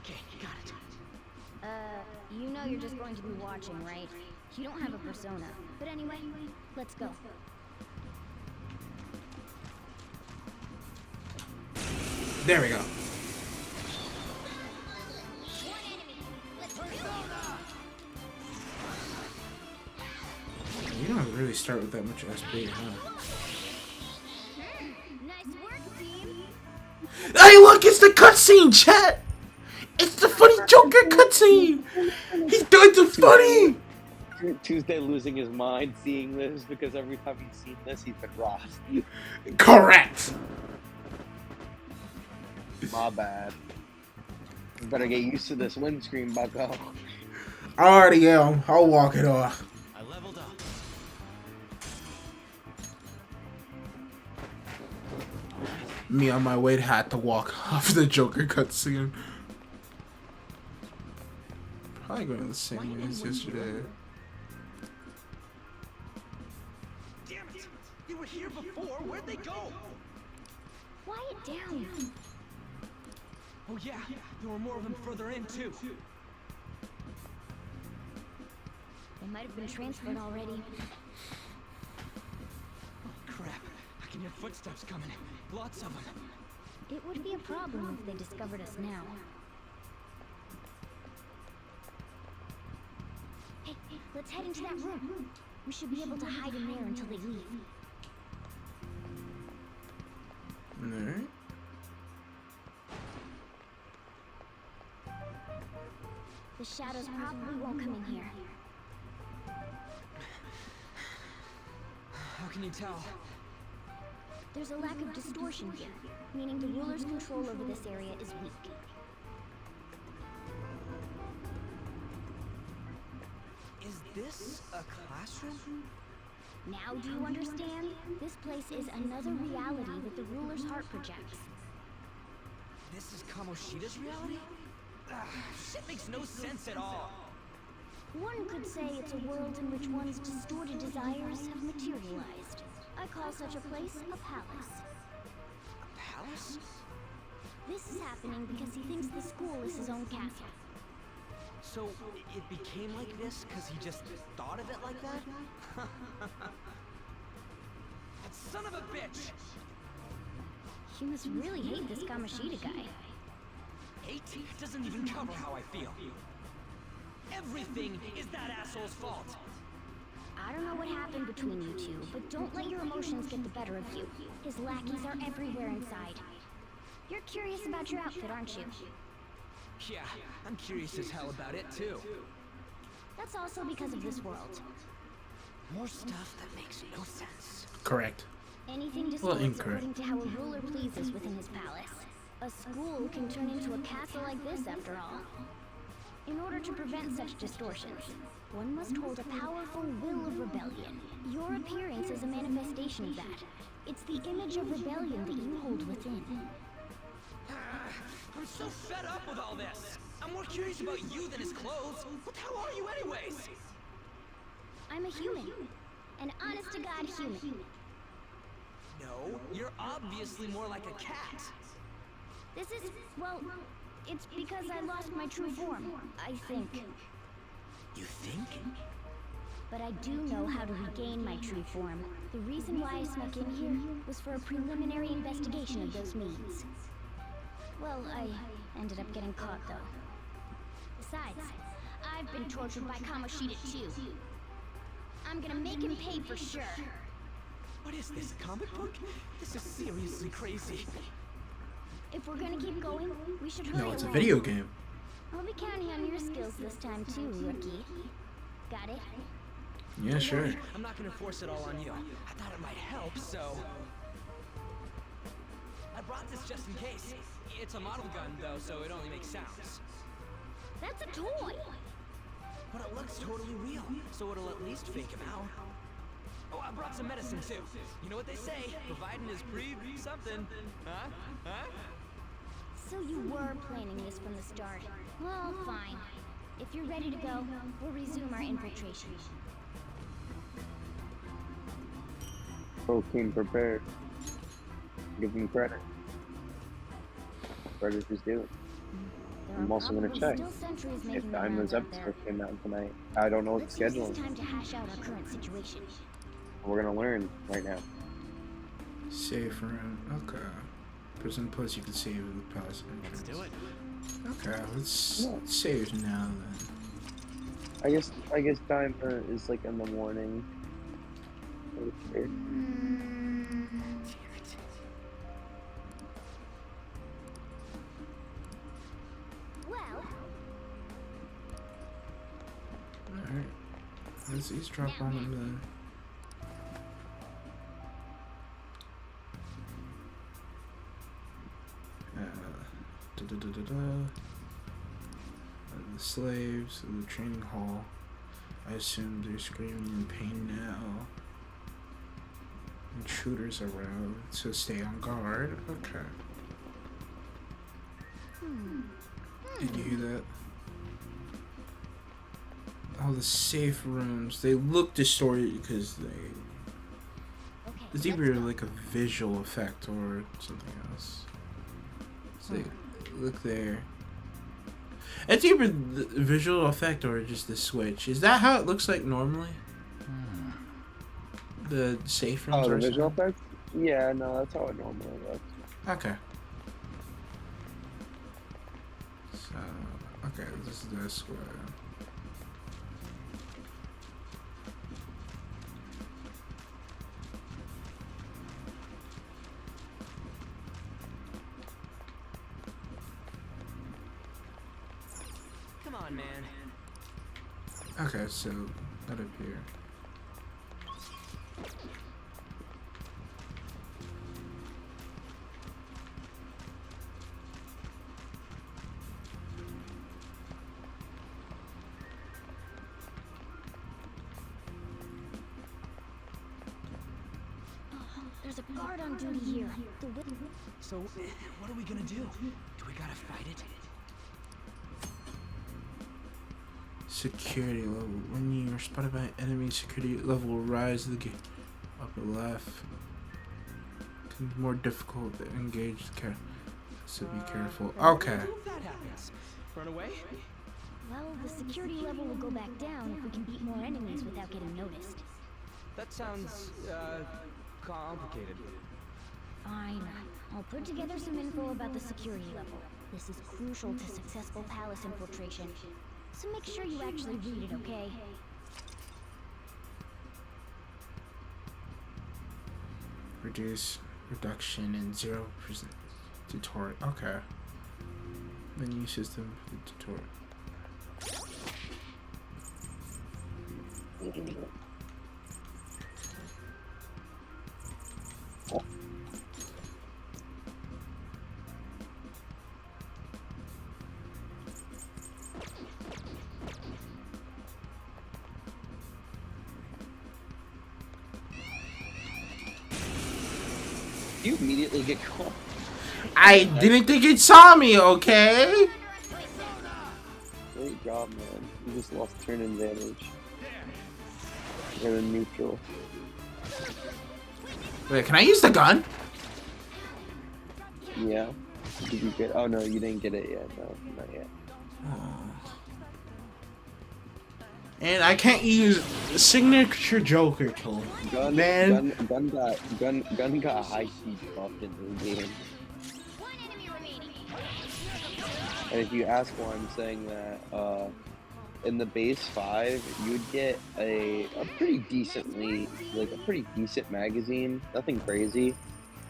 Okay, got it. You know you're just going to be watching, right? You don't have a persona. But anyway, let's go. There we go. You don't really really start with that much SP, huh? Nice work, team. Hey, look, it's the cutscene, chat! It's the funny Joker cutscene! He's doing the funny! Tuesday losing his mind seeing this because every time he's seen this, he's been robbed. Correct! My bad. You better get used to this windscreen, bucko. I already am. I'll walk it off. I leveled up. Me on my way to had to walk off the Joker cutscene. Probably going to the same as yesterday. Damn it! They were here before. Where'd they go? Quiet down. Oh yeah, there were more of them further in too. They might have been transferred already. Oh crap! I can hear footsteps coming. Lots of them. It would be a problem if they discovered us now. Hey, let's head into that room. We should be able to hide in there until they leave. Alright. The shadows probably won't come in here. How can you tell? There's a lack of distortion here, meaning the ruler's control over this area is weak. Is this a classroom? Now do you understand? This place is another reality that the ruler's heart projects. This is Kamoshida's reality? Shit makes no sense at all. One could say it's a world in which one's distorted desires have materialized. I call such a place a palace. A palace? This is happening because he thinks the school is his own castle. So, it became like this because he just thought of it like that? That son of a bitch! You must really hate this Kamoshida guy. Hate doesn't even cover how I feel. Everything is that asshole's fault. I don't know what happened between you two, but don't let your emotions get the better of you. His lackeys are everywhere inside. You're curious about your outfit, aren't you? Yeah, I'm curious as hell about it too. That's also because of this world. More stuff that makes no sense. Correct. Anything distorts according to how a ruler pleases within his palace. A school can turn into a castle like this, after all. In order to prevent such distortions, one must hold a powerful will of rebellion. Your appearance is a manifestation of that. It's the image of rebellion that you hold within. I'm so fed up with all this. I'm more curious about you than his clothes. What the hell are you anyways? I'm a human. An honest-to-God human. No, you're obviously more like a cat. This is, well, it's because I lost my true form, I think. You think? But I do know how to regain my true form. The reason why I snuck in here was for a preliminary investigation of those means. Well, I ended up getting caught, though. Besides, I've been tortured by Kamoshida, too. I'm gonna make him pay for sure. What is this, a comic book? This is seriously crazy. If we're gonna keep going, we should hurry. No, it's a along. video game. I'll be counting on your skills this time, too, rookie. Got it? Yeah, sure. I'm not gonna force it all on you. I thought it might help, so... I brought this just in case. It's a model gun, though, so it only makes sounds. That's a toy! But it looks totally real, so it'll at least fake him out. Oh, I brought some medicine, too. You know what they say, providing is something. Huh? Huh? So you were planning this from the start. Well, fine. If you're ready to go, we'll resume our infiltration. Whole team prepared. Give them credit. Predators do it. I'm also gonna check if Diamond's episode came out tonight. I don't know what the schedule is. It's time to hash out our current situation. We're gonna learn right now. Save room. Okay. Prison plus you can save with pause. Let's do it. Okay, let's save now then. I guess Diamond is like in the morning. Okay. Well, Alright. Let's eavesdrop on the. The slaves of the training hall. I assume they're screaming in pain now. Intruders around, so stay on guard. Okay. Did you hear that? All the safe rooms. They look distorted because they. It's either like a visual effect or something else. So look there. It's either the visual effect or just the switch. Is that how it looks like normally? The safe rooms Oh, the are visual effect? Yeah, no, that's how it normally looks. Okay. So, okay, this is this way. Come on, man. Okay, so that up here. there's a guard on duty here. So, what are we gonna do? Do we gotta fight it? Security level. When you are spotted by an enemy, security level will rise to the upper left. It's more difficult to engage the character. So be careful. Okay. What if that happens? Run away? Well, the security level will go back down if we can beat more enemies without getting noticed. That sounds, complicated. Fine. I'll put together some info about the security level. This is crucial to successful palace infiltration. So make sure you actually read it, okay? Reduction in 0% tutorial. Okay. Menu system for the tutorial. You immediately get caught. I didn't think it saw me, okay? Great job, man. You just lost turn advantage. You're in neutral. Wait, can I use the gun? Yeah. Did you get? Oh no, you didn't get it yet. No, not yet. And I can't use signature Joker tool. Gun got high key buffed in this game. And if you ask why I'm saying that, in the base 5, you would get a pretty decent magazine. Nothing crazy,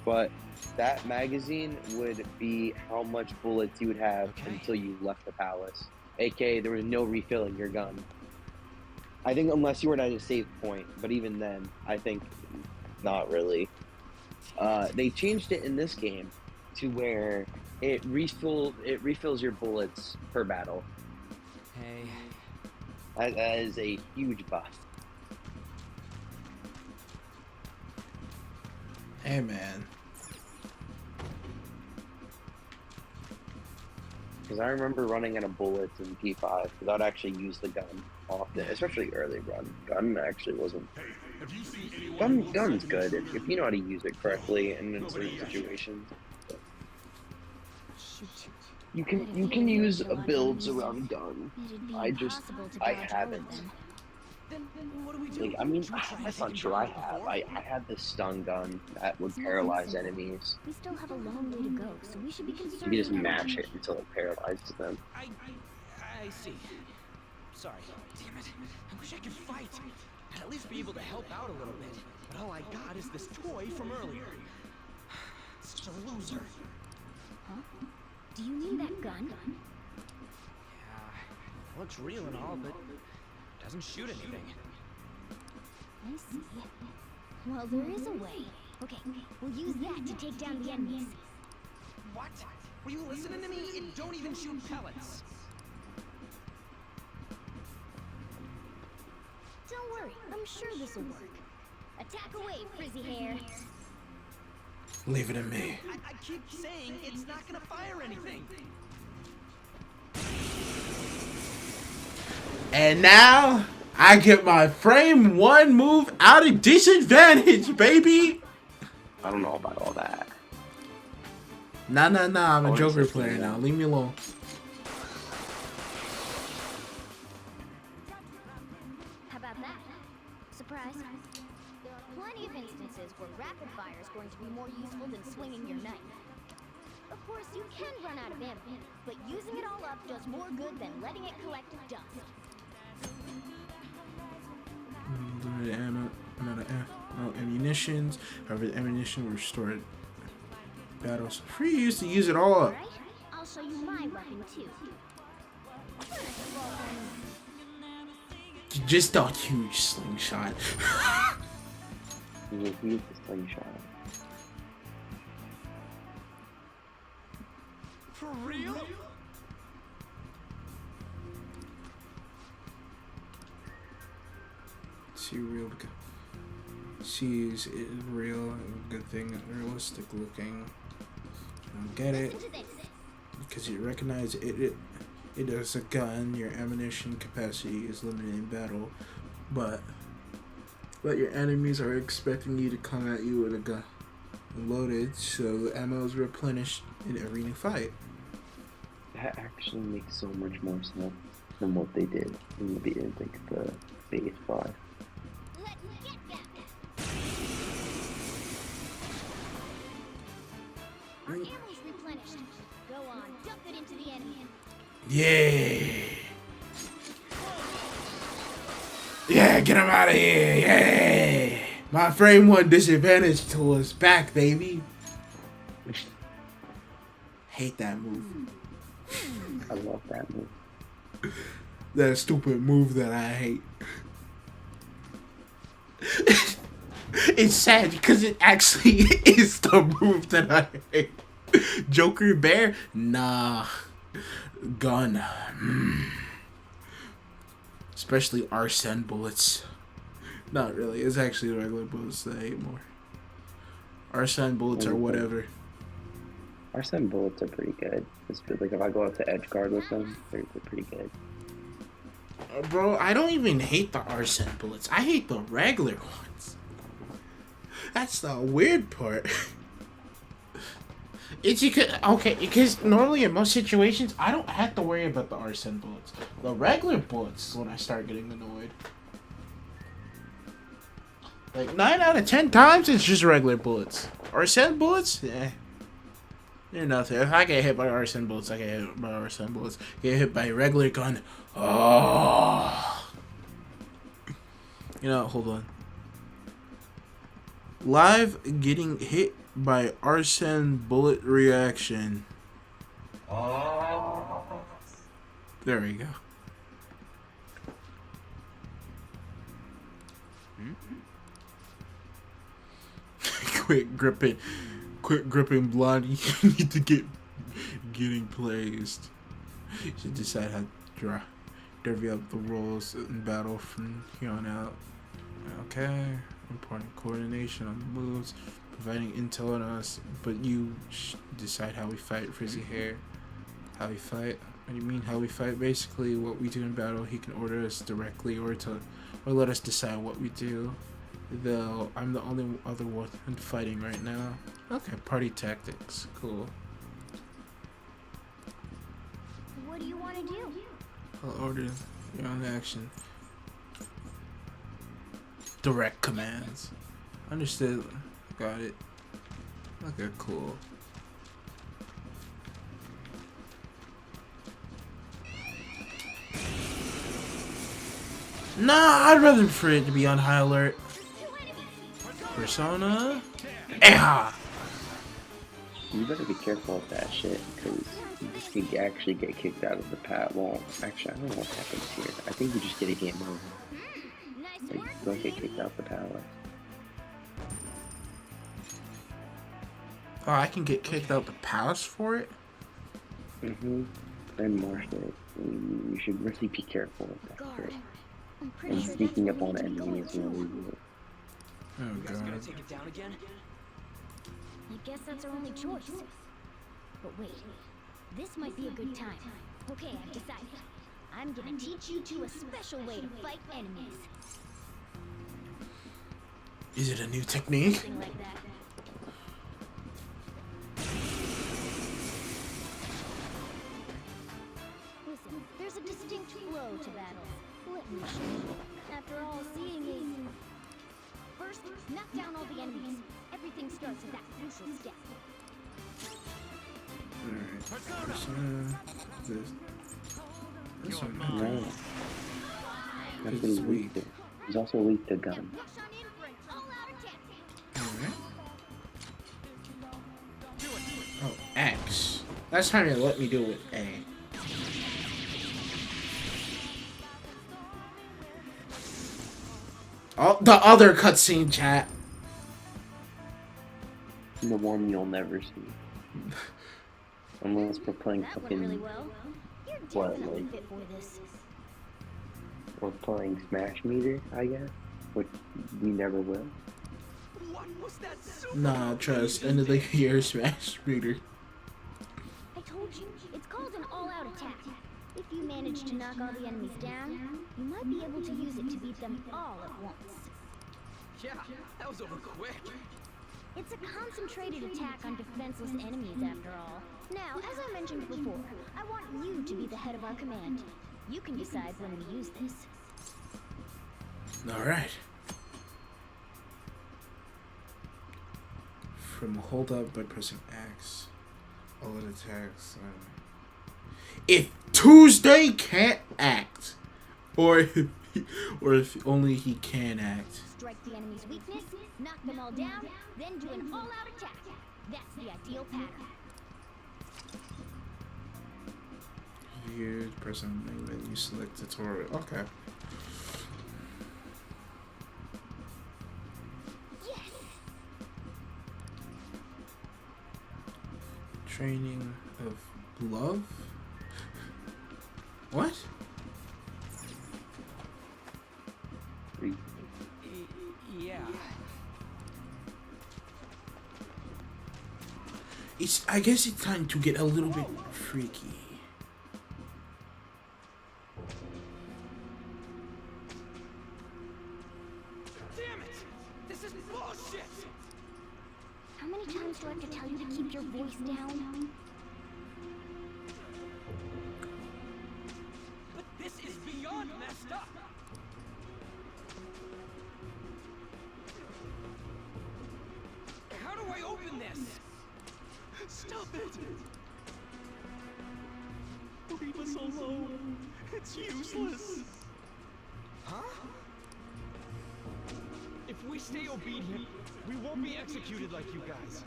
but that magazine would be how much bullets you would have until you left the palace. AKA, there was no refilling your gun. I think unless you were at a save point, but even then, I think not really. They changed it in this game to where it refills your bullets per battle. Hey. That is a huge buff. Hey, man. Because I remember running out of bullets in P5 without actually use the gun often, especially early run. Gun actually wasn't. Gun's good if you know how to use it correctly and in certain situations. You can use builds around gun. I haven't. Like, I mean, that's not true. I have. I had this stun gun that would paralyze enemies. We still have a long way to go, so we should be concerned. You can just mash it until it paralyzes them. I see. Sorry. Damn it. I wish I could fight. I'd at least be able to help out a little bit. But all I got is this toy from earlier. Such a loser. Huh? Do you mean that gun? Yeah, looks real and all, but doesn't shoot anything. I see. Well, there is a way. Okay, we'll use that to take down the enemies. What? Were you listening to me? It don't even shoot pellets. Don't worry, I'm sure this will work. Attack away, frizzy hair. Leave it to me. I keep saying it's not gonna fire anything. And now I get my frame 1 move out of disadvantage, baby. I don't know about all that. Nah, I'm a Oh, Joker it's player just- now. Leave me alone. How about that? Surprise. There are plenty of instances where rapid fire is going to be more useful than swinging your knife. Of course, you can run out of ammo, but using it all up does more good than letting it collect dust. Limited amount of ammunitions. However, the ammunition will restore it. Battles free use to use it all up. Right? I'll show you my weapon too. First of all, Just a huge slingshot. Use the slingshot. For real? See real. Sees it is real. Good thing. Realistic looking. I don't get it. Because you recognize it is a gun. Your ammunition capacity is limited in battle, but your enemies are expecting you to come at you with a gun loaded, so ammo is replenished in every new fight. That actually makes so much more sense than what they did in the beginning, like the base 5. our ammo's replenished. Go on, dump it into the enemy. Yeah. Yeah, get him out of here. Yeah. My frame 1 disadvantage tool is back, baby. Hate that move. I love that move. That stupid move that I hate. It's sad because it actually is the move that I hate. Joker Bear? Nah. Gun. Especially arsene bullets. Not really. It's actually the regular bullets that I hate more. Arsene bullets are whatever. Arsene bullets are pretty good. It's like if I go out to Endcard with them, they're pretty good. Bro, I don't even hate the arsene bullets. I hate the regular ones. That's the weird part. It's because normally in most situations I don't have to worry about the arsene bullets. The regular bullets is when I start getting annoyed. Like 9 out of 10 times it's just regular bullets. Arsene bullets? Eh. They're nothing. If I get hit by arsene bullets, I get hit by arsene bullets. Get hit by a regular gun. Oh. You know, hold on. Live getting hit by arsene bullet reaction. There we go. Quit gripping blondie. You need to getting placed. You should decide how to divvy up the roles in battle from here on out. Okay. Important coordination on the moves, providing intel on us, but you decide how we fight. Frizzy hair. How we fight? What do you mean how we fight? Basically, what we do in battle, he can order us directly or let us decide what we do. Though I'm the only other one fighting right now. Okay, party tactics. Cool. What do you want to do? I'll order your own action. Direct commands. Understood. Got it. Okay, cool. Nah, I'd rather for it to be on high alert. Persona. Eha! You better be careful with that shit, because you just could actually get kicked out of the pad. Well, actually, I don't know what happens here. I think you just get a game over. Like, you don't get kicked out the palace. Oh, I can get kicked out the palace for it? Mm-hmm. And more shit. You should really be careful with that shit. And sneaking up on enemies is really weird. Oh, Gonna God. take it down again? I guess that's our only choice. But wait, this might be a good time. Okay, I've decided. I'm gonna teach you two a special way to fight enemies. Is it a new technique? Something like that. Listen, there's a distinct flow to battle. Let me show you. After all, seeing is... First, knock down all the enemies. Everything starts at that crucial step. Alright. This one. No. That's what he's weak to. He's also weak to gun. Alright. Oh, X. Last time you let me do it with A. Oh, the other cutscene, chat. The one you'll never see. Unless we're playing fucking... Really well. What, like... Fit for this. We're playing Smash Meter, I guess? Which we never will. What was that? Nah, trust. End of the year Smash Meter. I told you, it's called an all-out attack. If you manage to knock all the enemies down, you might be able to use it to beat them all at once. Yeah, that was over quick. It's a concentrated attack on defenseless enemies, after all. Now, as I mentioned before, I want you to be the head of our command. You can decide when we use this. Alright. From hold up by pressing X. All it attacks. If Tuesday can't act, or if only he can act. Strike the enemy's weakness, knock them all down, then do an all-out attack. That's the ideal pattern. Here, press on the main menu, select tutorial. Okay. Yes. Training of love? What? Yeah. I guess it's time to get a little bit freaky. Damn it! This is bullshit! How many times do I have to tell you to keep your voice down? But this is beyond messed up! How do I open this? Stop it! Leave us alone. It's useless. Huh? If we stay obedient, we won't be executed like you guys.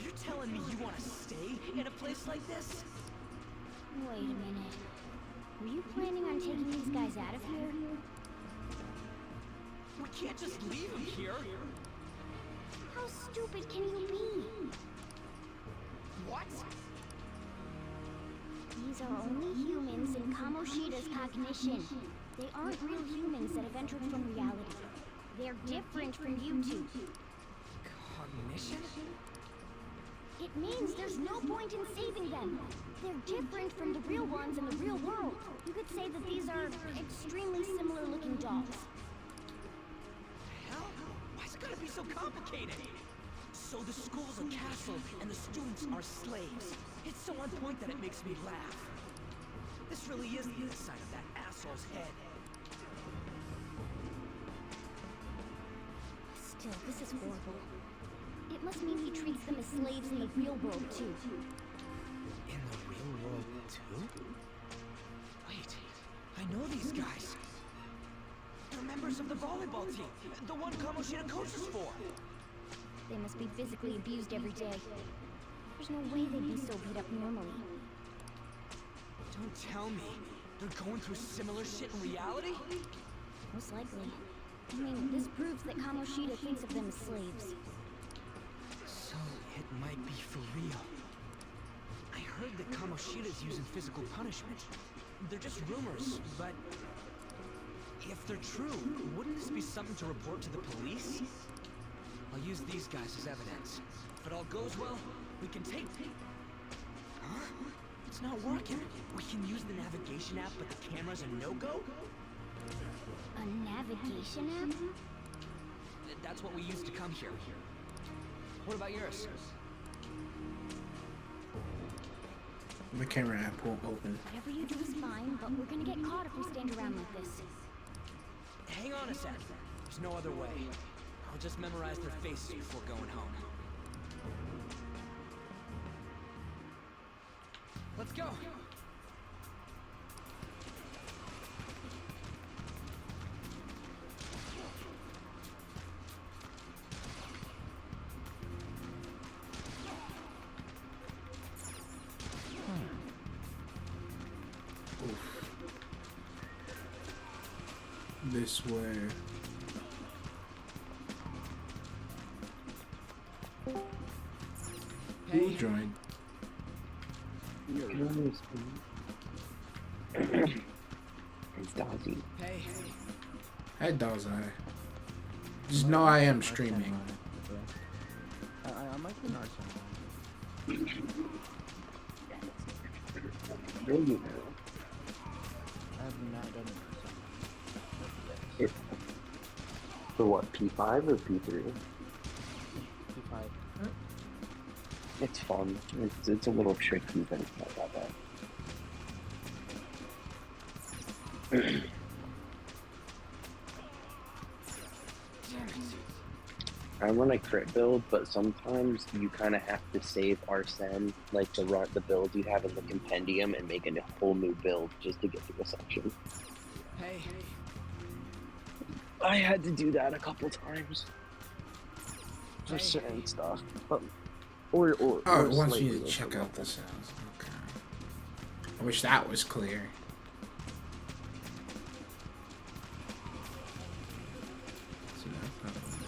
You're telling me you want to stay in a place like this? Wait a minute. Were you planning on taking these guys out of here? We can't just leave them here. How stupid can you be? What? These are only humans in Kamoshida's cognition. They aren't real humans that have entered from reality. They're different from you two. Cognition? It means there's no point in saving them. They're different from the real ones in the real world. You could say that these are extremely similar looking dogs. Hell? Why's it gotta be so complicated? So the school's a castle and the students are slaves. It's so on point that it makes me laugh. This really is the inside of that asshole's head. Still, this is horrible. It must mean he treats them as slaves in the real world, too. In the real world, too? Wait, I know these guys. They're They're members of the volleyball team, the one Kamoshida coaches for. They must be physically abused every day. There's no way they'd be so beat up normally. Don't tell me. They're going through similar shit in reality? Most likely. I mean, this proves that Kamoshida thinks of them as slaves. So, it might be for real. I heard that Kamoshida's using physical punishment. They're just rumors, but... if they're true, wouldn't this be something to report to the police? I'll use these guys as evidence. If it all goes well, we can take... Huh? It's not working. We can use the navigation app, but the camera's a no-go? A navigation app? That's what we used to come here. What about yours? The camera app won't open. Whatever you do is fine, but we're gonna get caught if we stand around like this. Hang on a sec. There's no other way. I'll just memorize their faces before going home. Let's go! This way. Who joined? It's Dozzy. Hey. Hey, Dozzy. Just know I am streaming. I might be an arson. There you go. I have not done It, for what, P5 or P3? P5. It's fun. It's a little tricky, but it's not that bad. I run a crit build, but sometimes you kind of have to save Arsene, like the build you have in the compendium, and make a whole new build just to get through a section. Hey. I had to do that a couple times for certain stuff, but Oh, it wants slightly you to check out the sounds. Okay. I wish that was clear. So that's not on there.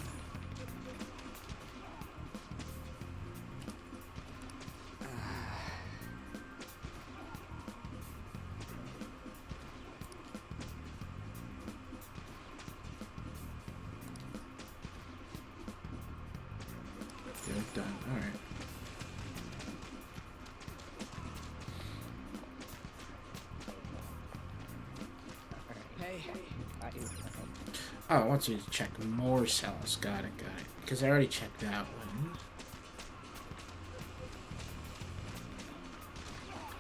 Good, done. All right. Hey. Oh, I want you to check more cells. Got it, got it. Because I already checked that one.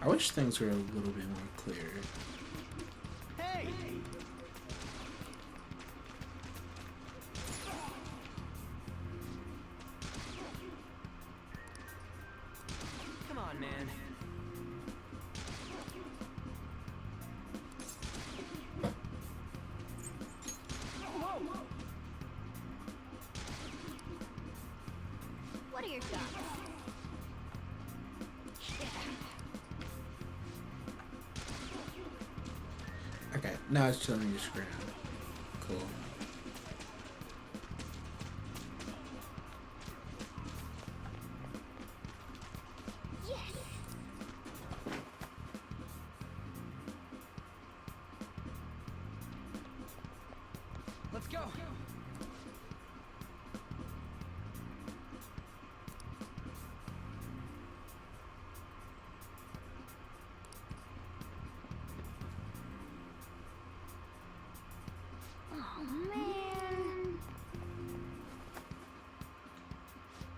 I wish things were a little bit more clear. Hey. Come on, man. Whoa. What are your thoughts? Okay, now it's showing your screen. Cool. Let's go. Oh, man.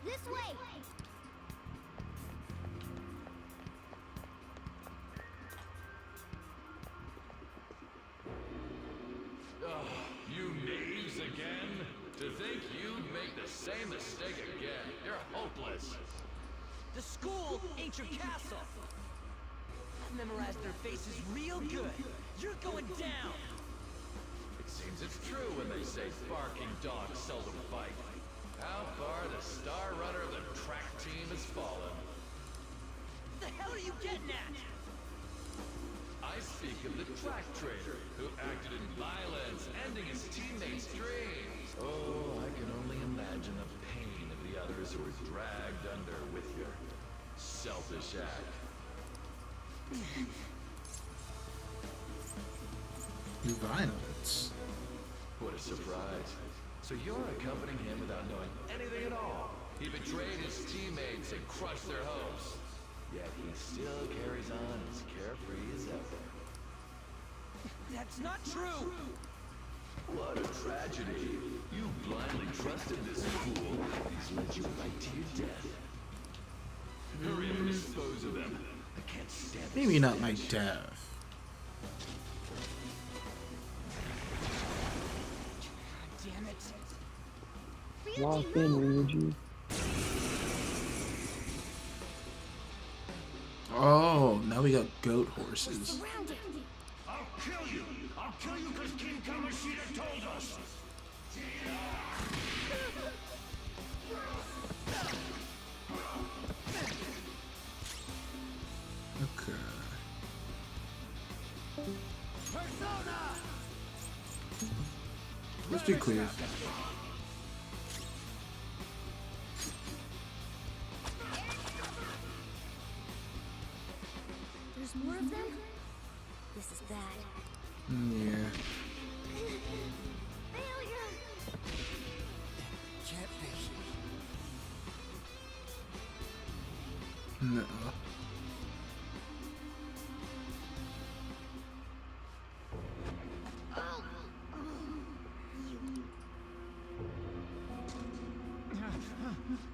This way. You knaves again? To think you'd make the same mistake again. You're hopeless. The school ain't your castle. I've memorized their faces real good. You're going down. Seems it's true when they say barking dogs seldom fight. How far the star runner of the track team has fallen. The hell are you getting at? I speak of the track trader who acted in violence, ending his teammates' dreams. Oh, I can only imagine the pain of the others who were dragged under with your selfish act. Violence. What a surprise. So you're accompanying him without knowing anything at all. He betrayed his teammates and crushed their hopes. Yet he still carries on as carefree as ever. That's not true! What a tragedy. You blindly trusted this fool. He's led you right to your death. Hurry up and dispose of them. I can't stand it. Maybe not my death. Damn it. Walk in, Ryuji. Oh, now we got goat horses. I'll kill you! I'll kill you because King Kamoshida told us! Okay. Persona! Let's do clear. There's more of them? This is bad. Yeah. Failure! Can't be. No.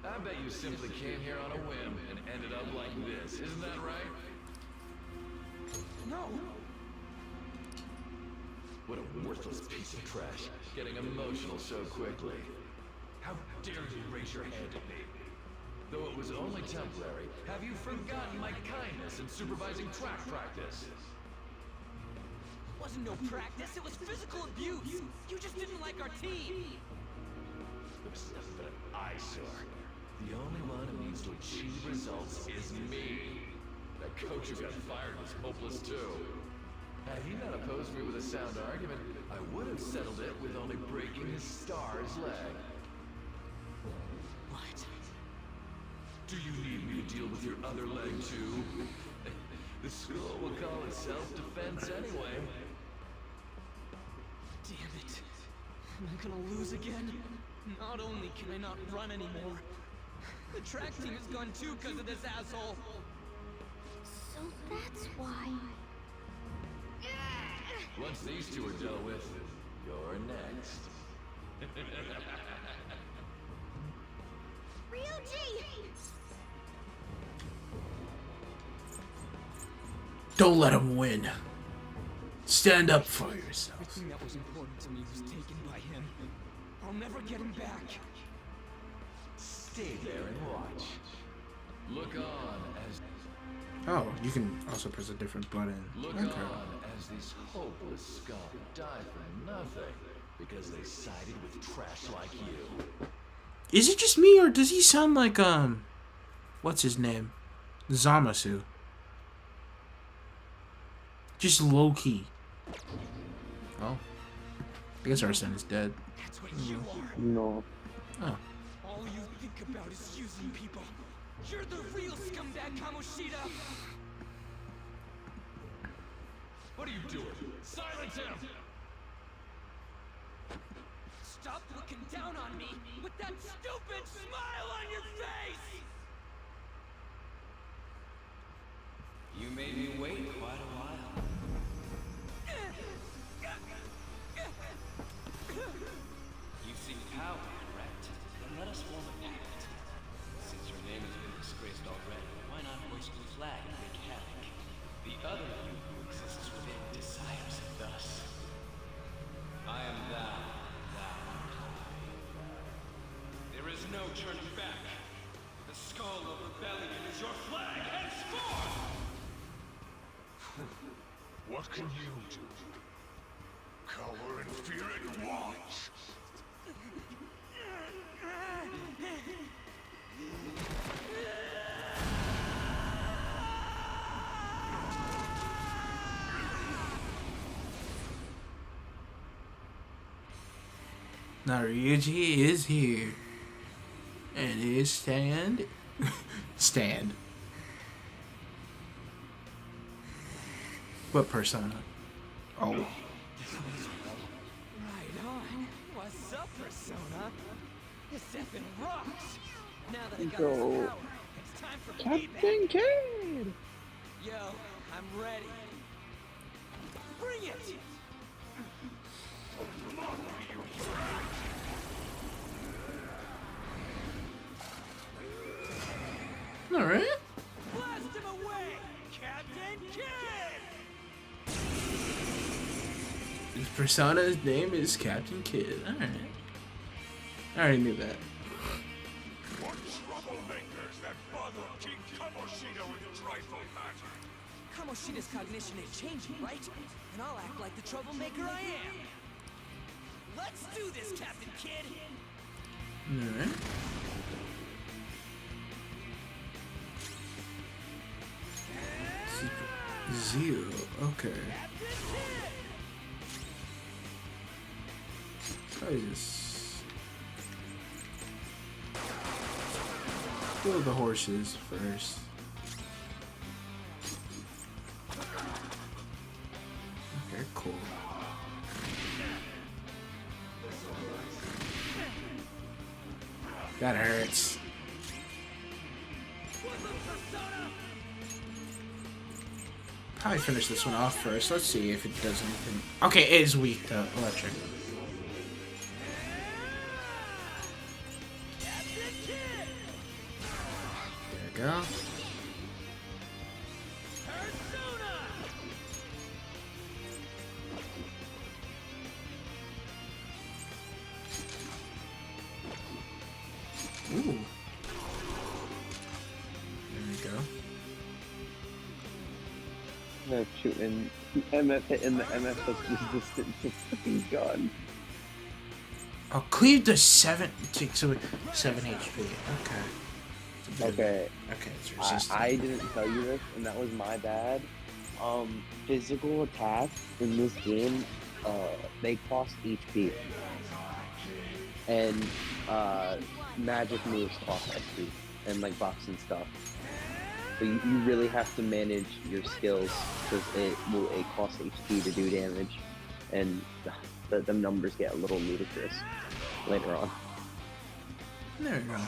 I bet you simply came here on a whim and ended up like this, isn't that right? No! What a worthless piece of trash, getting emotional so quickly. How dare you raise your hand at me? Though it was only temporary, have you forgotten my kindness in supervising track practice? It wasn't no practice, it was physical abuse! You just didn't like our team! It was nothing but an eyesore. The only one who needs to achieve results is me. That coach who got fired was hopeless too. Had he not opposed me with a sound argument, I would have settled it with only breaking his star's leg. What? Do you need me to deal with your other leg too? The school will call it self-defense anyway. Damn it. Am I gonna lose again? Not only can I not run anymore, the track team is gone too because of this asshole. So that's why. Once these two are dealt with, you're next. Ryuji! Don't let him win. Stand up for yourself. Everything that was important to me was taken by him. I'll never get him back. Stay there and watch. Look on as... Oh, you can also press a different button. Look Okay. on as these hopeless scum die for nothing because they sided with trash like you. Is it just me, or does he sound like, what's his name? Zamasu. Just low-key. Oh. I guess our son is dead. That's what you are. No. Oh. All you think about is using people. You're the real scumbag, Kamoshida! What are you doing? Silence him! Stop looking down on me with that stupid smile on your face! You made me wait quite a while. You seek power, correct? Then let us form a pact. Since your name has been disgraced already, why not hoist the flag and wreak havoc? The other you who exists within desires it thus. I am thou, thou art I. There is no turning back. The skull of rebellion is your flag henceforth! What can you do? Cower in fear and watch. Now Ryuji is here. And his stand. Stand. What persona? Oh. Right on. What's up, Persona? This effing rocks. Now that I got this power, it's time for Captain Kid! Yo, I'm ready. Bring it! All right. Blast him away, Captain Kid! His persona's name is Captain Kid. All right. I already knew that. What troublemakers that bother King Kamoshida with trifle matter? Kamoshida's cognition ain't changing, right? And I'll act like the troublemaker I am. Let's do this, Captain Kid! All right. Zero. Okay. Try this. Kill the horses first. Okay, cool. That hurts. Probably finish this one off first. Let's see if it does anything. Okay, it is weak to electric. There we go. Ooh. There we go. No, shooting MF hitting the MF that's resistant to fucking gun. I'll cleave the 7 takes away 7 HP. Okay. Okay. Okay, it's resistant. I didn't tell you this, and that was my bad. Physical attacks in this game, they cost HP. And magic moves cost HP, and like buffs and stuff. So you really have to manage your skills because it costs HP to do damage, and the numbers get a little ludicrous later on. There we go.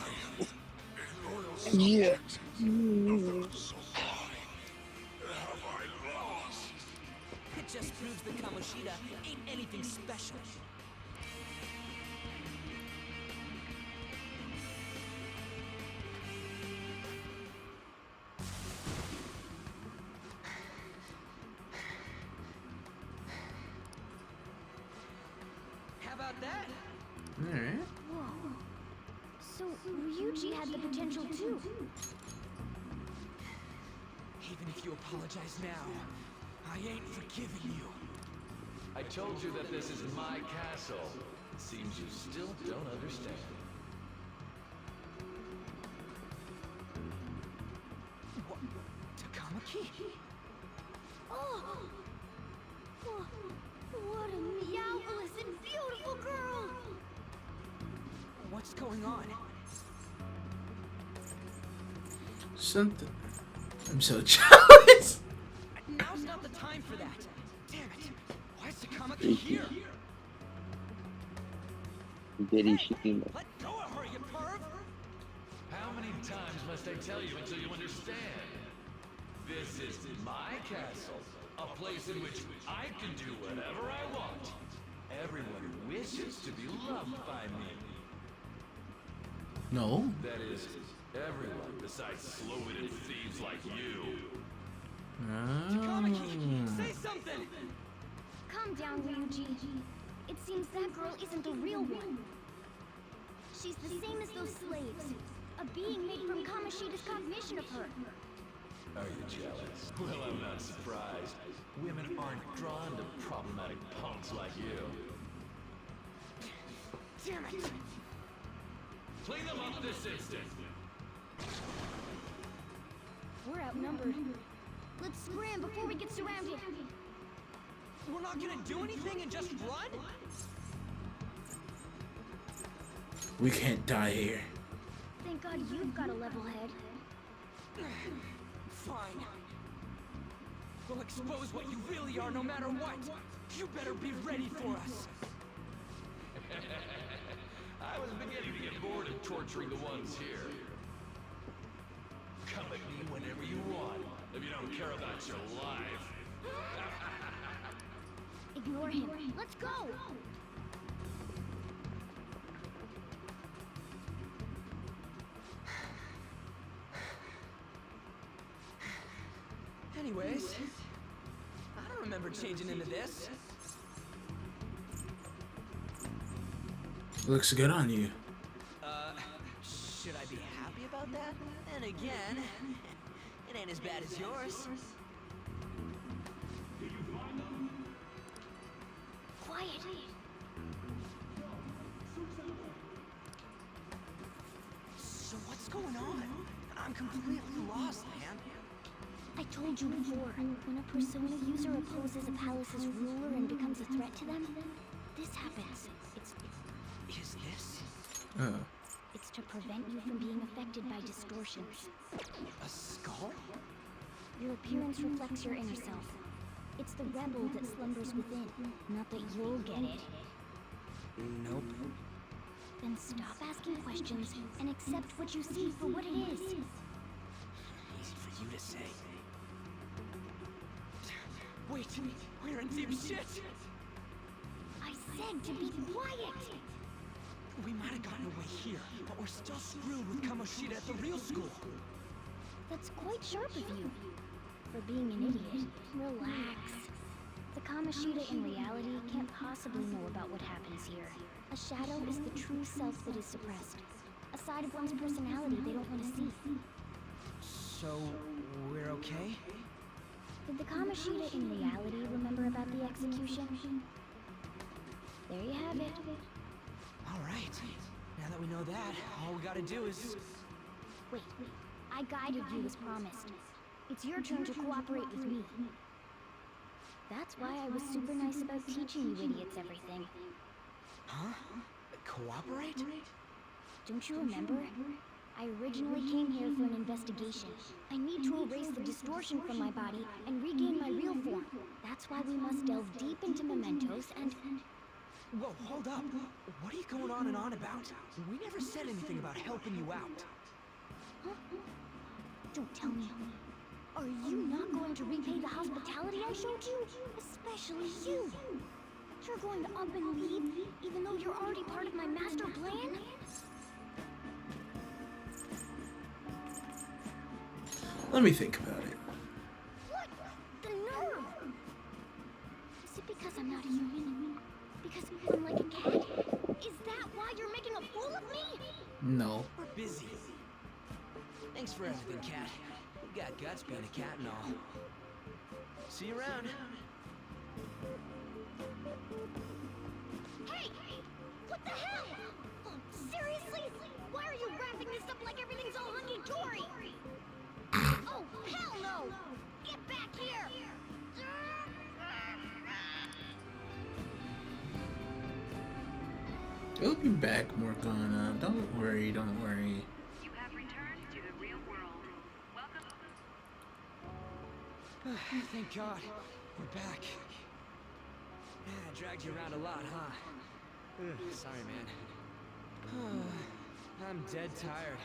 Yeah. It just proves that Kamoshida ain't anything special. How about that? Alright. Whoa. So Ryuji had the potential too. Even if you apologize now, I ain't forgiving you. I told you that this is my castle. Seems you still don't understand. What? Takamaki? Oh! What a meowless and beautiful girl! What's going on? Something. I'm so jealous. Now's not the time for that. Damn it! Why is Takamaki here? Diddy Shaymin. Let go of her, you perv! How many times must I tell you until you understand? This is my castle, a place in which I can do whatever I want. Everyone wishes to be loved by me. No. That is, everyone besides slow-witted thieves like you. Takamaki, say something! Calm down, Ryuji. It seems that girl isn't the real one. She's the same as those slaves. A being made from Kamoshida's cognition of her. Are you jealous? Well, I'm not surprised. Women aren't drawn to problematic punks like you. Damn it! Clean them up this instant. We're outnumbered. Let's scram before we get surrounded. We're not gonna do anything and just run? We can't die here. Thank God you've got a level head. Fine. We'll expose what you really are no matter what. You better be ready for us. I was beginning to get bored of torturing the ones here. Come at me whenever you want, if you don't care about your life. Ignore him. Let's go! Anyways, I don't remember changing into this. Looks good on you. Should I be happy about that? And again, it ain't as bad as yours. Quiet. So what's going on? I'm completely lost, man. I told you before, when a Persona user opposes a palace's ruler and becomes a threat to them, this happens. Is this? It's to prevent you from being affected by distortions. A skull? Your appearance reflects your inner self. It's the rebel that slumbers within, not that you'll get it. Nope. Then stop asking questions and accept what you see for what it is. Easy for you to say. Wait, we're in deep shit! I said to be quiet! We might have gotten away here, but we're still screwed with Kamoshida at the real school. That's quite sharp of you. For being an idiot, relax. The Kamoshida in reality can't possibly know about what happens here. A shadow is the true self that is suppressed. A side of one's personality they don't want to see. So, we're okay? Did the Kamoshida in reality remember about the execution? There you have it. Alright. Now that we know that, all we gotta do is... Wait, I guided you as promised. It's your turn to cooperate with me. That's why I was super nice about teaching you idiots everything. Huh? Cooperate? Don't you remember? I originally came here for an investigation. I need to erase the distortion from my body and regain my real form. That's why we must delve deep into mementos and... Whoa, hold up. What are you going on and on about? We never said anything about helping you out. Huh? Don't tell me. Are you not going to repay the hospitality I showed you? Especially you. You're going to up and leave, even though you're already part of my master plan? Let me think about it. What? The nerve! Is it because I'm not a human? Because I'm like a cat? Is that why you're making a fool of me? No. We're busy. Thanks for everything, Cat. You got guts being a cat and all. See you around. Hey! What the hell? Oh, seriously? Why are you wrapping this up like everything's all hunky-dory? Oh, hell no! Get back here! We'll be back, Morgana. Don't worry, don't worry. You have returned to the real world. Welcome. Thank God. We're back. Man, I dragged you around a lot, huh? Sorry, man. I'm dead tired.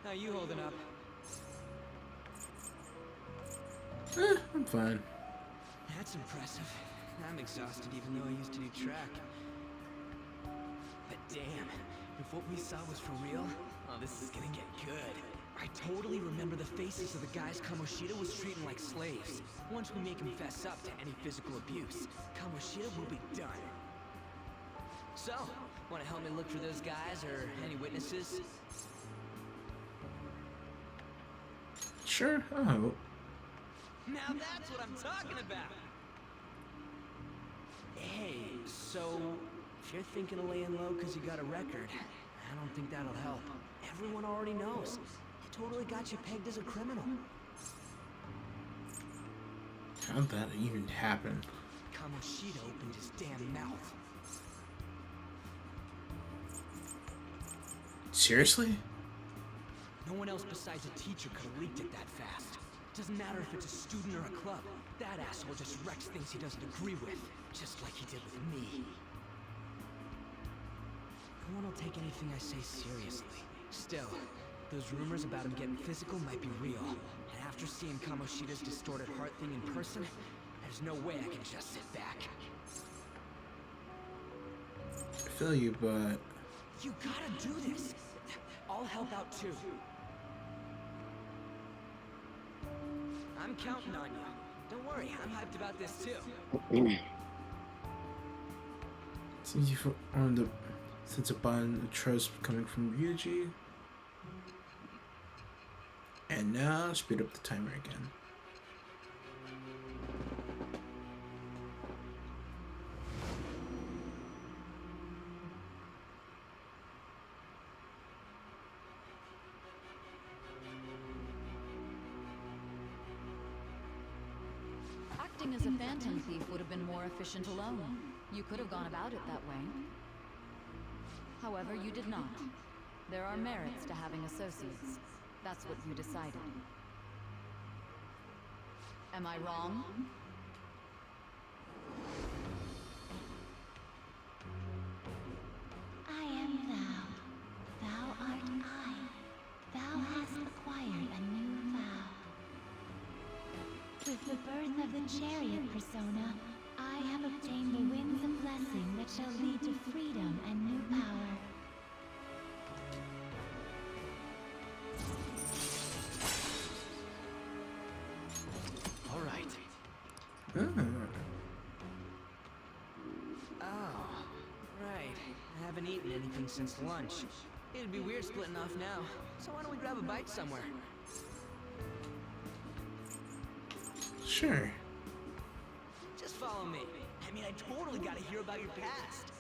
How you holding up? I'm fine. That's impressive. I'm exhausted even though I used to do track. But damn, if what we saw was for real, oh, this is gonna get good. I totally remember the faces of the guys Kamoshida was treating like slaves. Once we make him fess up to any physical abuse, Kamoshida will be done. So, wanna help me look for those guys or any witnesses? Sure, I hope. Now that's what I'm talking about! Hey, so if you're thinking of laying low because you got a record, I don't think that'll help. Everyone already knows. They totally got you pegged as a criminal. How'd that even happen? Kamoshida opened his damn mouth. Seriously? No one else besides a teacher could have leaked it that fast. Doesn't matter if it's a student or a club. That asshole just wrecks things he doesn't agree with, just like he did with me. No one will take anything I say seriously. Still, those rumors about him getting physical might be real. And after seeing Kamoshida's distorted heart thing in person, there's no way I can just sit back. I feel you, but... You gotta do this! I'll help out too. I'm counting on you. Don't worry, I'm hyped about this too. Seems you formed the sense of bond and trust coming from Ryuji. And now, speed up the timer again. Acting as a phantom thief would have been more efficient alone. You could have gone about it that way. However, you did not. There are merits to having associates. That's what you decided. Am I wrong? I am thou. Thou art I. Thou hast acquired a new vow. With the birth of the chariot persona, I have obtained the winds of blessing that shall lead to freedom and new power. All right. Oh, right. I haven't eaten anything since lunch. It'd be weird splitting off now. So why don't we grab a bite somewhere? Sure. Just follow me. I mean, I totally gotta hear about your past.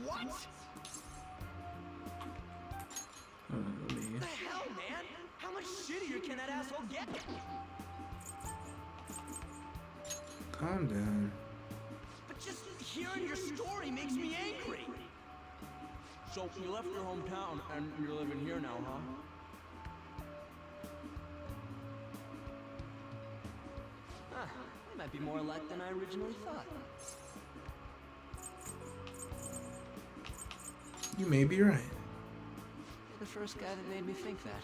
What? Let me... The hell, man? How much shittier can that asshole get? Calm down. But just hearing your story makes me angry. So you left your hometown and you're living here now, huh? Huh. That might be more luck than I originally thought. You may be right. You're the first guy that made me think that.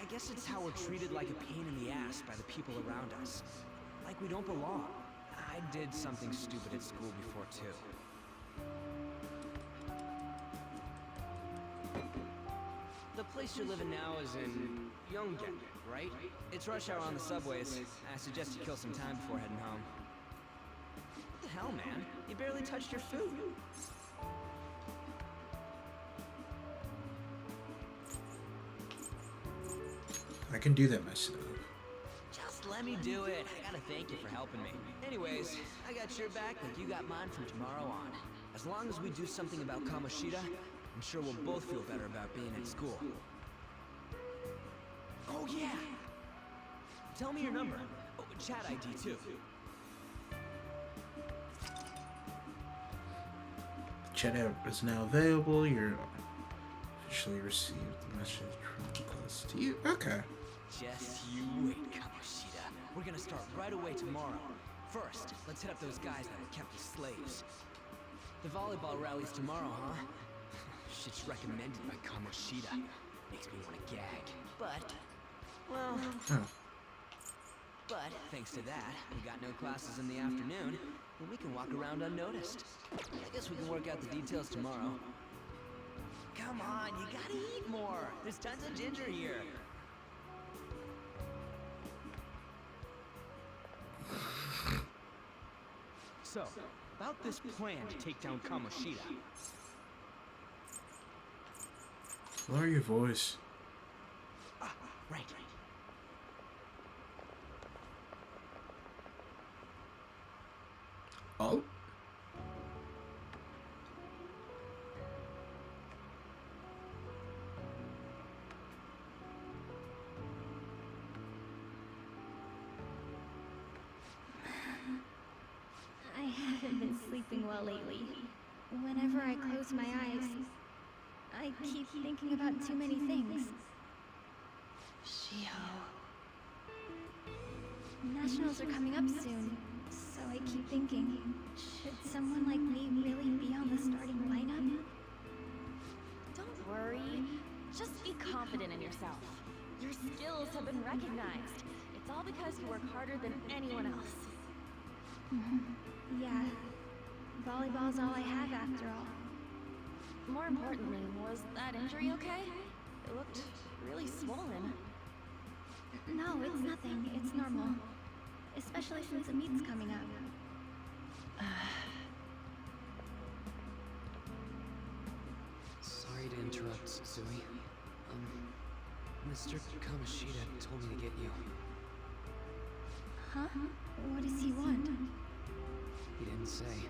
I guess it's how we're treated like a pain in the ass by the people around us. Like we don't belong. I did something stupid at school before, too. The place you're living now is in Yongen, right? It's rush hour on the subways. I suggest you kill some time before heading home. What the hell, man? You barely touched your food. I can do that myself. Just let me do it. I gotta thank you for helping me. Anyways, I got your back like you got mine from tomorrow on. As long as we do something about Kamoshida, I'm sure we'll both feel better about being at school. Oh yeah! Tell me your number. Oh, chat ID too. The chat app is now available. You're officially received the message from close to you. Okay. Just you wait, Kamoshida. We're gonna start right away tomorrow. First, let's hit up those guys that were kept as slaves. The volleyball rally's tomorrow, huh? Shit's recommended by Kamoshida. Makes me want to gag. But, well... But, thanks to that, we got no classes in the afternoon, and we can walk around unnoticed. I guess we can work out the details tomorrow. Come on, you gotta eat more! There's tons of ginger here! So, about this plan to take down Kamoshida. Lower your voice. Right. Oh. I haven't been sleeping well lately. Whenever I close my eyes, I keep thinking about too many things. Nationals are coming up soon, so I keep thinking, should someone like me really be on the starting lineup? Don't worry. Just be confident in yourself. Your skills have been recognized. It's all because you work harder than anyone else. Yeah. Volleyball's all I have after all. More importantly, was that injury okay? It looked really swollen. No, it's nothing. It's normal. Especially since the meet's coming up. Sorry to interrupt, Zoe. Mr. Kamishita told me to get you. Huh? What does he want? He didn't say.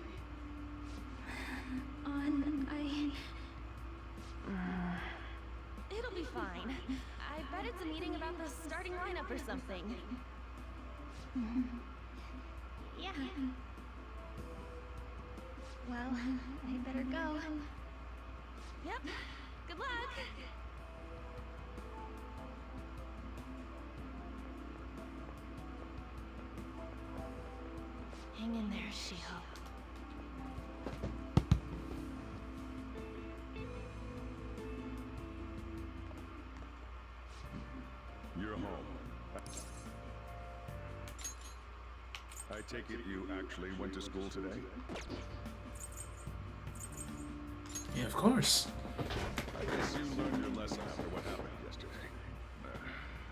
It'll be fine. I bet it's a meeting about the starting lineup or something. Yeah. Well, I better go. Yep. Good luck. Hang in there, Shiho. You're home. I take it you actually went to school today? Yeah, of course. I guess you learned your lesson after what happened yesterday.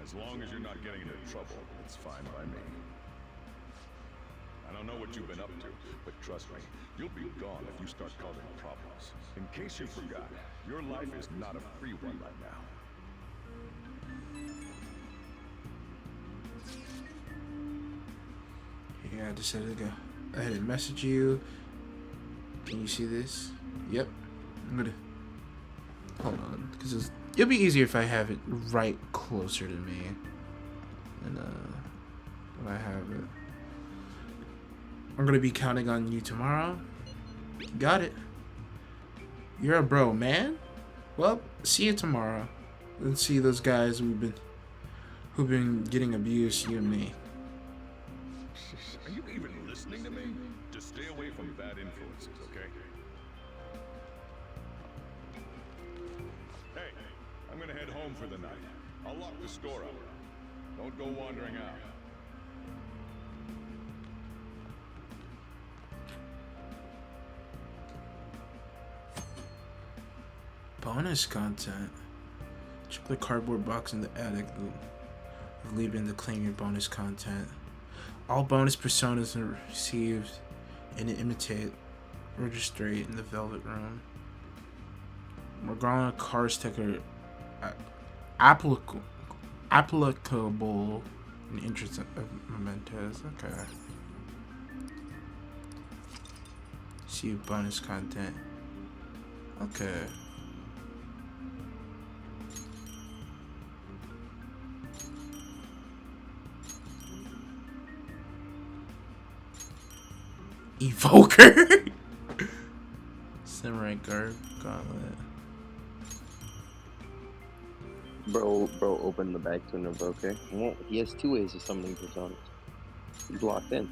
As long as you're not getting into trouble, it's fine by me. I don't know what you've been up to, but trust me, you'll be gone if you start causing problems. In case you forgot, your life is not a free one right now. Yeah, I decided to go ahead and message you. Can you see this? Yep. I'm gonna hold on, because it'll be easier if I have it right closer to me. And when I have it, I'm gonna be counting on you tomorrow. Got it. You're a bro, man. Well, see you tomorrow. Let's see those guys who've been getting abused, you and me. Are you even listening to me? Just stay away from bad influences, okay? Hey, I'm gonna head home for the night. I'll lock the store up. Don't go wandering out. Bonus content. Check the cardboard box in the attic. Leave in to claim your bonus content. All bonus personas are received and imitate registrate in the Velvet Room. Morgana card sticker applicable in interest of mementos. Okay. See bonus content. Okay. Evoker. Samurai Guard Gauntlet. Bro, open the bag to an evoker. Well, he has two ways of summoning personas. He's locked in.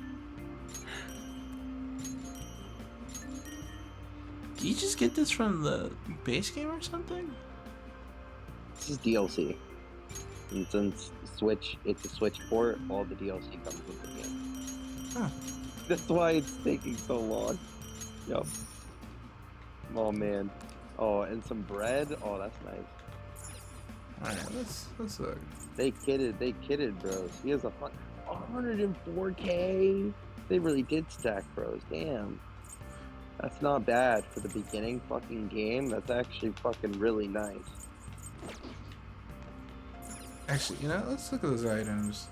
Did you just get this from the base game or something? This is DLC. And since Switch, it's a Switch port, all the DLC comes with the game. Huh. That's why it's taking so long. Yup. Oh man. Oh, and some bread. Oh, that's nice. Alright, let's look. They kidded, bros. He has 104k. They really did stack, bros. Damn. That's not bad for the beginning fucking game. That's actually fucking really nice. Actually, you know, let's look at those items.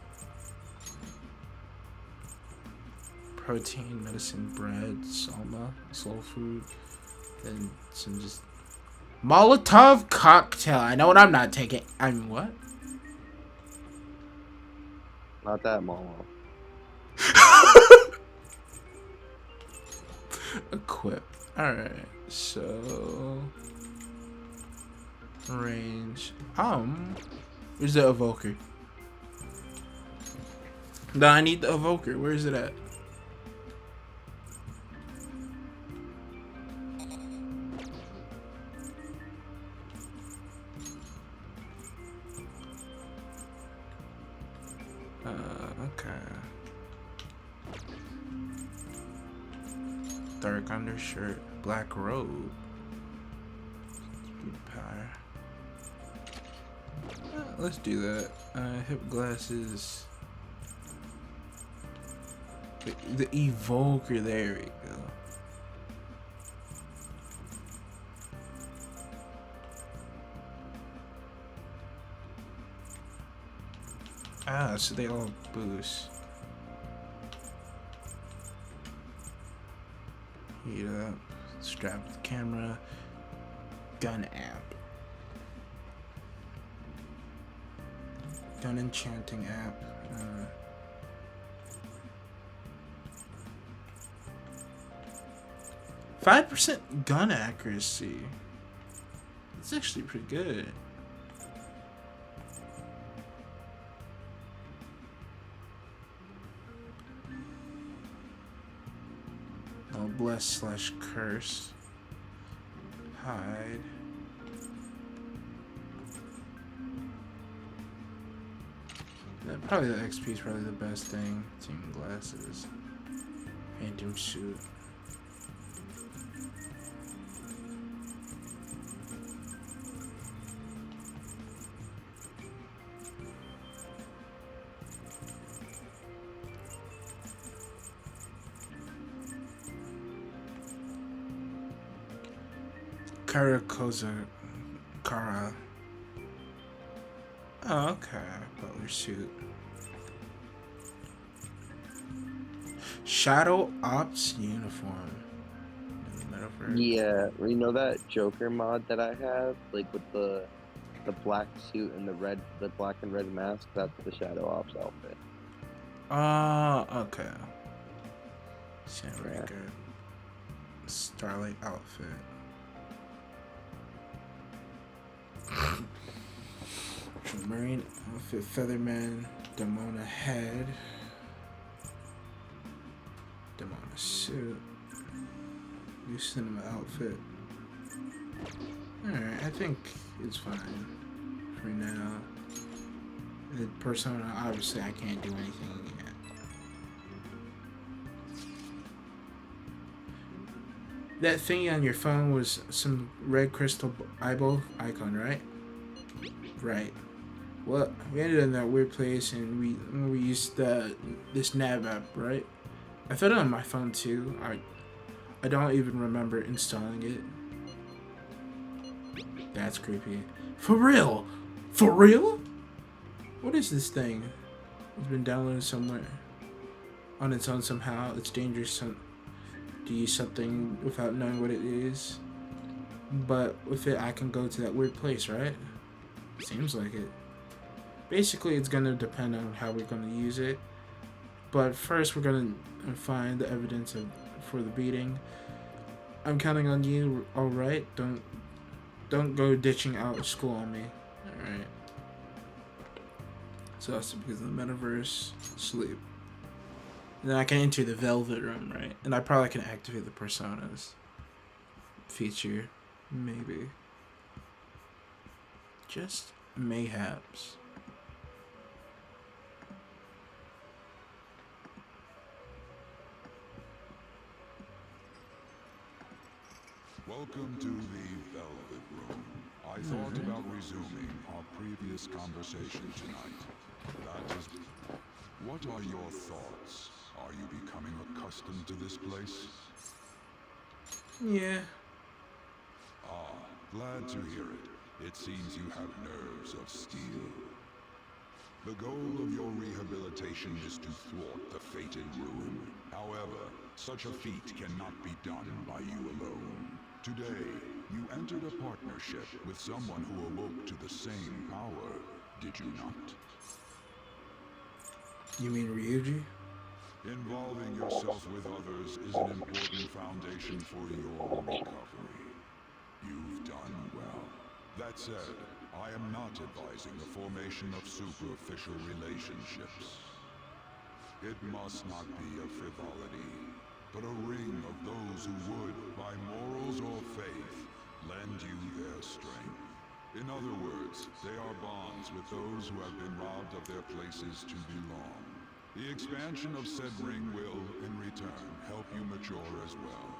Protein, medicine, bread, soma, soul food, and some just Molotov cocktail. I know what I'm not taking. I mean, what? Not that Momo. Equip. Alright, so range. Where's the evoker? No, I need the evoker. Where is it at? Okay. Dark undershirt, black robe. Good power. Let's do that. Hip glasses. The evoker, there we go. Ah, so they all boost. Heat up, strap the camera, gun app. Gun enchanting app. 5% gun accuracy. That's actually pretty good. Oh, bless / curse. Hide. Yeah, probably the XP is probably the best thing. Team glasses. Phantom suit. Kara. Oh, okay. Butler suit. Shadow Ops uniform. Yeah, you know that Joker mod that I have, like with the black suit and the black and red mask. That's the Shadow Ops outfit. Okay. Sound very good. Starlight outfit. Marine outfit, Featherman, Demona head, Demona suit, new cinema outfit. Alright, I think it's fine for now. The persona, obviously I can't do anything yet. That thing on your phone was some red crystal eyeball icon, right? Right. Well, we ended up in that weird place and we used this nav app, right? I found it on my phone too. I don't even remember installing it. That's creepy. For real? For real? What is this thing? It's been downloaded somewhere. On its own somehow. It's dangerous to use something without knowing what it is. But with it, I can go to that weird place, right? Seems like it. Basically, it's going to depend on how we're going to use it. But first, we're going to find the evidence for the beating. I'm counting on you, alright? Don't go ditching out of school on me. Alright. So that's because of the metaverse. Sleep. And then I can enter the Velvet Room, right? And I probably can activate the personas feature. Maybe. Just mayhaps. Welcome to the Velvet Room. I thought about resuming our previous conversation tonight. That is... What are your thoughts? Are you becoming accustomed to this place? Yeah. Ah, glad to hear it. It seems you have nerves of steel. The goal of your rehabilitation is to thwart the fated ruin. However, such a feat cannot be done by you alone. Today, you entered a partnership with someone who awoke to the same power, did you not? You mean Ryuji? Involving yourself with others is an important foundation for your recovery. You've done well. That said, I am not advising the formation of superficial relationships. It must not be a frivolity, but a ring of those who would, by morals or faith, lend you their strength. In other words, they are bonds with those who have been robbed of their places to belong. The expansion of said ring will, in return, help you mature as well.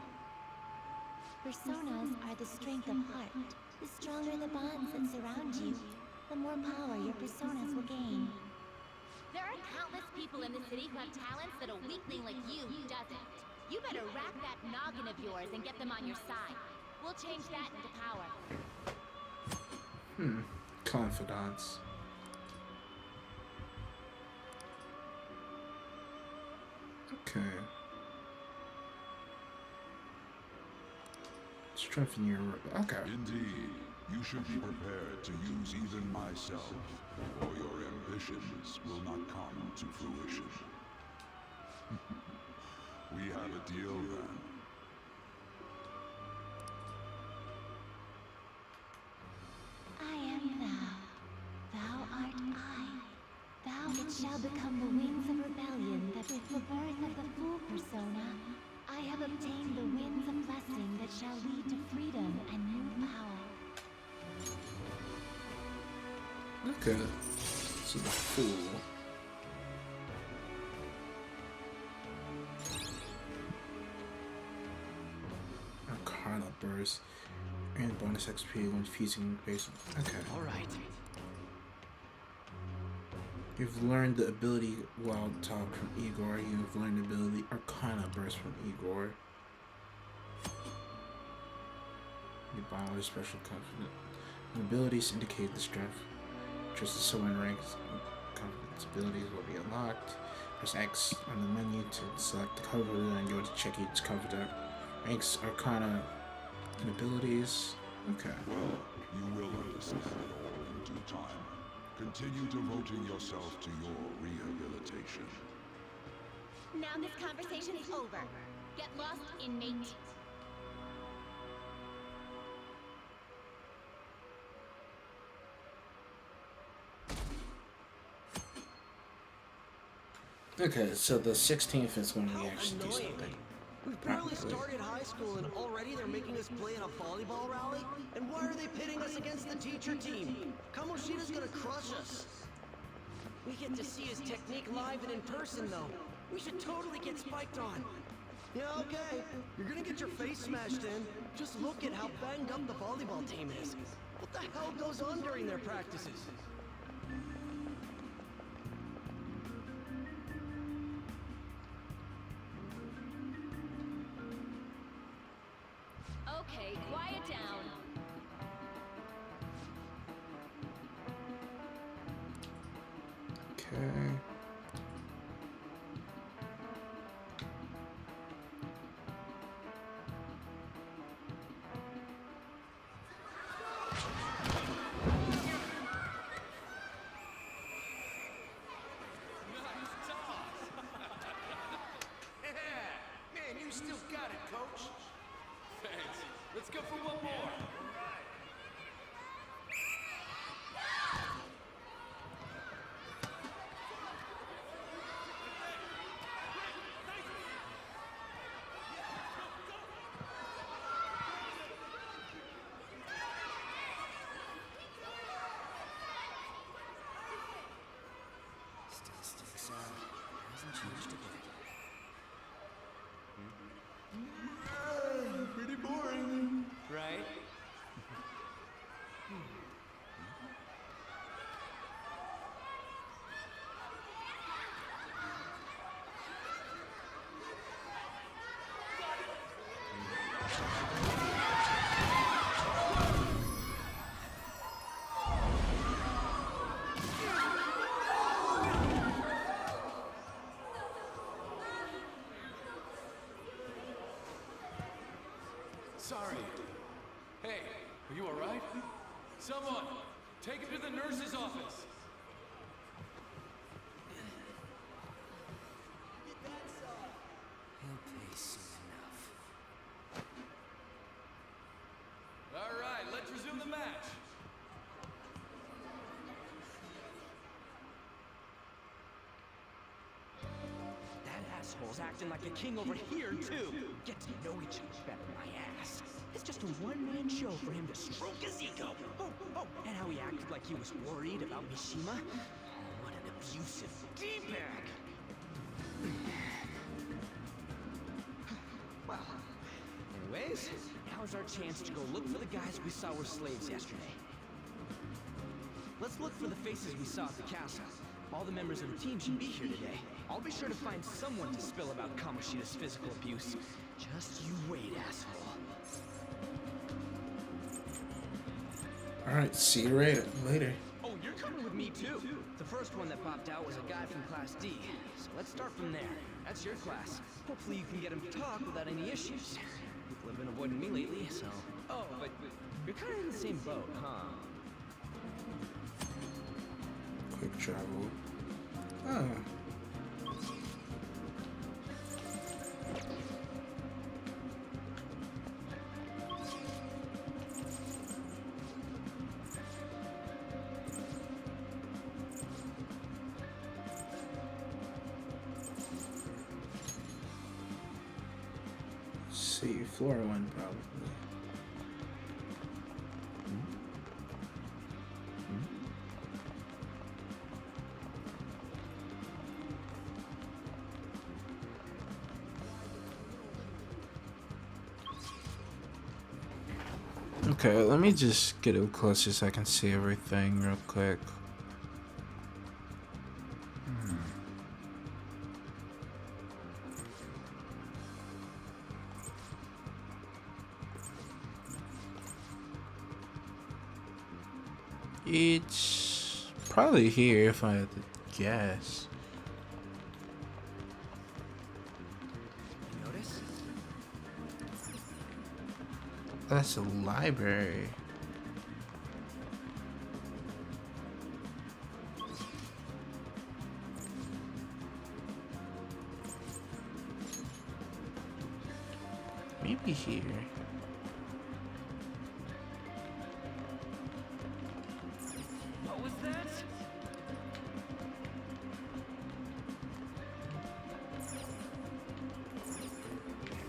Personas are the strength of heart. The stronger the bonds that surround you, the more power your personas will gain. There are countless people in the city who have talents that a weakling like you doesn't. You better rack that noggin of yours and get them on your side. We'll change that into power. Confidants. Okay. Strengthen your... Okay. Indeed, you should be prepared to use even myself, or your ambitions will not come to fruition. We have a deal then. I am thou. Thou art I. Thou it shall become the wings of rebellion that with the birth of the Fool persona, I have obtained the winds of blessing that shall lead to freedom and new power. Okay. So the Fool. Arcana Burst. And bonus XP when fusing base. Okay. Alright. You've learned the ability Wild Talk from Igor. You've learned the ability Arcana Burst from Igor. You buy with special confidence. The abilities indicate the strength. Just the someone ranks confidence abilities will be unlocked. Press X on the menu to select the cover and go to check each cover. Ranks Arcana and abilities. Okay. Well, you will understand it all in due time. Continue devoting yourself to your rehabilitation. Now this conversation is over. Get lost, inmate. Okay, so the 16th is when we actually do something. We've barely started high school and already they're making us play in a volleyball rally? And why are they pitting us against the teacher team? Kamoshida's gonna crush us. We get to see his technique live and in person though. We should totally get spiked on. Yeah, okay. You're gonna get your face smashed in. Just look at how banged up the volleyball team is. What the hell goes on during their practices? Okay, quiet down. Okay. Man, you still got it, coach. Thanks. Let's go for one more. Still sticks out. Hasn't changed a bit. Pretty boring. Right? Sorry. Hey, are you alright? Someone, take him to the nurse's office. He'll pay soon enough. Alright, let's resume the match. That asshole's acting like a king over here, too. Get to know each other better, my ass. It's just a one-man show for him to stroke his ego. Oh, and how he acted like he was worried about Mishima. Oh, what an abusive D-bag. Well, anyways, now's our chance to go look for the guys we saw were slaves yesterday. Let's look for the faces we saw at the castle. All the members of the team should be here today. I'll be sure to find someone to spill about Kamoshida's physical abuse. Just you wait, asshole. Alright, see you later. Oh, you're coming with me too. The first one that popped out was a guy from Class D. So let's start from there. That's your class. Hopefully you can get him to talk without any issues. People have been avoiding me lately, so... Oh, but you're kind of in the same boat, huh? Quick travel. Oh. See, floor one probably. Okay, let me just get it closer so I can see everything real quick. It's probably here if I had to guess. Notice? That's a library. Maybe here. What was that?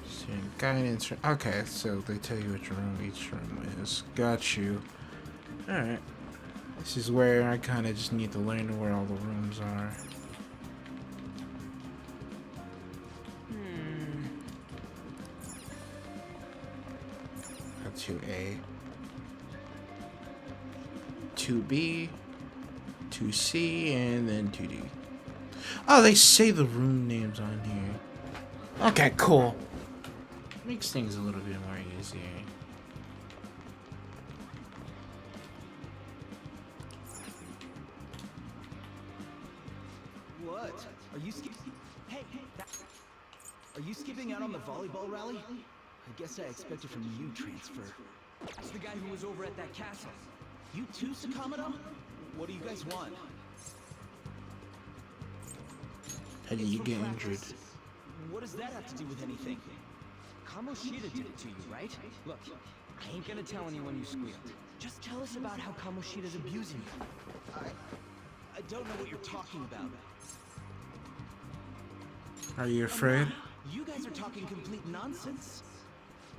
Student guidance. Okay, so they tell you which room each room is. Got you. Alright. This is where I kind of just need to learn where all the rooms are. That's 2A. 2B. 2C, and then 2D. Oh, they say the room names on here. Okay, cool. Makes things a little bit more easier. What? Are you Hey, are you skipping out on the volleyball rally? I guess I expected from you transfer. That's the guy who was over at that castle. You too, Sakamoto? What do you guys want? How did you get injured? What does that have to do with anything? Kamoshida did it to you, right? Look, I ain't gonna tell anyone you squealed. Just tell us about how Kamoshida's abusing you. I don't know what you're talking about. Are you afraid? You guys are talking complete nonsense.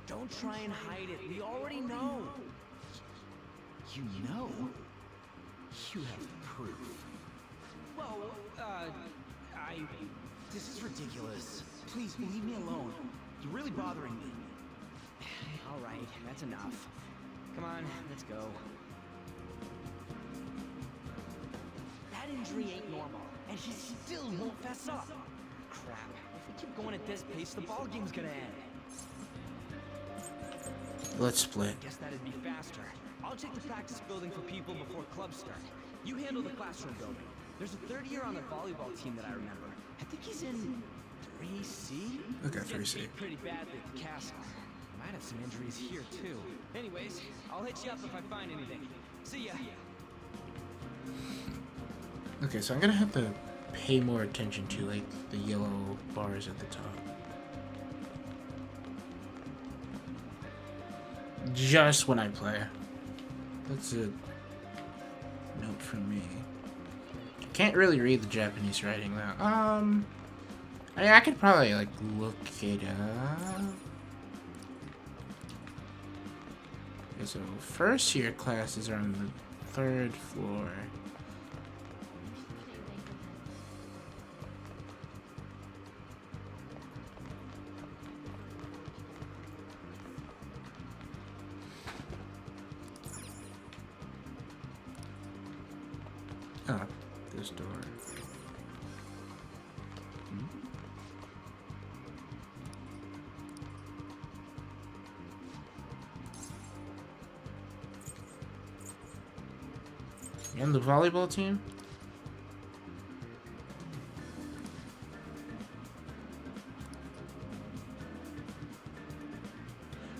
Don't try and hide it. We already know. You know? You have proof. Well, this is ridiculous. Please, leave me alone. You're really bothering me. All right, that's enough. Come on, let's go. That injury ain't normal, and he still won't fess up. Crap. If we keep going at this pace, the ball game's gonna end. Let's split. Guess that'd be faster. I'll check the practice building for people before clubs start. You handle the classroom building. There's a third year on the volleyball team that I remember. I think he's in 3C? Okay, 3C. Pretty badly at the castle. Might have some injuries here too. Anyways, I'll hit you up if I find anything. See ya. Okay, so I'm gonna have to pay more attention to like the yellow bars at the top. Just when I play. That's a note from me. Can't really read the Japanese writing though. I could probably like look it up. Okay, so first year classes are on the 3rd floor. Oh, this door. You on the volleyball team?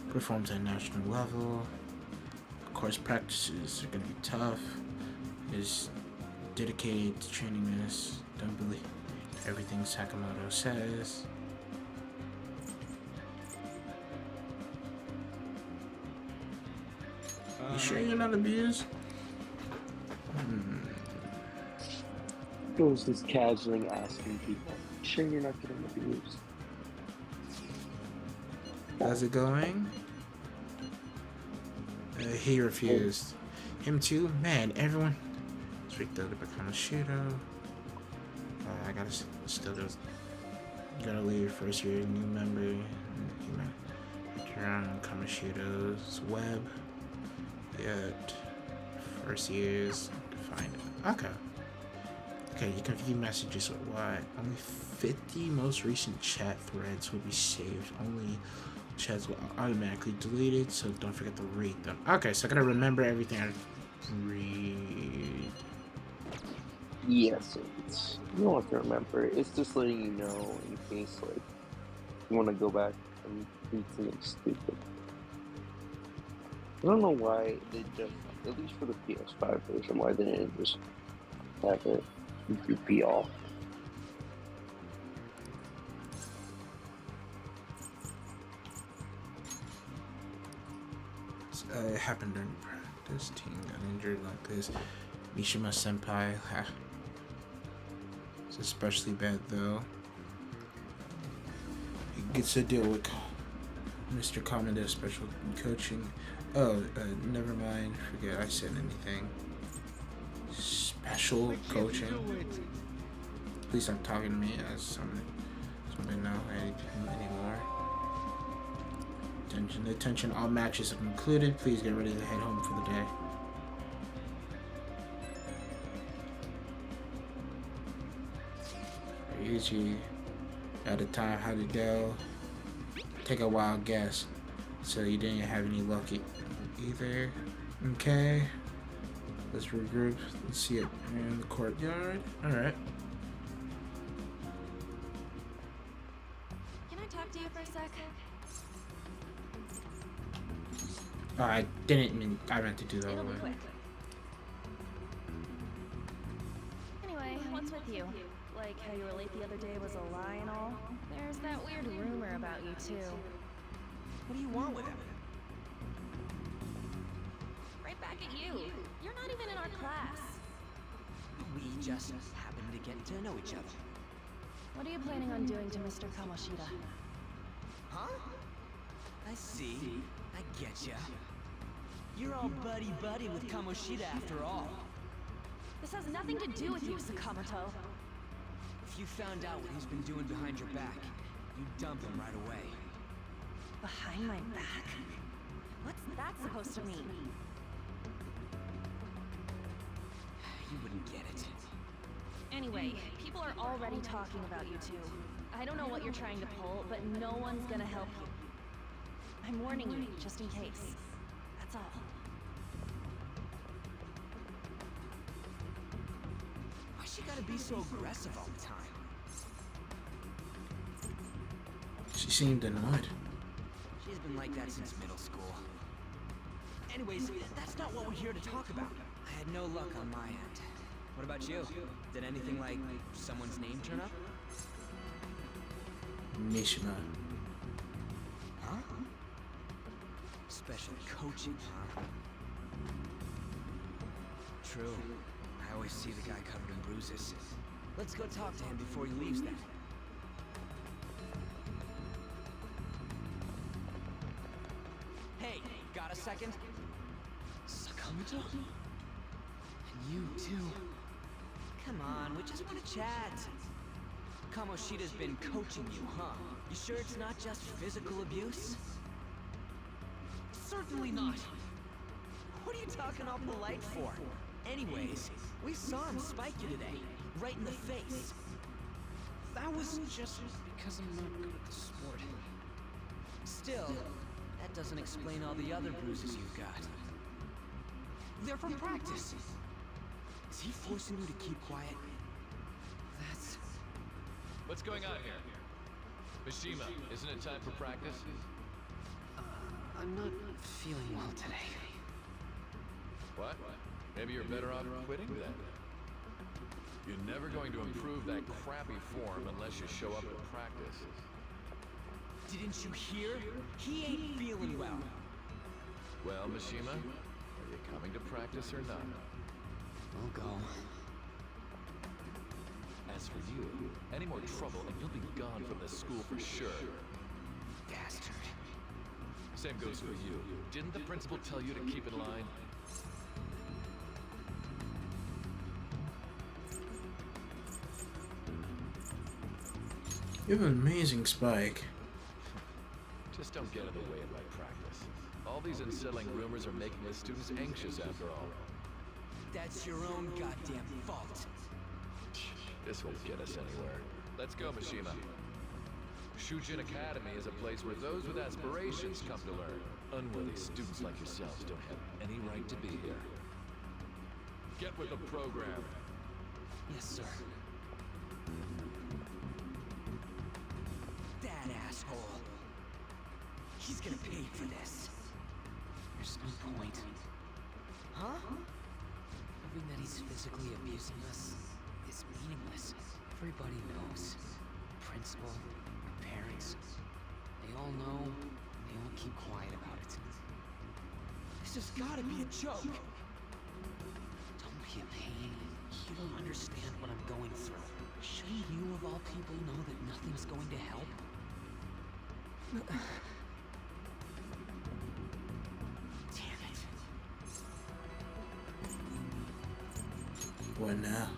Performs at national level. Of course, practices are gonna be tough. Is dedicated to training this. Don't believe everything Sakamoto says. You sure you're not abused? Goes this casually asking people, sure you're not getting abused? How's it going? He refused. Him too? Man, everyone freaked out about Kamoshiro. I gotta still just gotta leave first year new member. He might turn on Kamoshiro's web. Yet first years find it. Okay. Okay, you can view messages with what? Only 50 most recent chat threads will be saved. Only chats will automatically deleted, so don't forget to read them. Okay, so I gotta remember everything I read. Yeah, so it's, you don't have to remember. It's just letting you know in case, like, you want to go back and read something stupid. I don't know why they just, at least for the PS5 version, why they didn't just have it be all. It happened during practice. Team got injured like this. Mishima Senpai. It's especially bad though. He gets to deal with Mr. Kamada special coaching. Oh, never mind. Forget I said anything. Special coaching. Please stop talking to me as somebody know anything anymore. Attention, all matches have concluded. Please get ready to head home for the day. Usually, at a time, how'd it go? Take a wild guess. So you didn't have any luck either. Okay. Let's regroup. Let's see it in the courtyard. Alright. Can I talk to you for a sec? Oh, I didn't mean. I meant to do that. It'll be quick. Anyway, what's with you? Like how you were late the other day was a lie and all? There's that weird rumor about you too. What do you want with him? Right back at you. You're not even in our class. We just happen to get to know each other. What are you planning on doing to Mr. Kamoshida? Huh? I see. I getcha. You're all buddy-buddy with Kamoshida after all. This has nothing to do with you, Sakamoto. If you found out what he's been doing behind your back, you'd dump him right away. Behind my back? What's that supposed to mean? You wouldn't get it. Anyway, people are already talking about you two. I don't know what you're trying to pull, but no one's gonna help you. I'm warning you, just in case. That's all. Why she gotta be so aggressive all the time? She seemed annoyed. She She's been like that since middle school. Anyways, that's not what we're here to talk about. I had no luck on my end. What about you? Did anything like someone's name turn up? Mishima. Huh? Special coaching, huh? True. I always see the guy covered in bruises. Let's go talk to him before he leaves then. Hey, got a second? Sakamoto? And you too. Come on, we just want to chat. Kamoshida's been coaching you, huh? You sure it's not just physical abuse? Certainly not. What are you talking all polite for? Anyways, we saw him spike you today, right in the face. That was just because I'm not good at the sport. Still, that doesn't explain all the other bruises you've got. They're from practice. Is he forcing you to keep quiet? That's... What's going on here? Mishima, isn't it time for practice? I'm not feeling well today. What? Maybe you're better off quitting then. You're never going to improve that crappy form unless you show up at practice. Didn't you hear? He ain't feeling well. Well, Mishima, are you coming to practice or not? I'll go. As for you, any more trouble and you'll be gone from this school for sure. Bastard. Same goes for you. Didn't the principal tell you to keep in line? You have an amazing spike. Just don't get in the way of my practice. All these unsettling rumors are making the students anxious after all. That's your own goddamn fault. This won't get us anywhere. Let's go, Mishima. Shujin Academy is a place where those with aspirations come to learn. Unworthy students like yourselves don't have any right to be here. Get with the program. Yes, sir. That asshole. He's gonna pay for this. There's no point. Huh? Proving that he's physically abusing us is meaningless. Everybody knows. Principal, parents, they all know, and they all keep quiet about it. This has gotta be a joke. Don't be a pain. You don't understand what I'm going through. Shouldn't you, of all people, know that nothing's going to help? Damn it. What now?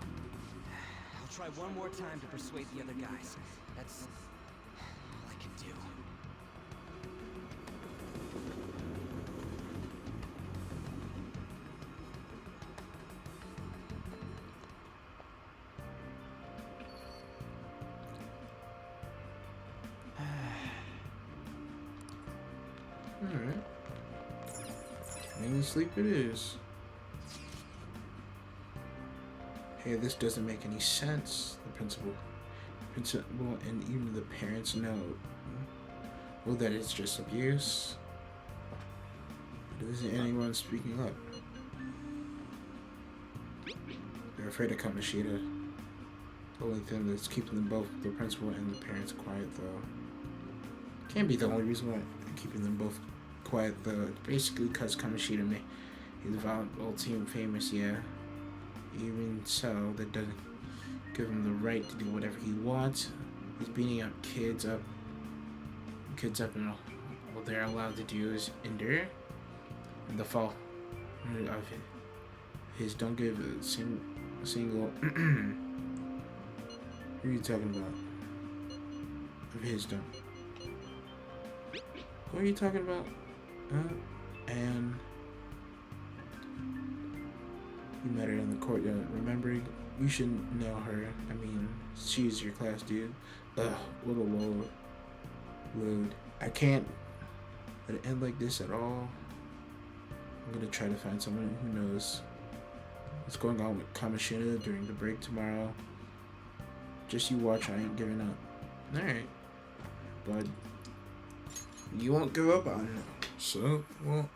I'll try one more time to persuade the other guys. That's all I can do. Alright. And sleep it is. Hey, this doesn't make any sense. The principal and even the parents know. Well, that it's just abuse. But isn't anyone speaking up? They're afraid of Kamoshida. The only thing that's keeping them both, the principal and the parents, quiet though. Can't be the only reason why they're keeping them both quiet though. Basically, because Kamoshida he's volleyball team famous, yeah. Even so, that doesn't give him the right to do whatever he wants. He's beating up kids up, and all they're allowed to do is endure. And the fall of his don't give a single. Who are you talking about? Of his don't. Who are you talking about? And you met her in the courtyard. Remember, you should know her. I mean, she's your class dude. Ugh, what a load. I can't let it end like this at all. I'm gonna try to find someone who knows what's going on with Kamoshida during the break tomorrow. Just you watch, I ain't giving up. Alright. Bud. You won't give up on it. So won't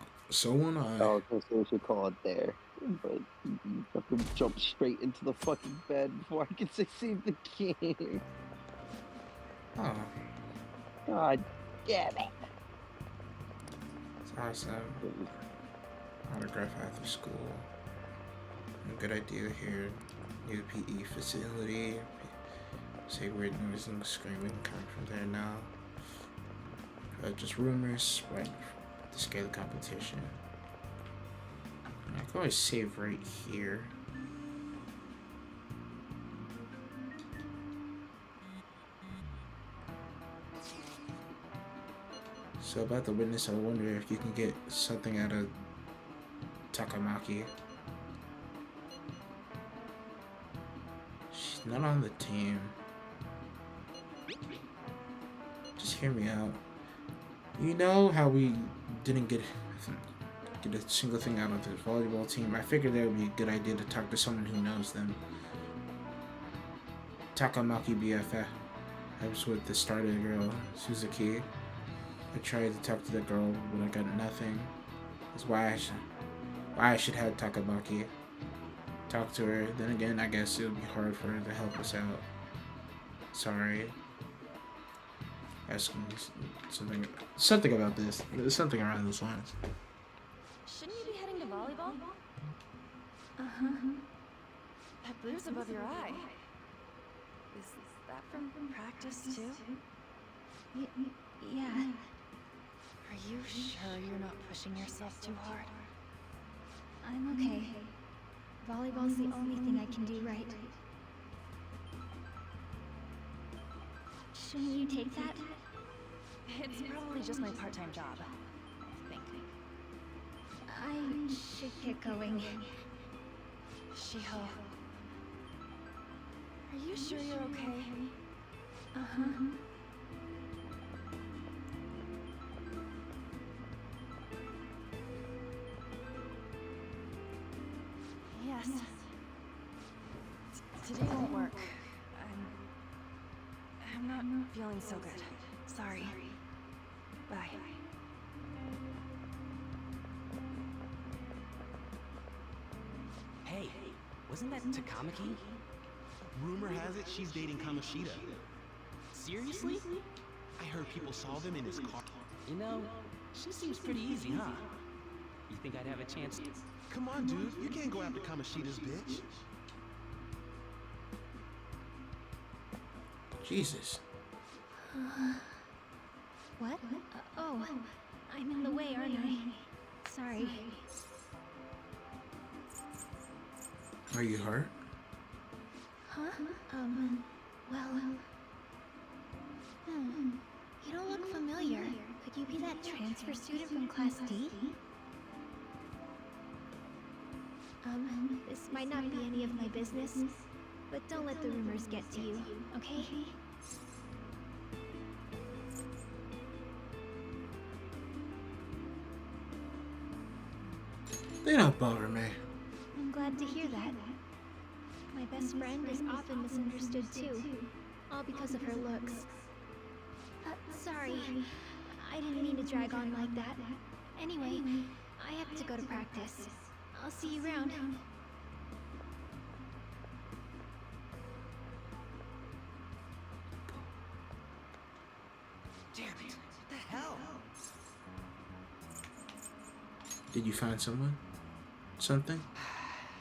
I. Oh, okay, so we should call it there. But you fucking jump straight into the fucking bed before I can say save the game. Oh, God damn it. it's awesome. Autograph after school. A good idea here. New PE facility. Say weird noise and screaming coming from there now. Just rumors, right? To scale the competition. I can always save right here. So about the witness, I wonder if you can get something out of Takamaki. She's not on the team. Just hear me out. You know how we didn't get a single thing out of the volleyball team? I figured that would be a good idea to talk to someone who knows them. Takamaki BFF helps with the starter girl, Suzuki. I tried to talk to the girl, but I got nothing. That's why I should have Takamaki talk to her. Then again, I guess it would be hard for her to help us out. Sorry. Asking something about this. There's something around those lines. Shouldn't you be heading to volleyball? That bruise above your eye. Is that from practice too? Yeah. Are you sure you're not pushing yourself too hard? I'm okay. Volleyball's the only thing I can do right. Shouldn't you take that? It's probably just my part-time job, I think. I should get going. Shiho. Are you sure you're okay? Yes. Today won't work. I'm not feeling so good. Sorry. Bye. Hey, wasn't that Takamaki? Rumor has it she's dating Kamoshida. Seriously? I heard people saw them in his car. You know, she seems pretty easy, huh? You think I'd have a chance? Come on, dude. You can't go after Kamoshida's bitch. Jesus. What? Oh, I'm in the way, aren't I? Sorry. Are you hurt? Huh? Well... You don't look familiar. Could you be that transfer student from Class D? This might not be any of my business, but don't let the rumors get to you, okay? They don't bother me. I'm glad to hear that. My best friend is often misunderstood too, all because of her looks. Sorry, I didn't mean to drag on like that. Anyway, I have to go to practice. I'll see you around. Damn it! What the hell? Did you find someone? Something?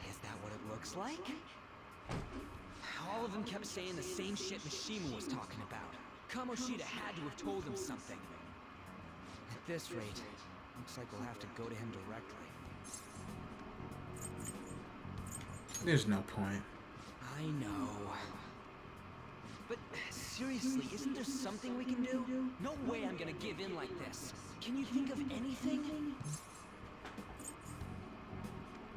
Is that what it looks like? All of them kept saying the same shit Mishima was talking about. Kamoshida had to have told him something. At this rate, looks like we'll have to go to him directly. There's no point. I know. But seriously, isn't there something we can do? No way I'm gonna give in like this. Can you think of anything?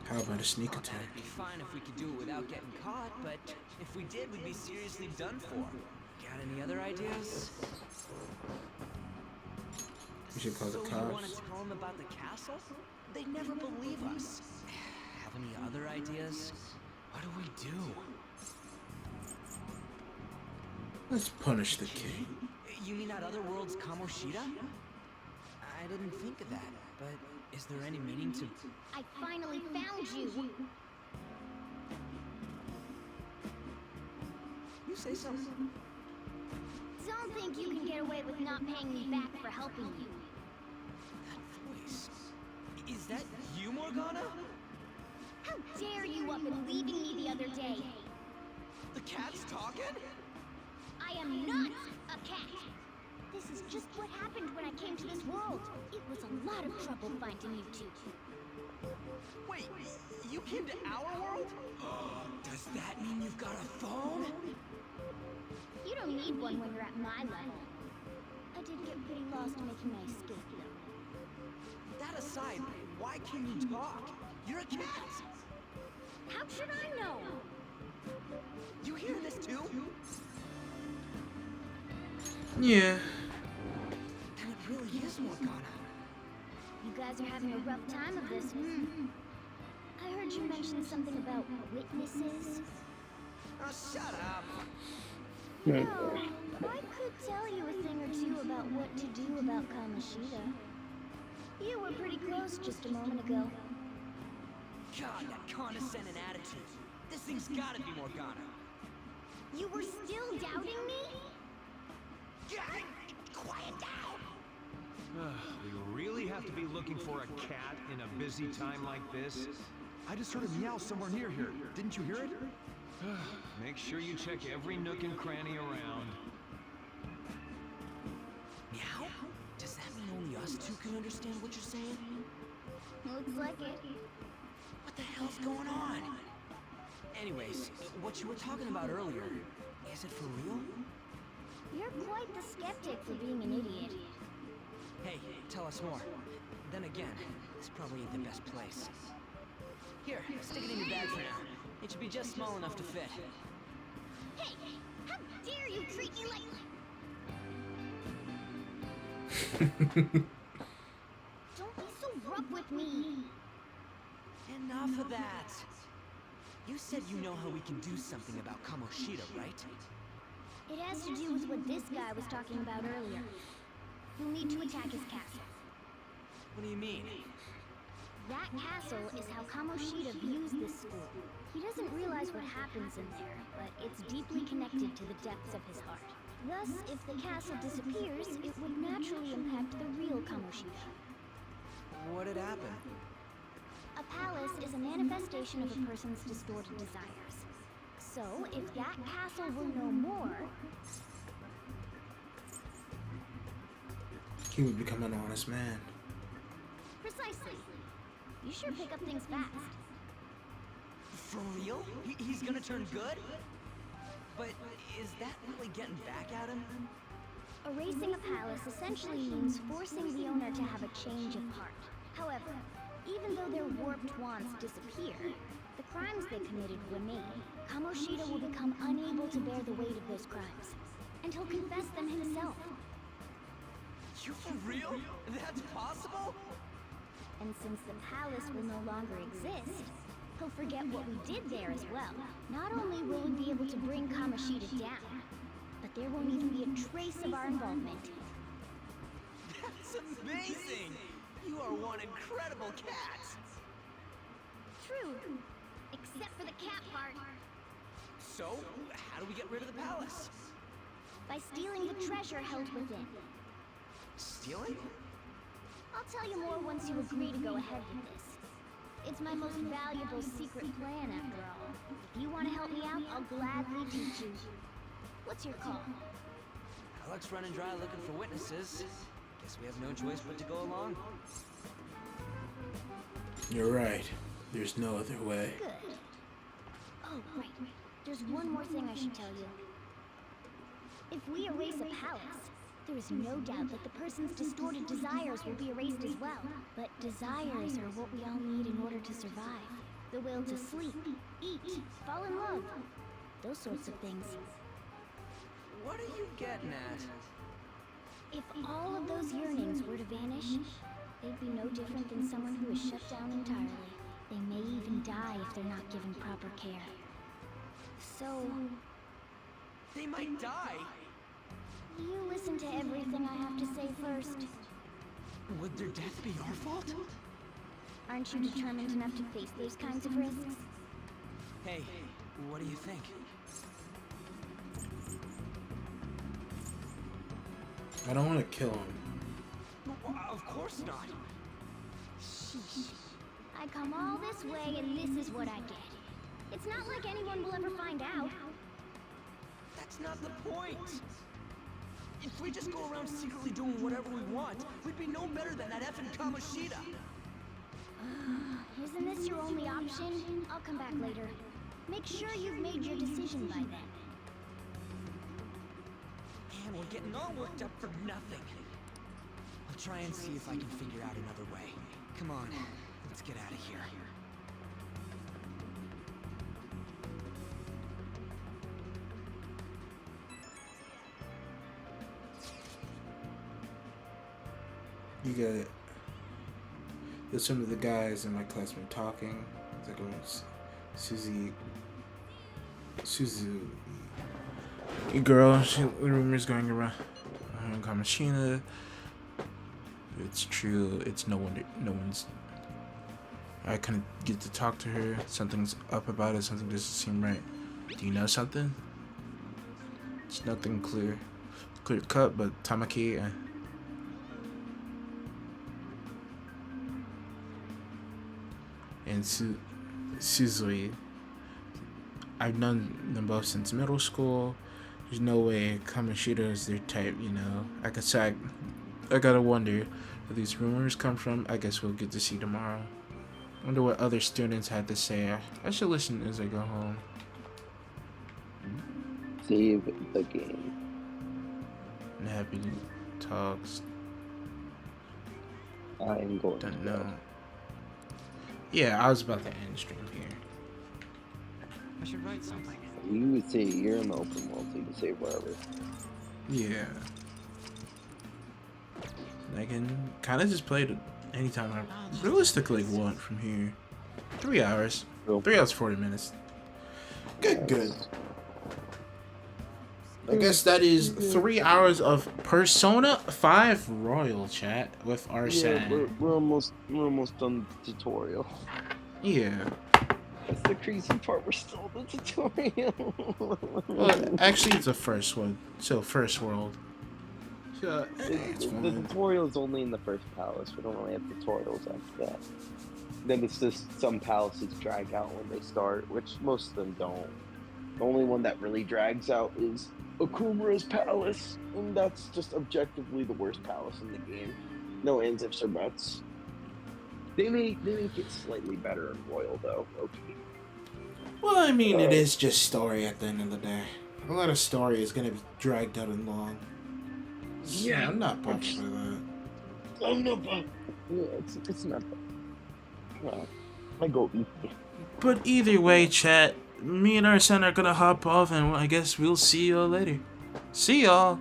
How about a sneak attack? It'd be fine if we could do it without getting caught, but if we did, we'd be seriously done for. Got any other ideas? We should call the So you cops. want to tell them about the castle? They'd never believe us. Have any other ideas? What do we do? Let's punish the king. You mean that other world's Kamoshida? I didn't think of that, but is there any meaning to... I finally found you! You say something? Don't think you can get away with not paying me back for helping you. That voice... Is that you, Morgana? How dare you up and leaving me the other day? The cat's talking? I am not a cat! This is just what happened when I came to this world. It was a lot of trouble finding you two. Wait, you came to our world? Does that mean you've got a phone? You don't need one when you're at my level. I did get pretty lost making my escape, though. That aside, why can you talk? You're a cat! How should I know? You hear this too? Yeah. Then it really is Morgana. You guys are having a rough time of this, I heard you mention something about witnesses. Oh, shut up! No, I could tell you a thing or two about what to do about Kamoshida. You were pretty close just a moment ago. God, that condescending attitude. This thing's gotta be Morgana. You were still doubting me? God, quiet down! We really have to be looking for a cat in a busy time like this? I just heard a meow somewhere near here. Didn't you hear it? Make sure you check every nook and cranny around. Meow? Does that mean only us two can understand what you're saying? Looks like it. What the hell's going on? Anyways, what you were talking about earlier, is it for real? You're quite the skeptic for being an idiot. Hey, tell us more. Then again, this probably ain't the best place. Here, stick it in your bag for now. It should be just small enough to fit. Hey! How dare you treat me like... Don't be so rough with me! Enough of that! You said you know how we can do something about Kamoshida, right? It has to do with what this guy was talking about earlier. You'll need to attack his castle. What do you mean? That castle is how Kamoshida views this school. He doesn't realize what happens in there, but it's deeply connected to the depths of his heart. Thus, if the castle disappears, it would naturally impact the real Kamoshida. What had happened? A palace is a manifestation of a person's distorted desires. So, if that castle will know more... He would become an honest man. Precisely. You sure pick up things fast. For real? He's gonna turn good? But is that really getting back at him? Erasing a palace essentially means forcing the owner to have a change of heart. However, even though their warped wants disappear, the crimes they committed remain. Kamoshida will become unable to bear the weight of those crimes, and he'll confess them himself. You for real? That's possible? And since the palace will no longer exist, he'll forget what we did there as well. Not only will we be able to bring Kamoshida down, but there won't even be a trace of our involvement. That's amazing! You are one incredible cat! True, except for the cat part. So, how do we get rid of the palace? By stealing the treasure held within. Stealing? I'll tell you more once you agree to go ahead with this. It's my most valuable secret plan, after all. If you want to help me out, I'll gladly teach you. What's your call? Luck's running dry looking for witnesses. Guess we have no choice but to go along. You're right. There's no other way. Good. Oh, right. There's one more thing I should tell you. If we erase a palace, there is no doubt that the person's distorted desires will be erased as well. But desires are what we all need in order to survive. The will to sleep, eat, fall in love. Those sorts of things. What are you getting at? If all of those yearnings were to vanish, they'd be no different than someone who is shut down entirely. They may even die if they're not given proper care. So... They might die? You listen to everything I have to say first. Would their death be our fault? Aren't you determined enough to face those kinds of risks? Hey, what do you think? I don't want to kill him. Of course not. Sheesh. I come all this way and this is what I get. It's not like anyone will ever find out. That's not the point. If we just go around secretly doing whatever we want, we'd be no better than that effing Kamoshida. Isn't this your only option? I'll come back later. Make sure you've made your decision by then. Man, we're getting all worked up for nothing. I'll try and see if I can figure out another way. Come on, let's get out of here. You got it. There's some of the guys in my class been talking. It's like Suzu, a girl. Rumors going around. Kamashina. It's true. It's no one's. I couldn't get to talk to her. Something's up about it. Something doesn't seem right. Do you know something? It's nothing clear cut, but Tamaki. And Suzui. I've known them both since middle school. There's no way Kamoshida is their type, you know. I gotta wonder where these rumors come from. I guess we'll get to see tomorrow. Wonder what other students had to say. I should listen as I go home. Save the game. And happy talks. I'm going Don't to know. go. Yeah, I was about to end stream here. I should write something. You would say you're in the open world, so you can say wherever. Yeah. I can kind of just play it anytime I realistically want from here. 3 hours. 3 hours, 40 minutes. Good. I guess that is 3 hours of Persona 5 Royal chat with Arsene. Yeah, we're almost done the tutorial. Yeah. That's the crazy part. We're still in the tutorial. Well, actually, it's the first one. So first world. So, the tutorial is only in the first palace. We don't really have tutorials after that. Then it's just some palaces drag out when they start, which most of them don't. The only one that really drags out is Okumura's palace, and that's just objectively the worst palace in the game. No ands, ifs, or buts. They make it slightly better in Royal though. Okay. Well, I mean, it is just story at the end of the day. A lot of story is gonna be dragged out and long. Yeah, I'm not pumped for that. I'm not pumped. Yeah, it's not. No, I go eat. But either way, chat, me and Arsene are gonna hop off, and I guess we'll see y'all later. See y'all.